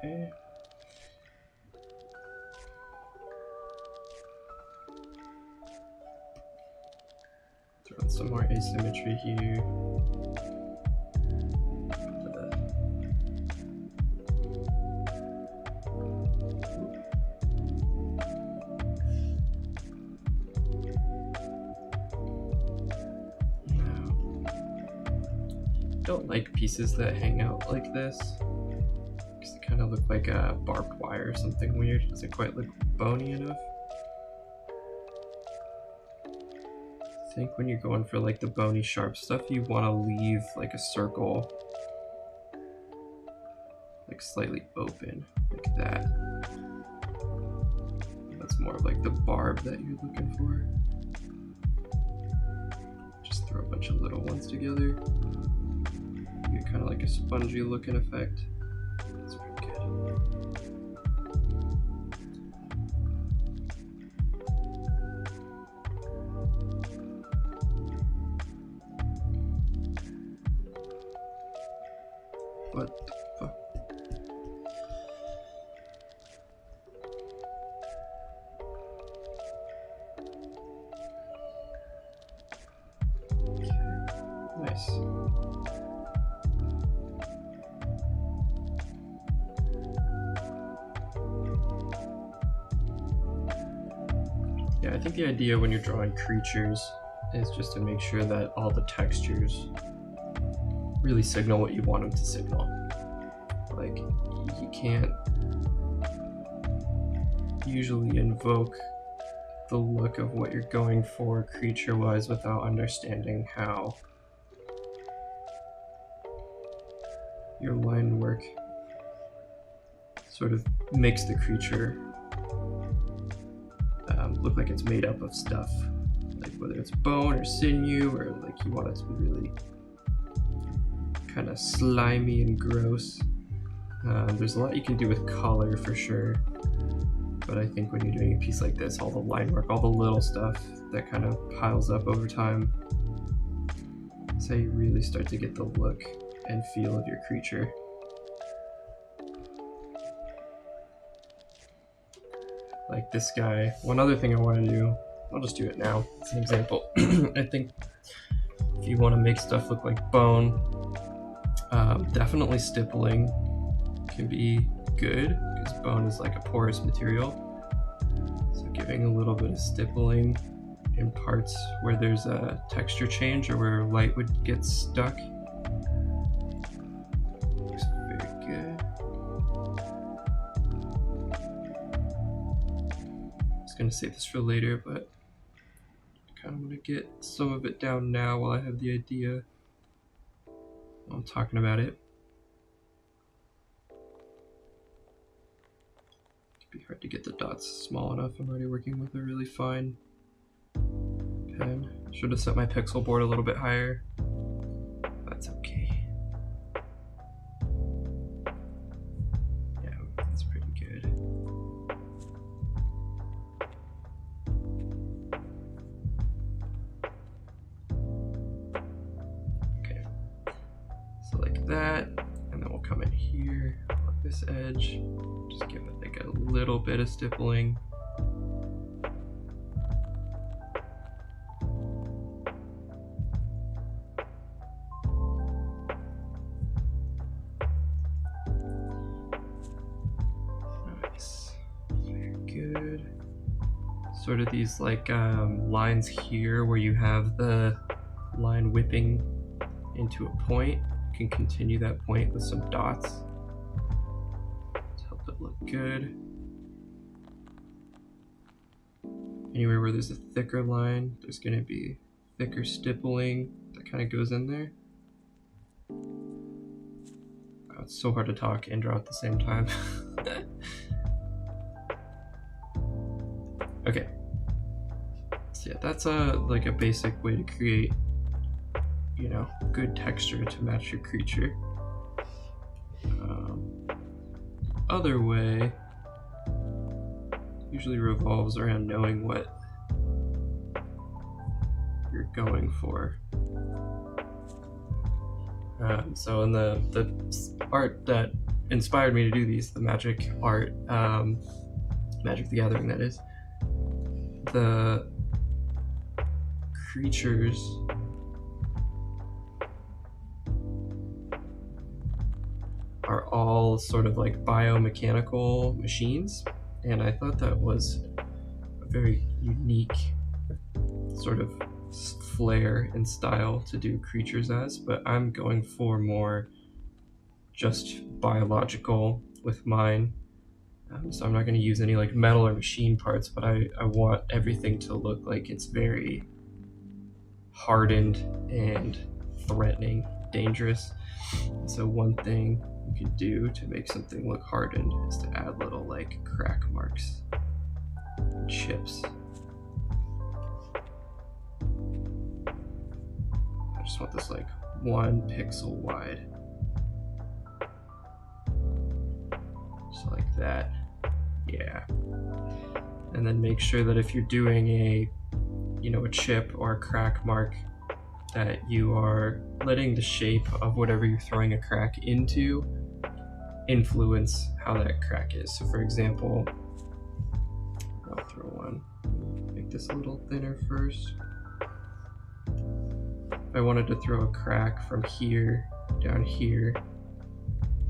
Okay. Throw in some more asymmetry here. Don't like pieces that hang out like this because they kind of look like a barbed wire or something weird. It doesn't quite look bony enough. I think when you're going for like the bony sharp stuff, you want to leave like a circle like slightly open like that. That's more of like the barb that you're looking for. Just throw a bunch of little ones together. Get kind of like a spongy looking effect. That's pretty good. What the fuck? Okay. Nice. Yeah, I think the idea when you're drawing creatures is just to make sure that all the textures really signal what you want them to signal. Like, you can't usually invoke the look of what you're going for creature-wise without understanding how your line work sort of makes the creature look like it's made up of stuff, like whether it's bone or sinew, or like you want it to be really kind of slimy and gross. There's a lot you can do with color for sure, but I think when you're doing a piece like this, all the line work, all the little stuff that kind of piles up over time, that's how you really start to get the look and feel of your creature. Like this guy. One other thing I want to do, I'll just do it now. It's an example. I think if you want to make stuff look like bone, definitely stippling can be good because bone is like a porous material. So giving a little bit of stippling in parts where there's a texture change or where light would get stuck looks very good. Just gonna gonna save this for later, but I kind of want to get some of it down now while I have the idea. While I'm talking about it. It'd be hard to get the dots small enough. I'm already working with a really fine pen. Should have set my pixel board a little bit higher. That's okay. Yeah, that's pretty good. Okay. So like that, and then we'll come in here, on this edge, just give it like a little bit of stippling. Nice, very good. Sort of these like lines here where you have the line whipping into a point. You can continue that point with some dots to help it look good. Anywhere where there's a thicker line, there's going to be thicker stippling that kind of goes in there. Wow, it's so hard to talk and draw at the same time. Okay. So yeah, that's like a basic way to create, you know, good texture to match your creature. Other way usually revolves around knowing what you're going for. So in the art that inspired me to do these, the magic art, Magic the Gathering that is, the creatures are all sort of like biomechanical machines, and I thought that was a very unique sort of flair and style to do creatures as, but I'm going for more just biological with mine. So I'm not going to use any like metal or machine parts, but I want everything to look like it's very hardened and threatening, dangerous. So one thing you can do to make something look hardened is to add little like crack marks and chips. I just want this like 1 pixel wide. Just like that. Yeah. And then make sure that if you're doing a, you know, a chip or a crack mark, that you are letting the shape of whatever you're throwing a crack into influence how that crack is. So for example, I'll throw one, make this a little thinner first. If I wanted to throw a crack from here down here,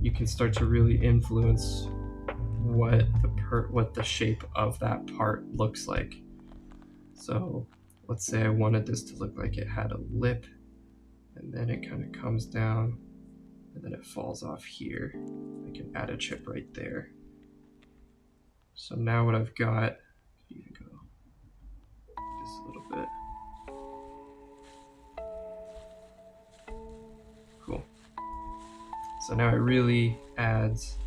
you can start to really influence what the shape of that part looks like. So let's say I wanted this to look like it had a lip, and then it kind of comes down, and then it falls off here. I can add a chip right there. So now what I've got, you can go just a little bit. Cool. So now it really adds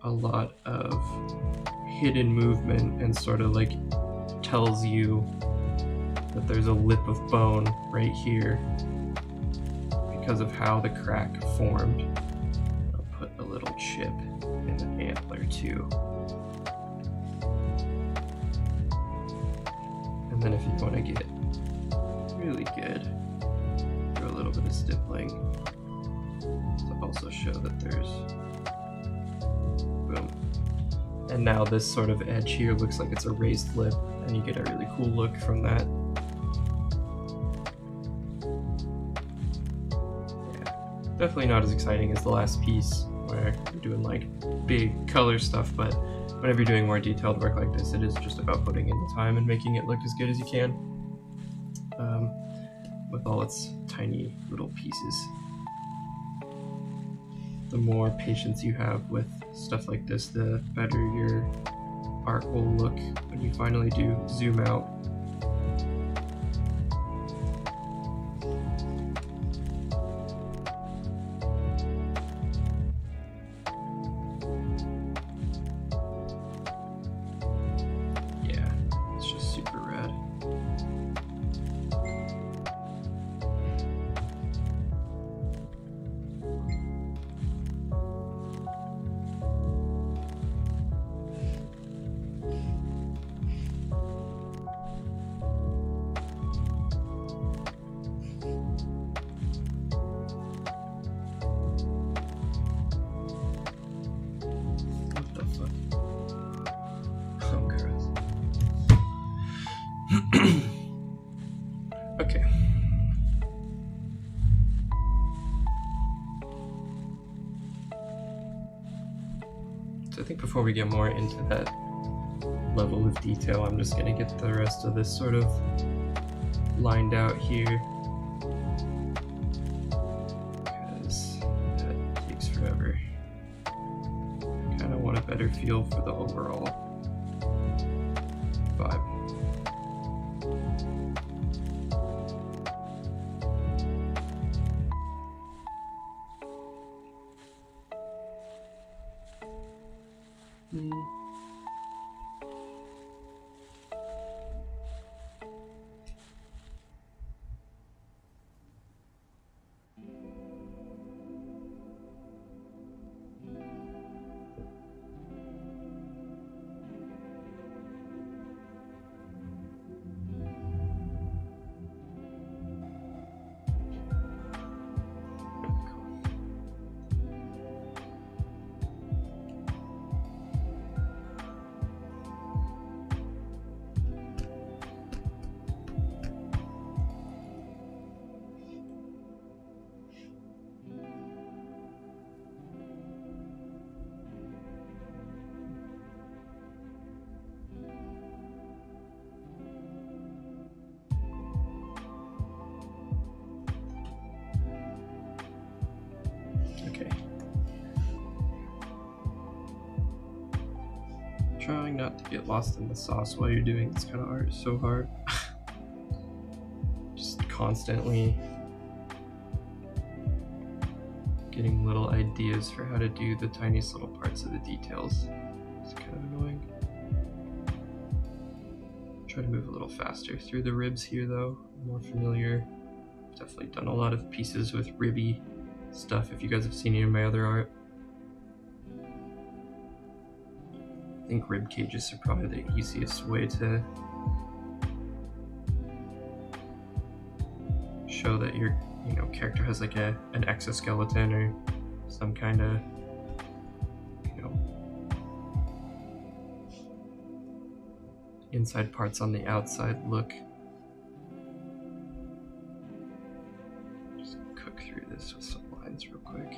a lot of hidden movement and sort of like tells you that there's a lip of bone right here because of how the crack formed. I'll put a little chip in an antler too. And then if you want to get really good, throw a little bit of stippling to also show that there's boom. And now this sort of edge here looks like it's a raised lip, and you get a really cool look from that. Yeah, definitely not as exciting as the last piece where you're doing like big color stuff, but whenever you're doing more detailed work like this, it is just about putting in the time and making it look as good as you can with all its tiny little pieces. The more patience you have with stuff like this, the better your art will look when you finally do zoom out. Yeah, it's just super rad. What the fuck? Oh, gross. Okay. So I think before we get more into that level of detail, I'm just gonna get the rest of this sort of lined out here, because that takes forever. I kind of want a better feel for the overall vibe. Okay. Trying not to get lost in the sauce while you're doing this kind of art is so hard. Just constantly getting little ideas for how to do the tiniest little parts of the details. It's kind of annoying. Try to move a little faster through the ribs here though. More familiar. Definitely done a lot of pieces with ribby stuff if you guys have seen any of my other art. I think rib cages are probably the easiest way to show that your character has like an exoskeleton or some kind of inside parts on the outside look. Just cook through this with some lines real quick.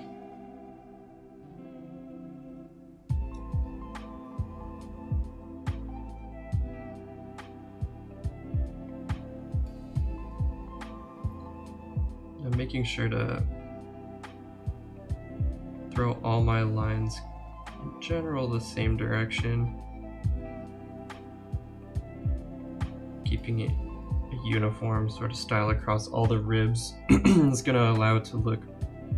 I'm making sure to throw all my lines in general the same direction, keeping it a uniform sort of style across all the ribs. It's going to allow it to look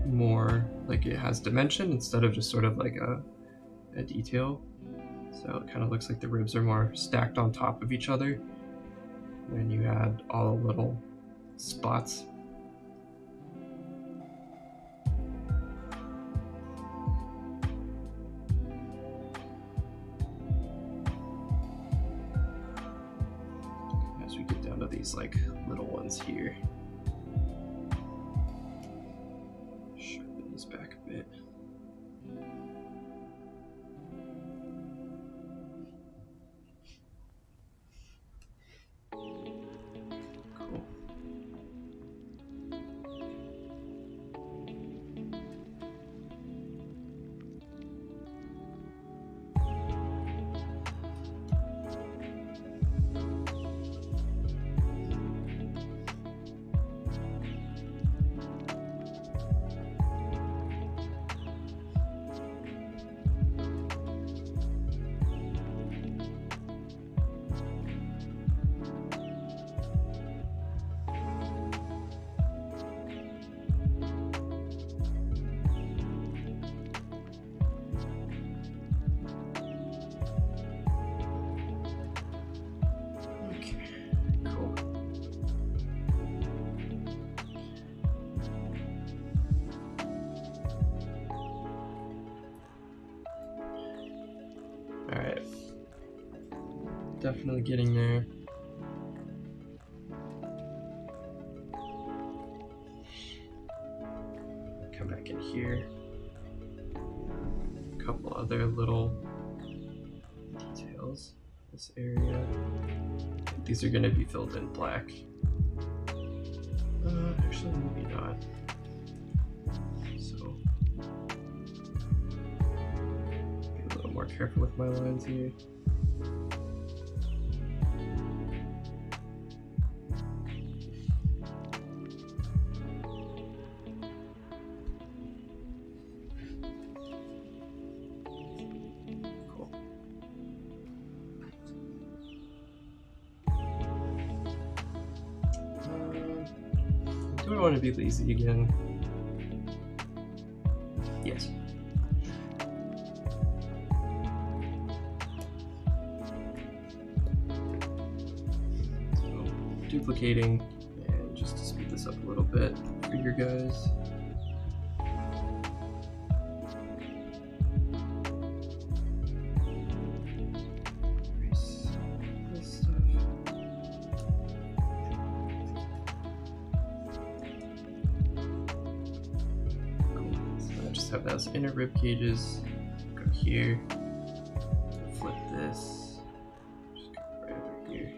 more like it has dimension instead of just sort of like a detail. So it kind of looks like the ribs are more stacked on top of each other when you add all the little spots. As we get down to these like little ones here, sharpen these back a bit. Cool. definitely getting there. Come back in here. A couple other little details. This area. These are going to be filled in black. Actually, maybe not. So, be a little more careful with my lines here. Cool. Do I want to be lazy again? Yes. So, duplicating, and just to speed this up a little bit for you guys. Erase this stuff. Just have those inner rib cages. Go here. Flip this. Just go right over here.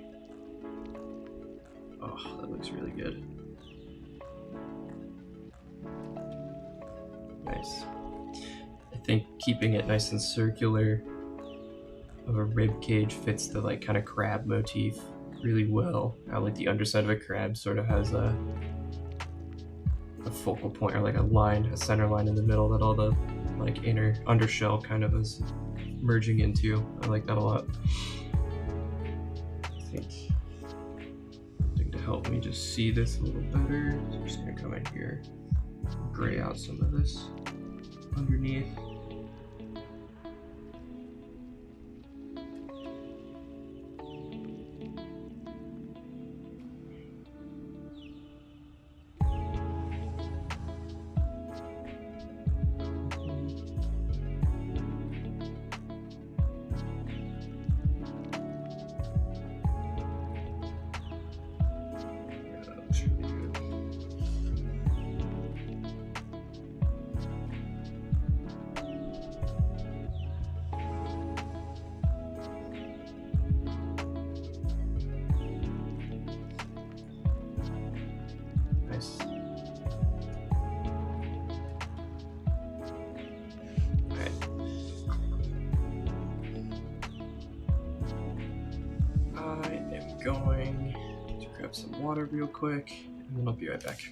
Oh, that looks really good. Nice. I think keeping it nice and circular of a rib cage fits the like kind of crab motif really well. How like the underside of a crab sort of has a focal point, or like a line, a center line in the middle that all the like inner undershell kind of is merging into. I like that a lot. I think something to help me just see this a little better. So I'm just gonna come in here, gray out some of this underneath. Going to grab some water real quick, and then I'll be right back.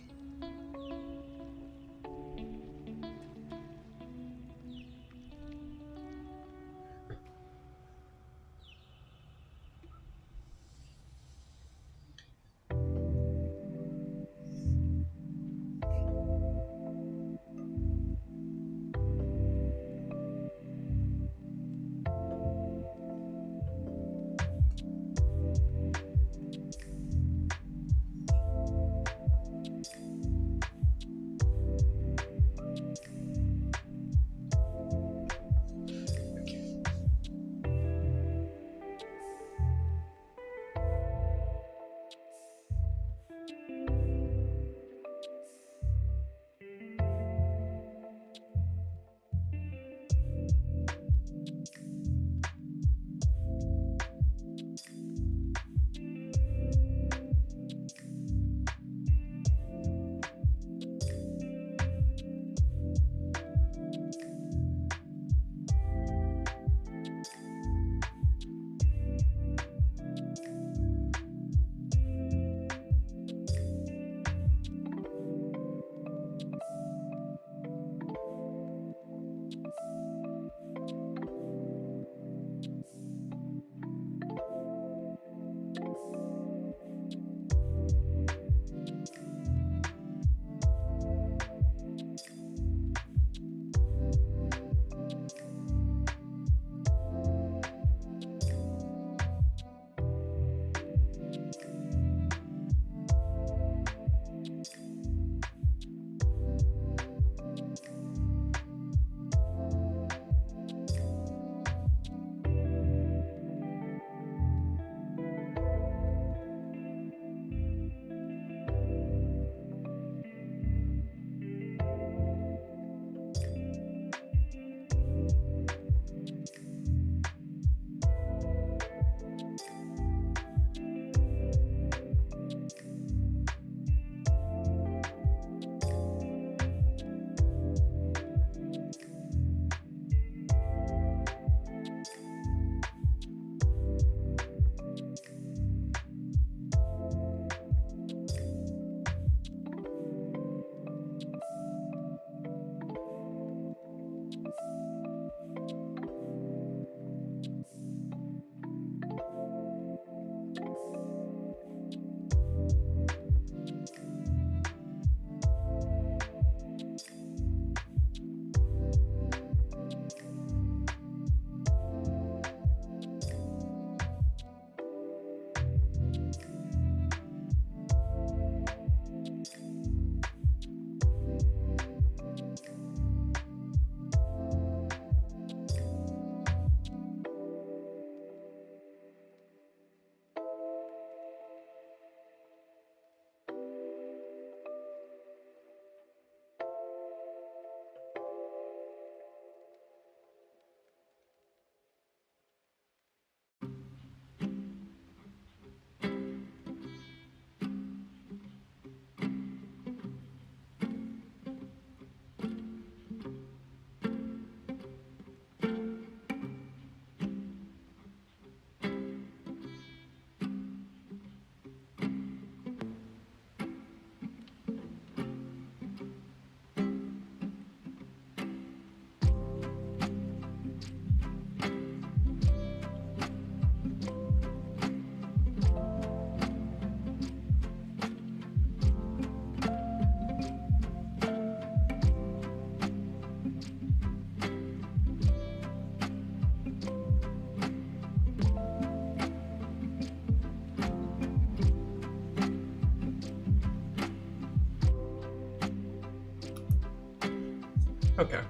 Okay.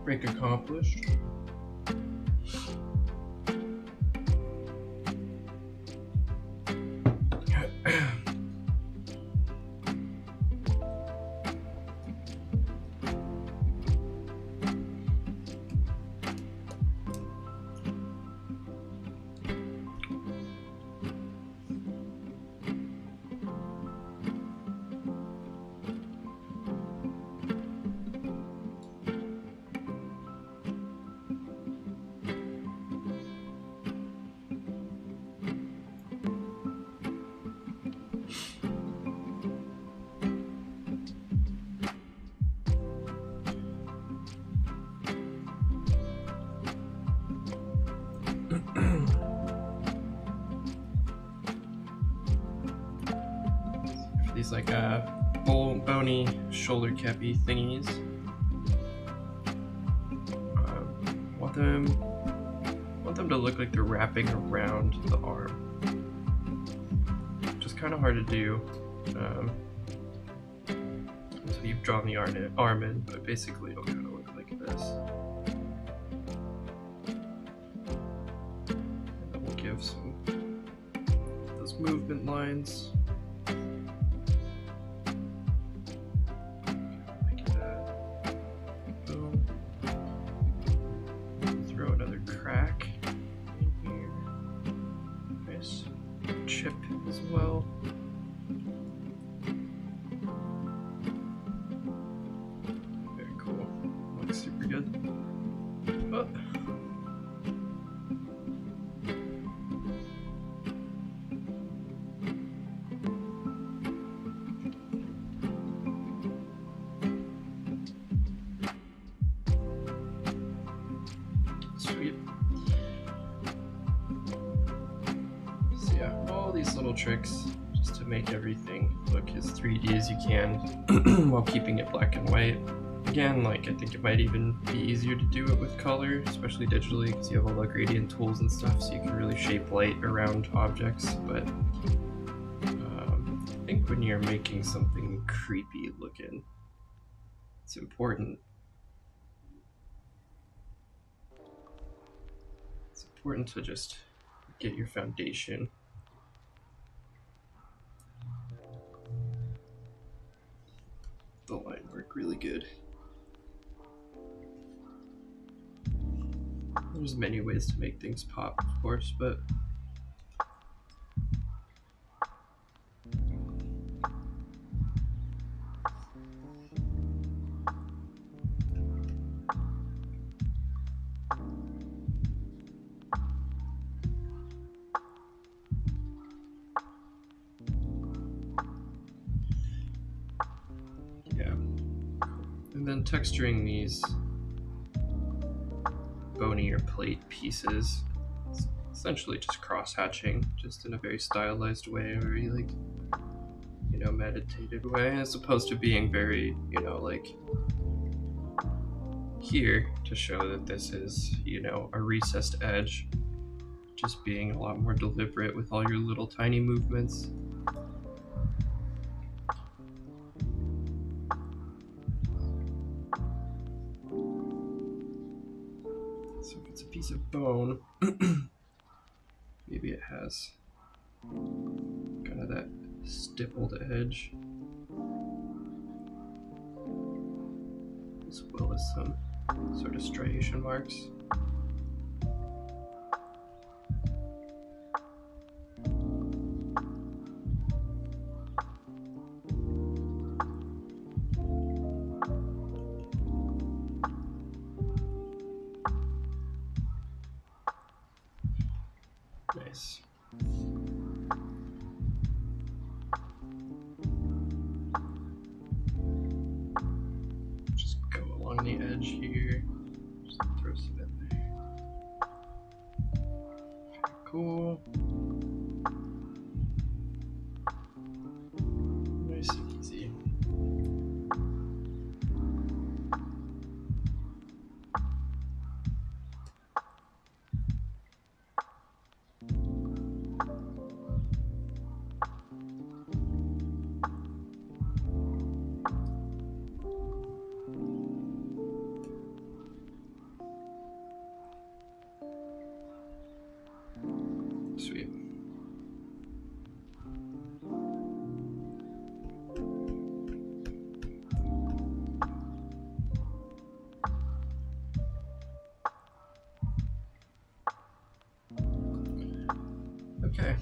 Break accomplished. These like bony shoulder cappy thingies. Want them to look like they're wrapping around the arm, which is kind of hard to do until you've drawn the arm in. But basically, it'll kind of look like this. And then we'll give some those movement lines. Sweet. So yeah, all these little tricks just to make everything look as 3D as you can while keeping it black and white. Again, like I think it might even be easier to do it with color, especially digitally, because you have all the gradient tools and stuff, so you can really shape light around objects. But I think when you're making something creepy looking, it's important to just get your foundation. The line work really good. There's many ways to make things pop, of course, but and then texturing these bony or plate pieces, it's essentially just cross-hatching, just in a very stylized way, a very like, you know, meditated way, as opposed to being very, you know, like here to show that this is, you know, a recessed edge, just being a lot more deliberate with all your little tiny movements. So if it's a piece of bone, maybe it has kind of that stippled edge, as well as some sort of striation marks. Nice. Just go along the edge here. Just throw some in there. Okay, cool. Nice and easy. Sweet. Okay.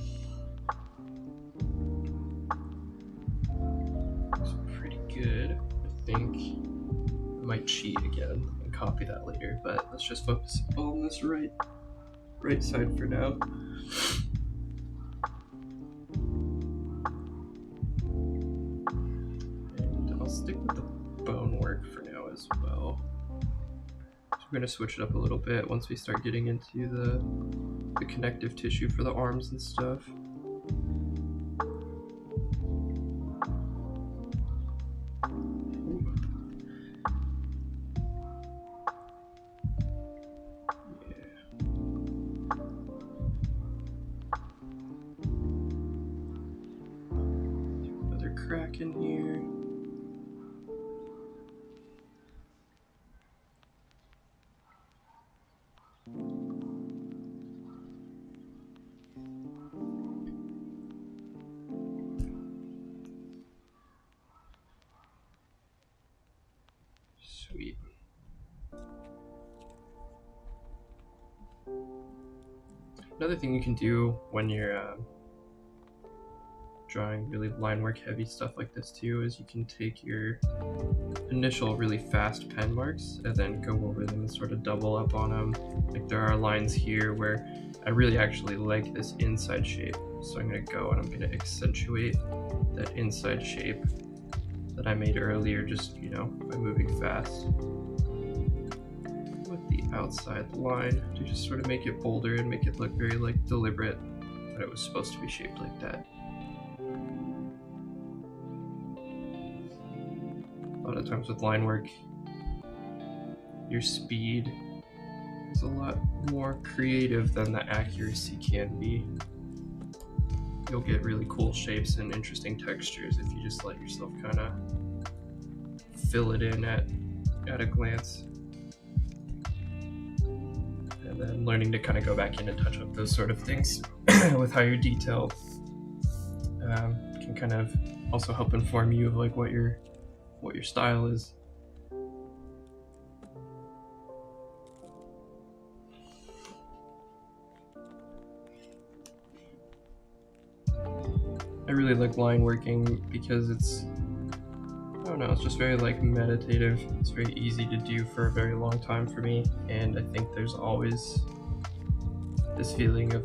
Looks pretty good. I think I might cheat again and copy that later, but let's just focus on this right side for now. And I'll stick with the bone work for now as well. So we're going to switch it up a little bit once we start getting into the connective tissue for the arms and stuff. Crack in here. Sweet. Another thing you can do when you're drawing really line work heavy stuff like this too is you can take your initial really fast pen marks and then go over them and sort of double up on them. Like there are lines here where I really actually like this inside shape, so I'm going to go and I'm going to accentuate that inside shape that I made earlier, just, you know, by moving fast with the outside line to just sort of make it bolder and make it look very like deliberate that it was supposed to be shaped like that. A lot of times with line work, your speed is a lot more creative than the accuracy can be. You'll get really cool shapes and interesting textures if you just let yourself kind of fill it in at a glance. And then learning to kind of go back in and touch up those sort of things with how your detail can kind of also help inform you of like what your style is. I really like line working because it's, I don't know, it's just very like meditative. It's very easy to do for a very long time for me, and I think there's always this feeling of,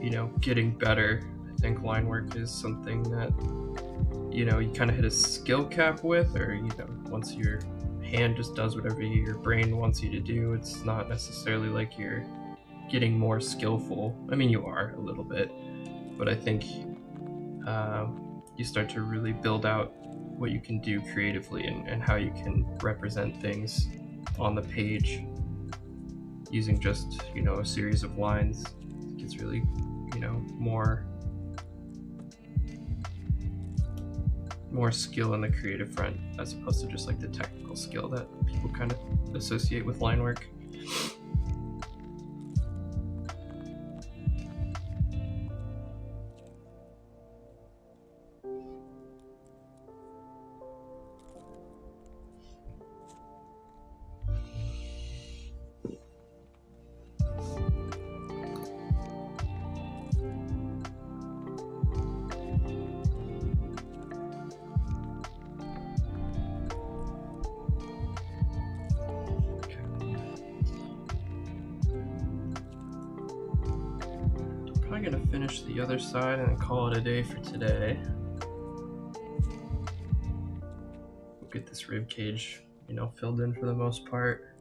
you know, getting better. I think line work is something that, you know, you kind of hit a skill cap with, or, you know, once your hand just does whatever your brain wants you to do, it's not necessarily like you're getting more skillful. I mean, you are a little bit, but I think you start to really build out what you can do creatively and how you can represent things on the page using just, you know, a series of lines. It gets really, you know, more skill in the creative front as opposed to just like the technical skill that people kind of associate with line work. I'm gonna finish the other side and then call it a day for today. We'll get this rib cage, you know, filled in for the most part.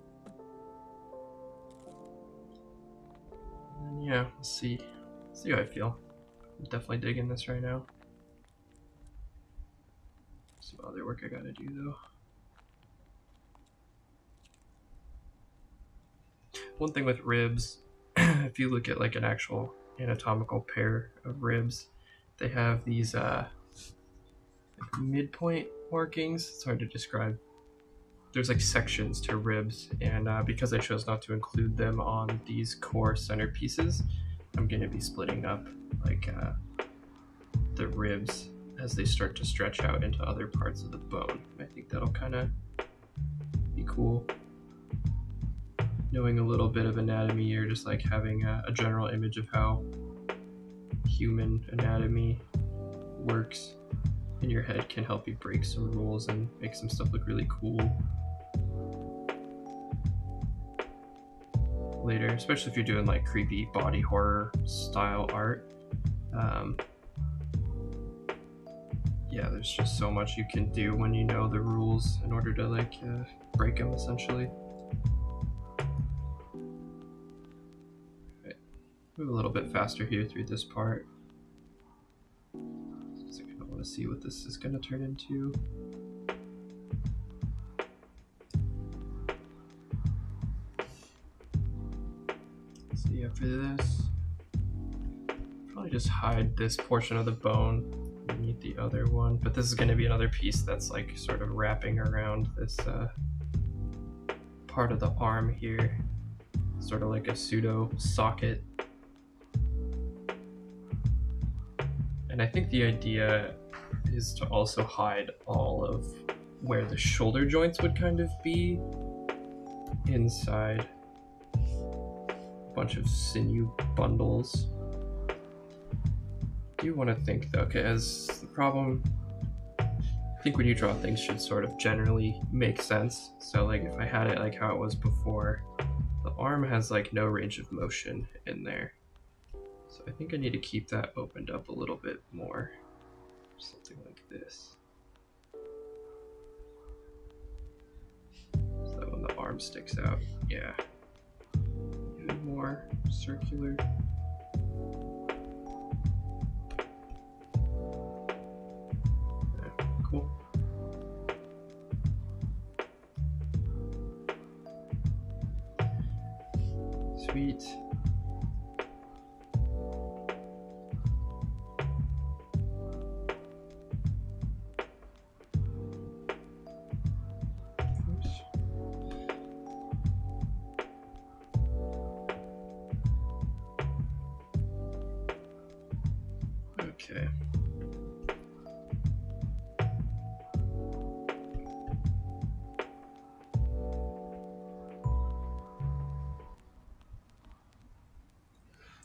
And yeah, we'll see how I feel. I'm definitely digging this right now. Some other work I gotta do though. One thing with ribs, if you look at like an actual anatomical pair of ribs, they have these midpoint markings. It's hard to describe. There's like sections to ribs, and because I chose not to include them on these core centerpieces, I'm going to be splitting up like the ribs as they start to stretch out into other parts of the bone. I think that'll kind of be cool. Knowing a little bit of anatomy, or just like having a general image of how human anatomy works in your head can help you break some rules and make some stuff look really cool later, especially if you're doing like creepy body horror style art. Yeah, there's just so much you can do when you know the rules in order to like break them essentially. Move a little bit faster here through this part. Just kind of want to see what this is going to turn into. See, after this, probably just hide this portion of the bone underneath the other one. But this is going to be another piece that's like sort of wrapping around this part of the arm here, sort of like a pseudo socket. And I think the idea is to also hide all of where the shoulder joints would kind of be inside a bunch of sinew bundles. I do want to think though, as the problem, I think when you draw things should sort of generally make sense. So like if I had it like how it was before, the arm has like no range of motion in there. So I think I need to keep that opened up a little bit more. Something like this. So that when the arm sticks out, yeah. Even more circular. Yeah, cool. Sweet. Okay.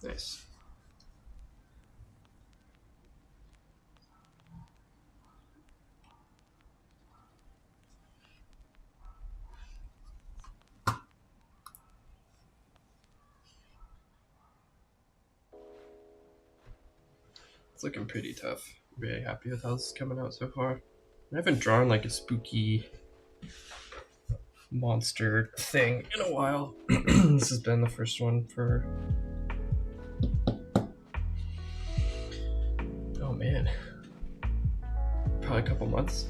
Nice. It's looking pretty tough. I'm really happy with how this is coming out so far. I haven't drawn like a spooky monster thing in a while. This has been the first one for, oh man, probably a couple months.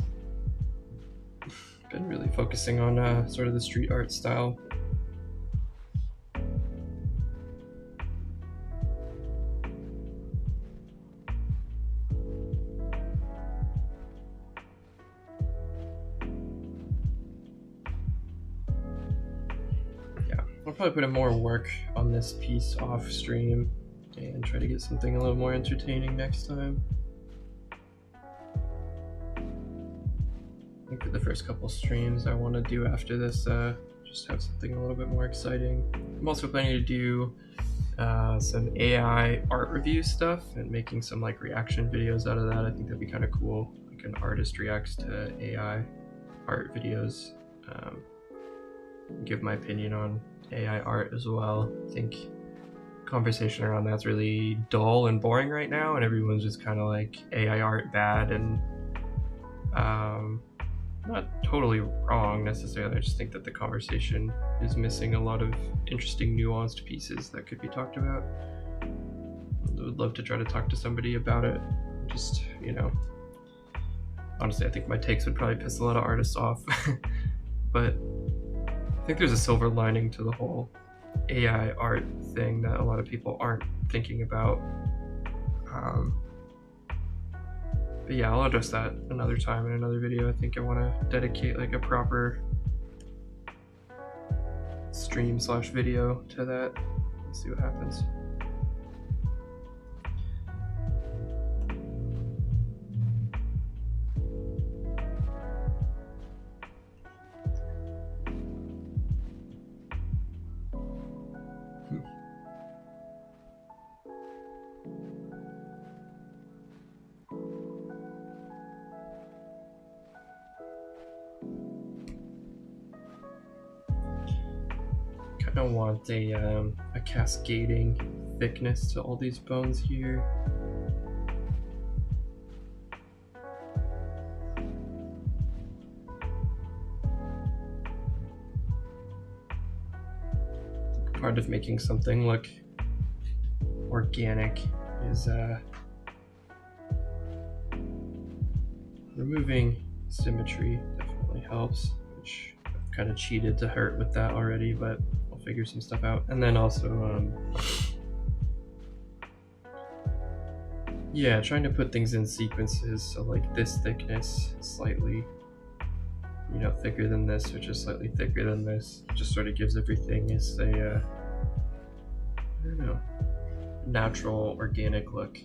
been really focusing on sort of the street art style. I'll probably put in more work on this piece off stream and try to get something a little more entertaining next time. I think for the first couple streams I want to do after this, just have something a little bit more exciting. I'm also planning to do some AI art review stuff and making some like reaction videos out of that. I think that'd be kind of cool. Like an artist reacts to AI art videos. Give my opinion on AI art as well. I think conversation around that's really dull and boring right now, and everyone's just kind of like AI art bad, and not totally wrong necessarily. I just think that the conversation is missing a lot of interesting nuanced pieces that could be talked about. I would love to try to talk to somebody about it. Just, you know, honestly I think my takes would probably piss a lot of artists off. But I think there's a silver lining to the whole AI art thing that a lot of people aren't thinking about. But yeah, I'll address that another time in another video. I think I want to dedicate like a proper stream/video to that. Let's see what happens. I don't want a cascading thickness to all these bones here. Part of making something look organic is removing symmetry. Definitely helps, which I've kind of cheated to hurt with that already, but I'll figure some stuff out. And then also yeah, trying to put things in sequences, so like this thickness slightly, you know, thicker than this, which is slightly thicker than this. It just sort of gives everything as a I don't know, natural, organic look.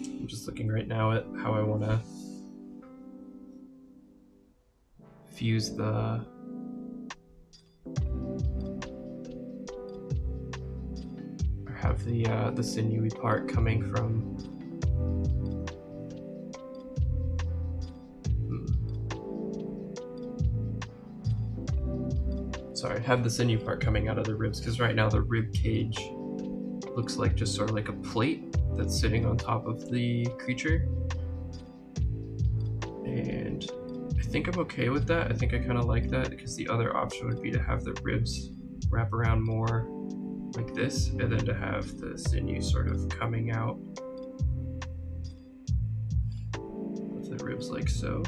I'm just looking right now at how I want to fuse the or have the sinewy part coming from sorry, have the sinew part coming out of the ribs, because right now the rib cage looks like just sort of like a plate that's sitting on top of the creature, and I think I'm okay with that. I think I kind of like that, because the other option would be to have the ribs wrap around more like this, and then to have the sinew sort of coming out with the ribs like so.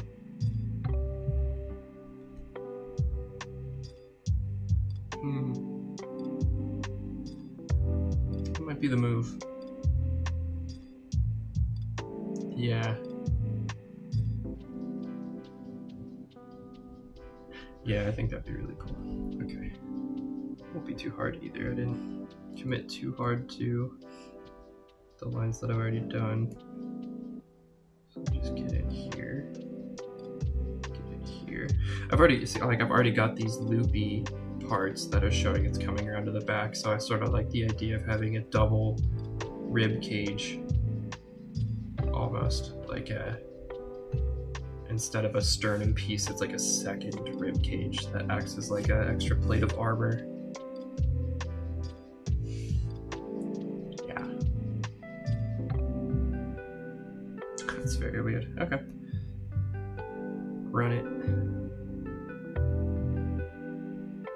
That might be the move. Yeah. Yeah, I think that'd be really cool. Okay. Won't be too hard either. I didn't commit too hard to the lines that I've already done. So just get in here. Get in here. I've already got these loopy parts that are showing it's coming around to the back, so I sort of like the idea of having a double rib cage, almost like instead of a sternum piece, it's like a second rib cage that acts as like an extra plate of armor. Yeah. very weird. Okay. Run it.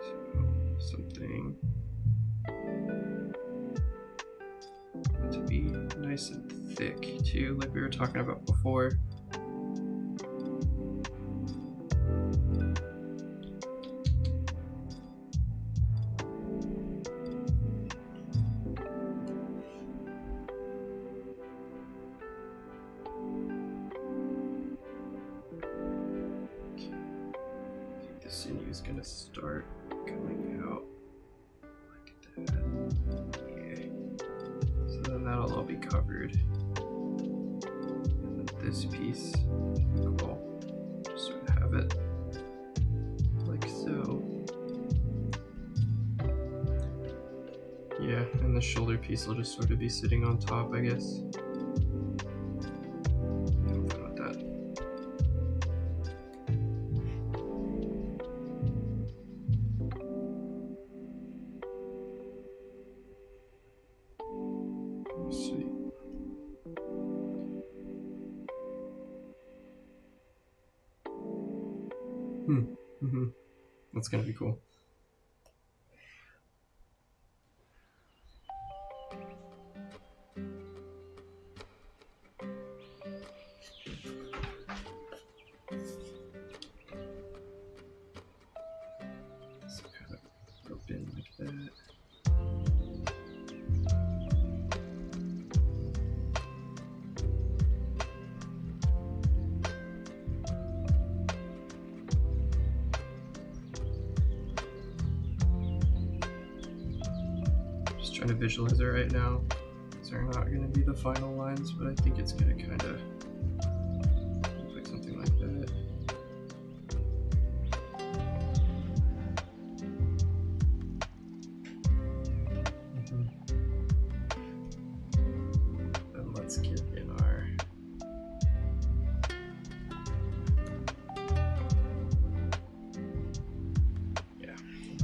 So, something to be nice and thick too, like we were talking about before. Sinew is gonna start coming out like that. Yeah. So then that'll all be covered. And then this piece, cool. Just sort of have it like so. Yeah, and the shoulder piece will just sort of be sitting on top, I guess. I'm fine with that. That's gonna be cool. So kind of rope in like that. Trying to visualize it right now. These are not going to be the final lines, but I think it's going to kind of look like something like that. Then let's get in our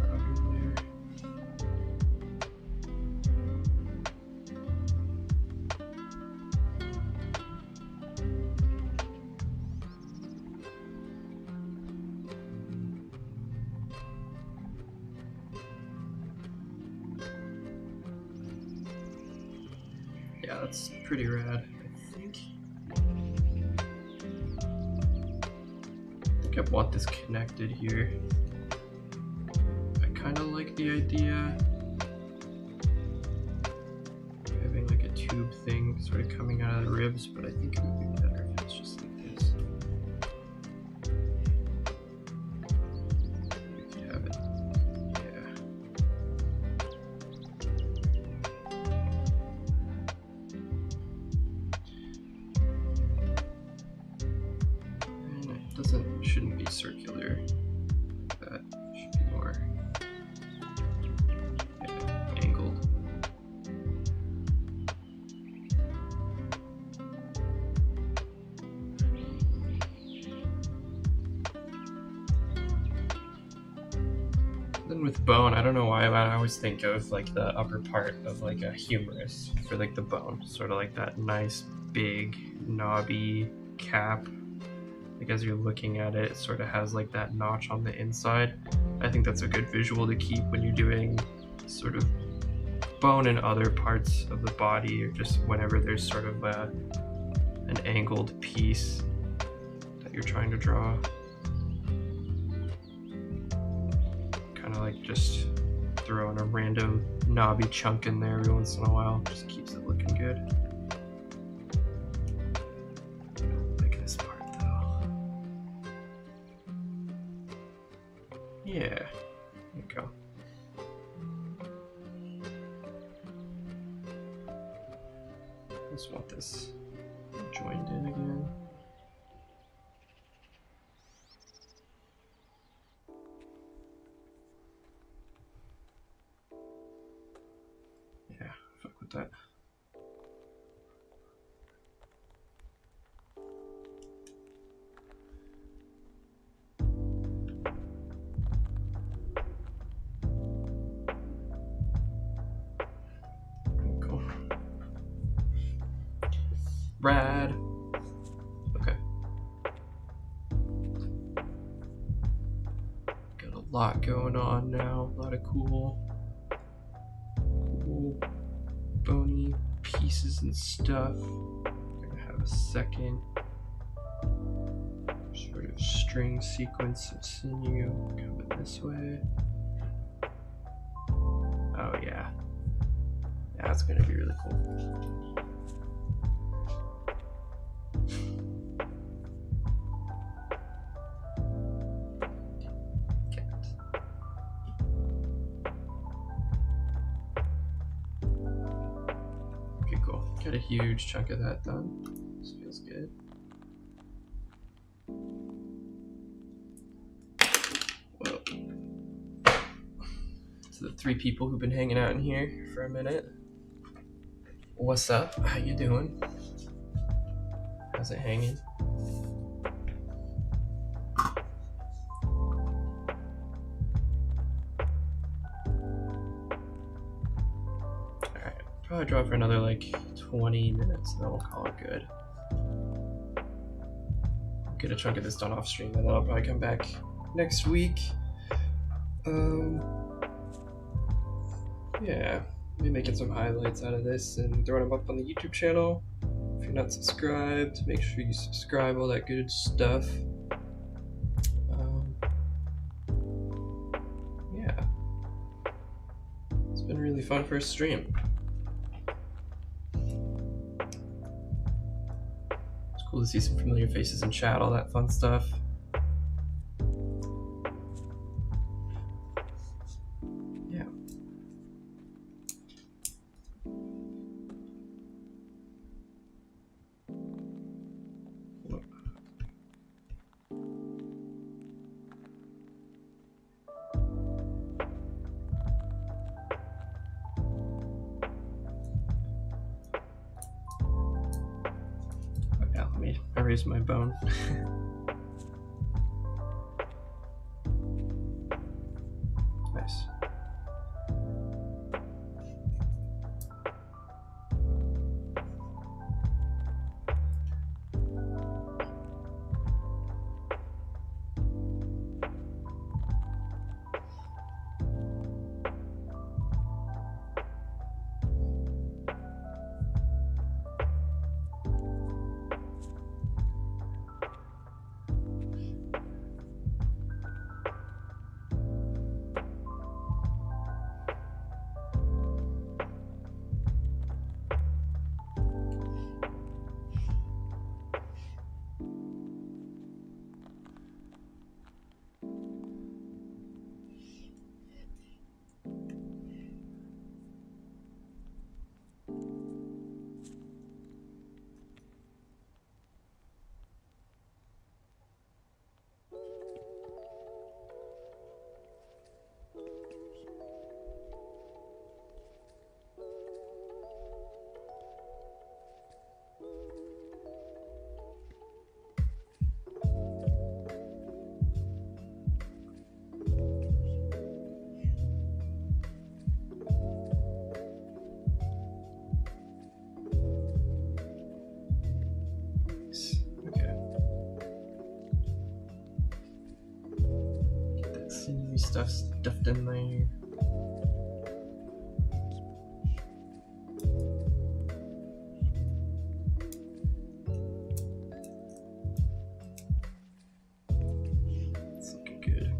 our other layer. Yeah, that's pretty rad, I think. I want this connected here. I kind of like the idea of having like a tube thing sort of coming out of the ribs, but I think it would be better if it's just like this. We could have it, yeah. Shouldn't be circular. That should be more angled. Then with bone, I don't know why, but I always think of like the upper part of like a humerus for like the bone, sort of like that nice big knobby cap. Like as you're looking at it, it sort of has like that notch on the inside. I think that's a good visual to keep when you're doing sort of bone in other parts of the body, or just whenever there's sort of an angled piece that you're trying to draw. Kind of like just throwing a random knobby chunk in there every once in a while. Just keeps it looking good. Yeah, there you go. Just want this joined in again. Yeah, fuck with that. Rad. lot going on now. A lot of cool bony pieces and stuff. I'm gonna have a second sort of string sequence of sinew coming this way. Oh yeah. That's gonna be really cool. Okay, cool. Got a huge chunk of that done. This feels good. Well, to the 3 people who've been hanging out in here for a minute. What's up? How you doing? How's it hanging? Alright, probably draw for another like 20 minutes and then we'll call it good. Get a chunk of this done off stream and then I'll probably come back next week. Yeah, maybe making some highlights out of this and throwing them up on the YouTube channel. If you're not subscribed, make sure you subscribe, all that good stuff. Yeah, it's been really fun for a stream. It's cool to see some familiar faces in chat, all that fun stuff. Yeah. Let me erase my bone. Nice. Stuff stuffed in there. It's looking good.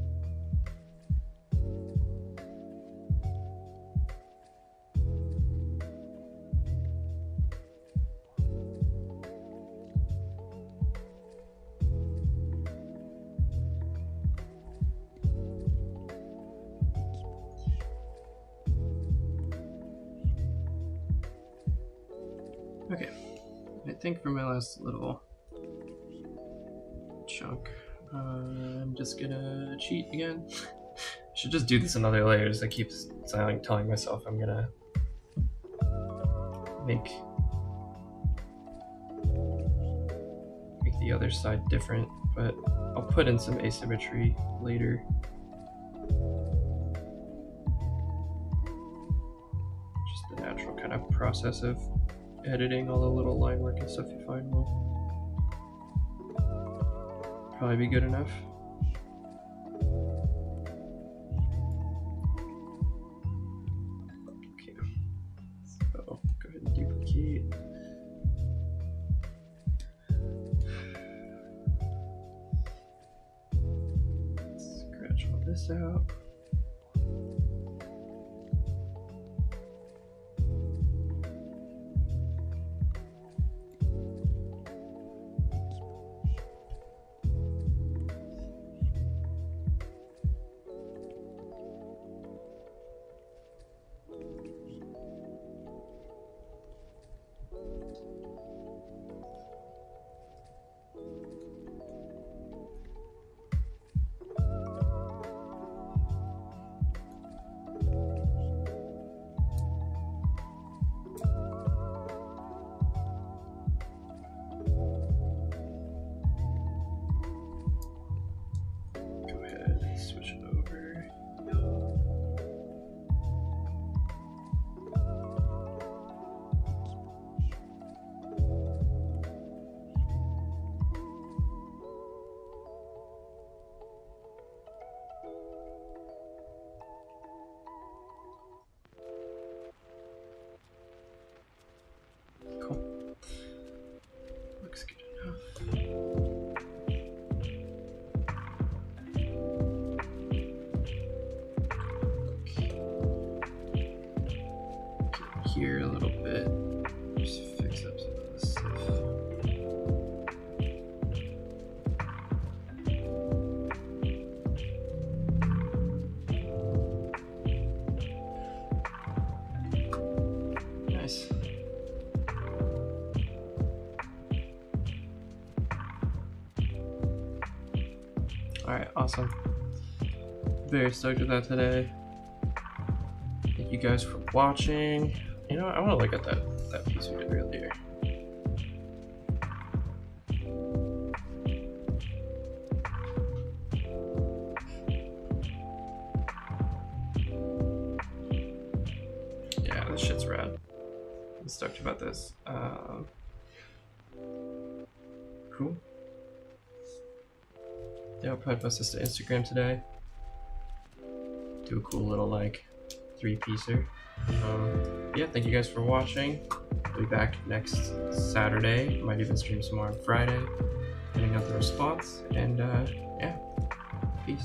Okay, I think for my last little chunk, I'm just gonna cheat again. I should just do this in other layers. I keep telling myself I'm gonna make the other side different, but I'll put in some asymmetry later. Just the natural kind of process of editing all the little line work and stuff you find will probably be good enough. Stretch all this out. Switch it over. Cool. Looks good enough. Here a little bit, just fix up some of this stuff. Nice. Alright, awesome. Very stoked with that today. Thank you guys for watching. You know what? I want to look at that piece we did earlier. Yeah, this shit's rad. I'm stoked about this. Cool. Yeah, I'll probably post this to Instagram today. Do a cool little like 3-piecer. Yeah, thank you guys for watching. I'll be back next Saturday. Might even stream some more on Friday, depending on the response. And yeah, peace.